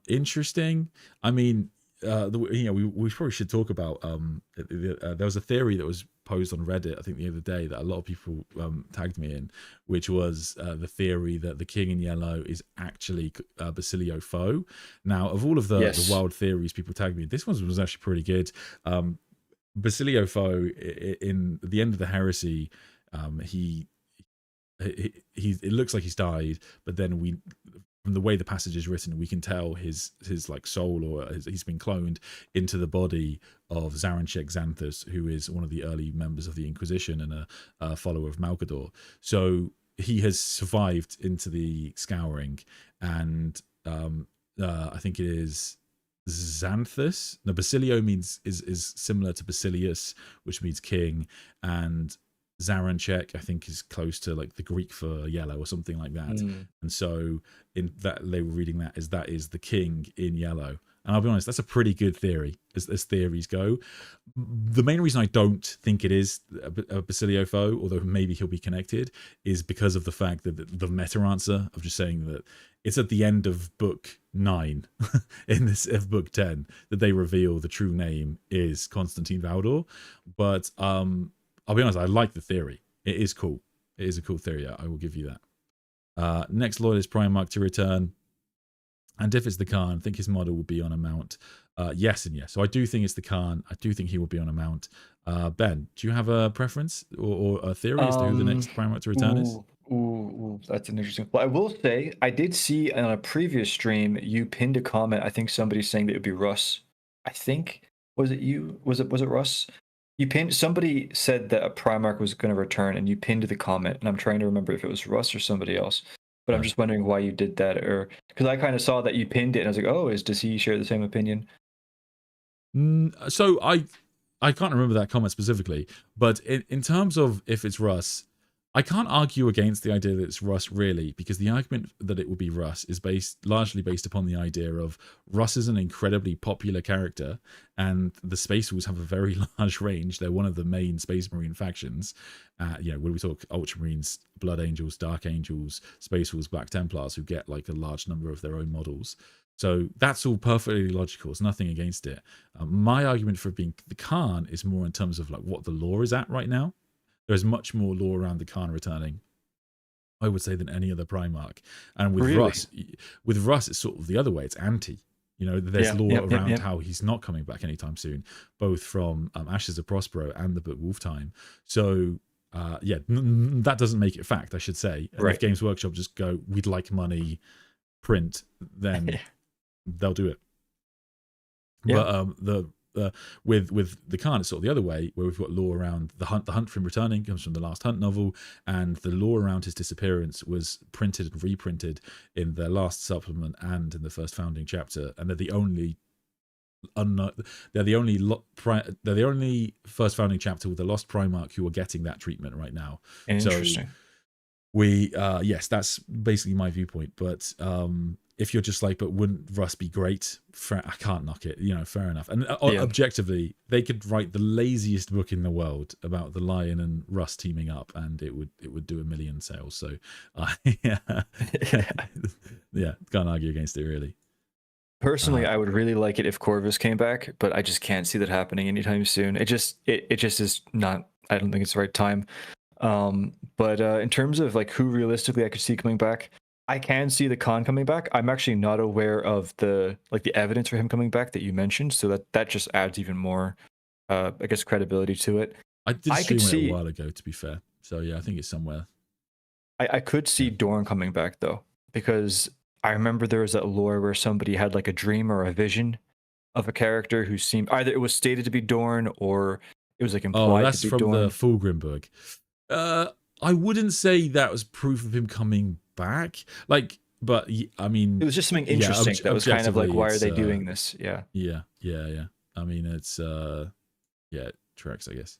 [SPEAKER 1] Interesting. I mean, you know, we probably should talk about. There was a theory that was posed on Reddit, I think, the other day, that a lot of people tagged me in, which was the theory that the King in Yellow is actually Basilio Foe. Now, of all of the wild theories people tagged me, this one was actually pretty good. Basilio Foe, in the end of the heresy, it looks like he's died, but then from the way the passage is written, we can tell his like soul, or he's been cloned into the body of Zaranchek Xanthus, who is one of the early members of the Inquisition and a follower of Malgador. So he has survived into the Scouring, and I think it is Xanthus. No, Basilio is similar to Basilius, which means king, and Zaranchek, I think, is close to like the Greek for yellow or something like that. And so in that they were reading that is the king in yellow. And I'll be honest, that's a pretty good theory as theories go. The main reason I don't think it is a Basilio foe, although maybe he'll be connected, is because of the fact that the meta answer of just saying that it's at the end of book 9 in this of book 10 that they reveal the true name is Constantin Valdor. But I'll be honest, I like the theory. It is cool. It is a cool theory. I will give you that. Next loyalist Primarch to return. And if it's the Khan, I think his model will be on a mount. Yes and yes. So I do think it's the Khan. I do think he will be on a mount. Ben, do you have a preference or a theory as to who the next Primarch to return is?
[SPEAKER 2] Ooh, that's an interesting. Well, I will say, I did see on a previous stream, you pinned a comment. I think somebody saying that it would be Russ. I think, was it you? Was it Russ? You pinned, somebody said that a Primarch was going to return, and you pinned the comment, and I'm trying to remember if it was Russ or somebody else. But I'm just wondering why you did that, or because I kind of saw that you pinned it, and I was like, oh, does he share the same opinion?
[SPEAKER 1] So I can't remember that comment specifically, but in terms of if it's Russ, I can't argue against the idea that it's Russ really, because the argument that it would be Russ is largely based upon the idea of Russ is an incredibly popular character, and the Space Wolves have a very large range. They're one of the main Space Marine factions. When we talk Ultramarines, Blood Angels, Dark Angels, Space Wolves, Black Templars, who get like a large number of their own models. So that's all perfectly logical. There's nothing against it. My argument for being the Khan is more in terms of like what the lore is at right now. There's much more lore around the Khan returning, I would say, than any other Primarch. And with Russ, it's sort of the other way. It's anti. There's lore around how he's not coming back anytime soon, both from Ashes of Prospero and the book Wolf Time. So, that doesn't make it fact, I should say. And if Games Workshop just go, we'd like money, print, then they'll do it. But with the Khan, it's sort of the other way, where we've got lore around the hunt for him returning comes from the last Hunt novel, and the lore around his disappearance was printed and reprinted in the last supplement and in the first founding chapter, and they're the only first founding chapter with the Lost Primarch who are getting that treatment right now.
[SPEAKER 2] Interesting.
[SPEAKER 1] So that's basically my viewpoint. But if you're just like, but wouldn't Russ be great? I can't knock it. Fair enough. And objectively, they could write the laziest book in the world about the Lion and Russ teaming up, and it would do 1 million sales. So, can't argue against it really.
[SPEAKER 2] Personally, I would really like it if Corvus came back, but I just can't see that happening anytime soon. It just is not. I don't think it's the right time. But in terms of like who realistically I could see coming back, I can see the Khan coming back. I'm actually not aware of the evidence for him coming back that you mentioned, so that just adds even more, I guess, credibility to it.
[SPEAKER 1] I did stream it a while ago, to be fair. So yeah, I think it's somewhere.
[SPEAKER 2] I could see Dorn coming back though, because I remember there was that lore where somebody had like a dream or a vision of a character who seemed either it was stated to be Dorn or it was like implied to be Dorn.
[SPEAKER 1] Oh, that's from the Fulgrim book. I wouldn't say that was proof of him coming back. But I mean,
[SPEAKER 2] it was just something interesting that was kind of like, why are they doing this? Yeah.
[SPEAKER 1] I mean, it's tracks, I guess.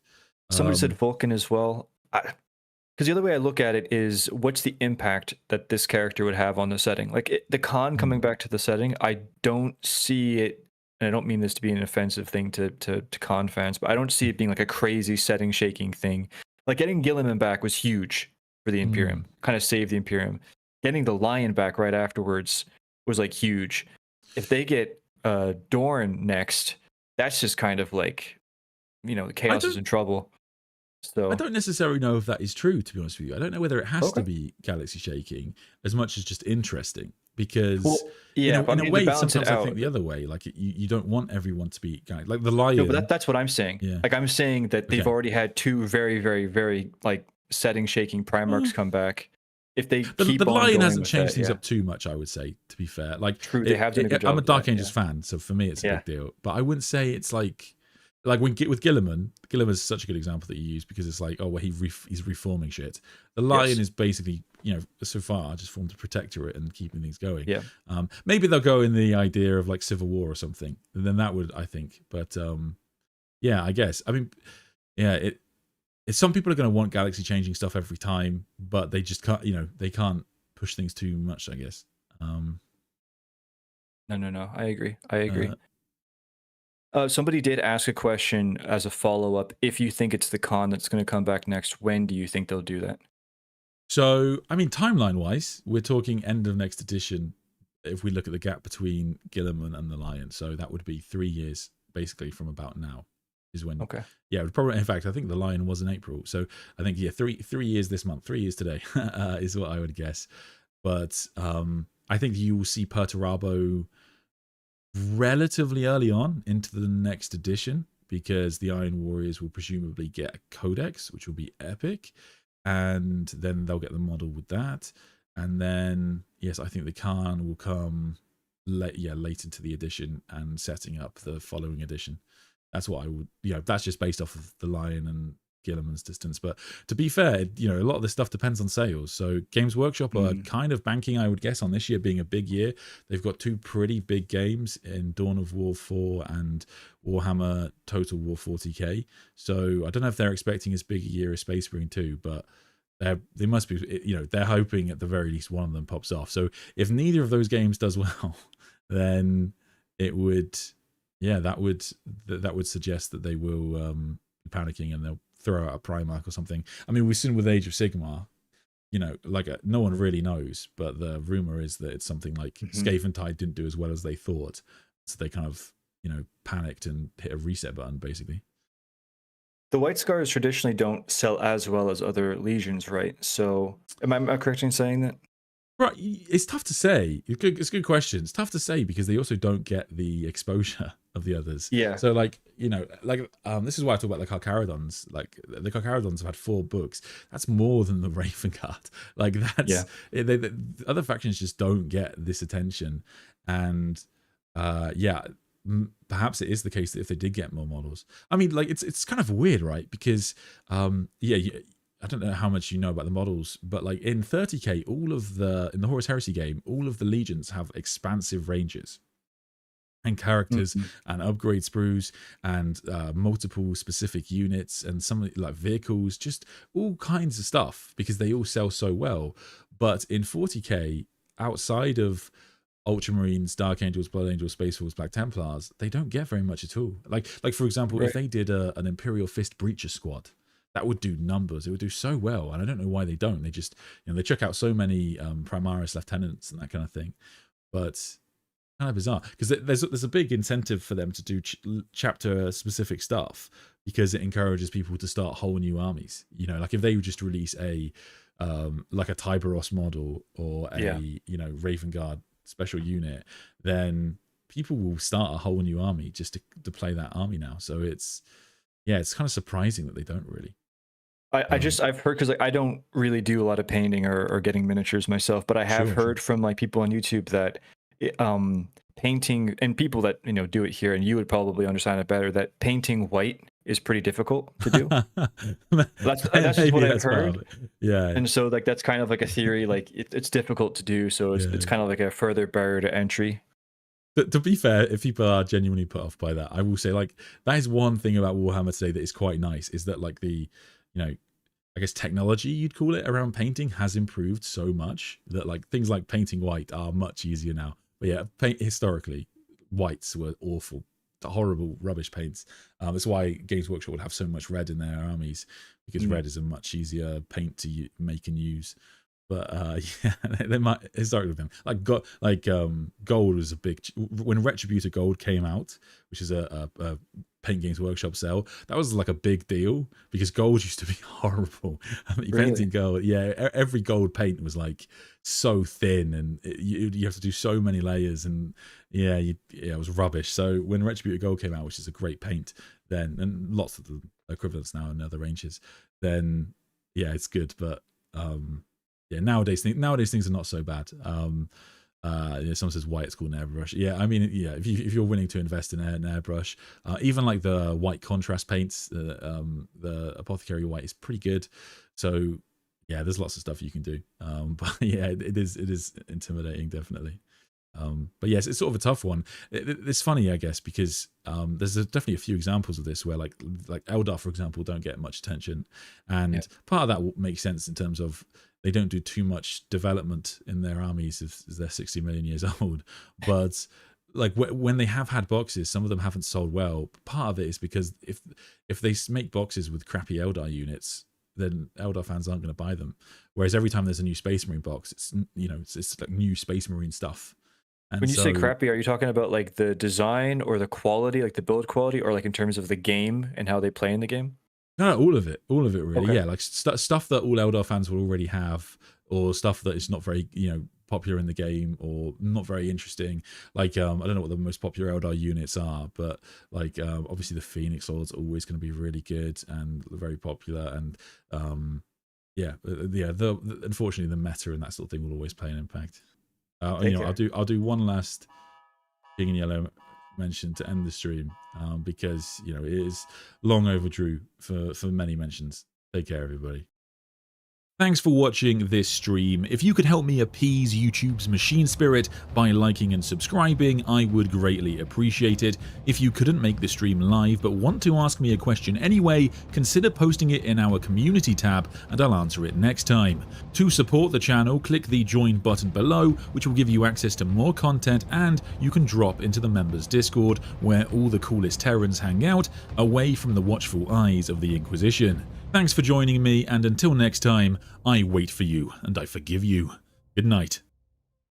[SPEAKER 2] Somebody said Vulcan as well. Because the other way I look at it is, what's the impact that this character would have on the setting? Like the Khan coming back to the setting, I don't see it, and I don't mean this to be an offensive thing to Khan fans, but I don't see it being like a crazy setting shaking thing. Like getting Gilliman back was huge for the Imperium, kind of saved the Imperium. Getting the Lion back right afterwards was like huge. If they get Dorn next, that's just kind of like, the chaos is in trouble. So
[SPEAKER 1] I don't necessarily know if that is true, to be honest with you. I don't know whether it has to be galaxy shaking as much as just interesting, because in a way, sometimes I think the other way, like you don't want everyone to be like the Lion.
[SPEAKER 2] No, but that's what I'm saying.
[SPEAKER 1] Yeah.
[SPEAKER 2] Like I'm saying that they've already had 2 very, very, very like setting shaking Primarchs come back. If they keep
[SPEAKER 1] the
[SPEAKER 2] on
[SPEAKER 1] Lion
[SPEAKER 2] going
[SPEAKER 1] hasn't
[SPEAKER 2] with
[SPEAKER 1] changed
[SPEAKER 2] that,
[SPEAKER 1] things up too much, I would say, to be fair. Like
[SPEAKER 2] true, they have done a good job.
[SPEAKER 1] I'm a Dark Angels fan, so for me it's a big deal. But I wouldn't say it's like with Gilliman is such a good example that you use, because it's like, he's reforming shit. The Lion is basically, so far just formed a protectorate and keeping things going.
[SPEAKER 2] Yeah.
[SPEAKER 1] Maybe they'll go in the idea of like Civil War or something, and then that would, I think. But I guess. I mean, some people are going to want galaxy changing stuff every time, but they just can't, they can't push things too much, I guess.
[SPEAKER 2] No. I agree. Somebody did ask a question as a follow-up. If you think it's the con that's going to come back next, when do you think they'll do that?
[SPEAKER 1] So, I mean, timeline-wise, we're talking end of next edition if we look at the gap between Guilliman and the Lion. So that would be 3 years, basically, from about now is when.
[SPEAKER 2] Okay.
[SPEAKER 1] Yeah, it would probably, in fact, I think the Lion was in April. So I think, yeah, 3 years this month, 3 years today is what I would guess. But I think you will see Perturabo relatively early on into the next edition, because the Iron Warriors will presumably get a codex, which will be epic, and then they'll get the model with that. And then, yes, I think the Khan will come late into the edition and setting up the following edition. That's what I would, that's just based off of the Lion and Guilliman's distance. But to be fair, a lot of this stuff depends on sales. So Games Workshop are kind of banking, I would guess, on this year being a big year. They've got 2 pretty big games in Dawn of War 4 and Warhammer Total War 40K. So I don't know if they're expecting as big a year as Space Marine 2, but they must be, they're hoping at the very least one of them pops off. So if neither of those games does well, then it would, that would suggest that they will be panicking and they'll throw out a Primarch or something. I mean, we've seen with Age of Sigmar, no one really knows, but the rumor is that it's something like Skaven Tide didn't do as well as they thought, so they kind of panicked and hit a reset button, basically.
[SPEAKER 2] The White Scars traditionally don't sell as well as other legions, right? So am I correct in saying that?
[SPEAKER 1] Right, it's tough to say. It's a good question. It's tough to say because they also don't get the exposure of the others.
[SPEAKER 2] Yeah.
[SPEAKER 1] So this is why I talk about the Carcharodons. Like the Carcharodons have had 4 books. That's more than the Raven Guard. Like that's the other factions just don't get this attention. And perhaps it is the case that if they did get more models, I mean, like it's kind of weird, right? Because I don't know how much you know about the models, but like in 30K, in the Horus Heresy game, all of the legions have expansive ranges and characters and upgrade sprues and multiple specific units and some like vehicles, just all kinds of stuff because they all sell so well. But in 40K, outside of Ultramarines, Dark Angels, Blood Angels, Space Wolves, Black Templars, they don't get very much at all. Like for example, if they did an Imperial Fist Breacher squad, that would do numbers. It would do so well, and I don't know why they don't. They just, they check out so many Primaris lieutenants and that kind of thing. But kind of bizarre because there's a big incentive for them to do chapter specific stuff because it encourages people to start whole new armies. Like if they would just release a like a Tyberos model or a Raven Guard special unit, then people will start a whole new army just to play that army now. So it's kind of surprising that they don't really.
[SPEAKER 2] I've heard, because I don't really do a lot of painting or getting miniatures myself, but I have heard from like people on YouTube that painting, and people that do it here, and you would probably understand it better, that painting white is pretty difficult to do. that's just what I've heard.
[SPEAKER 1] Yeah.
[SPEAKER 2] And so like that's kind of like a theory, like it's difficult to do, so it's kind of like a further barrier to entry.
[SPEAKER 1] To be fair, if people are genuinely put off by that, I will say like that is one thing about Warhammer today that is quite nice, is that like the I guess technology you'd call it around painting has improved so much that like things like painting white are much easier now. But yeah, historically whites were awful, horrible, rubbish paints. That's why Games Workshop would have so much red in their armies, because red is a much easier paint to make and use. But they might historically been like gold was a big, when Retributor Gold came out, which is a Paint Games Workshop sale, that was like a big deal because gold used to be horrible. Painting gold, every gold paint was like so thin, and you have to do so many layers, and it was rubbish. So when Retributor Gold came out, which is a great paint, then, and lots of the equivalents now in other ranges, then it's good. But nowadays things are not so bad. Someone says white, it's called an airbrush. I mean, if you're willing to invest in an airbrush, even like the white contrast paints, the Apothecary white is pretty good. So there's lots of stuff you can do. But it is intimidating, definitely. But yes, it's sort of a tough one. It's funny, I guess, because there's definitely a few examples of this where like Eldar, for example, don't get much attention, and part of that makes sense in terms of they don't do too much development in their armies as they're 60 million years old. But like when they have had boxes, some of them haven't sold well. Part of it is because if they make boxes with crappy Eldar units, then Eldar fans aren't going to buy them. Whereas every time there's a new Space Marine box, it's it's like new Space Marine stuff. And
[SPEAKER 2] when you say crappy, are you talking about like the design or the quality, like the build quality, or like in terms of the game and how they play in the game?
[SPEAKER 1] No, all of it really. Okay. Yeah, like stuff that all Eldar fans will already have, or stuff that is not very popular in the game or not very interesting. Like I don't know what the most popular Eldar units are, but like obviously the Phoenix Lord's always going to be really good and very popular, and unfortunately the meta and that sort of thing will always play an impact. I'll do one last King in Yellow mention to end the stream, because it is long overdue for many mentions. Take care, everybody. Thanks for watching this stream. If you could help me appease YouTube's machine spirit by liking and subscribing, I would greatly appreciate it. If you couldn't make the stream live but want to ask me a question anyway, consider posting it in our community tab and I'll answer it next time. To support the channel, click the join button below, which will give you access to more content, and you can drop into the members Discord where all the coolest Terrans hang out, away from the watchful eyes of the Inquisition. Thanks for joining me, and until next time, I wait for you and I forgive you. Good night.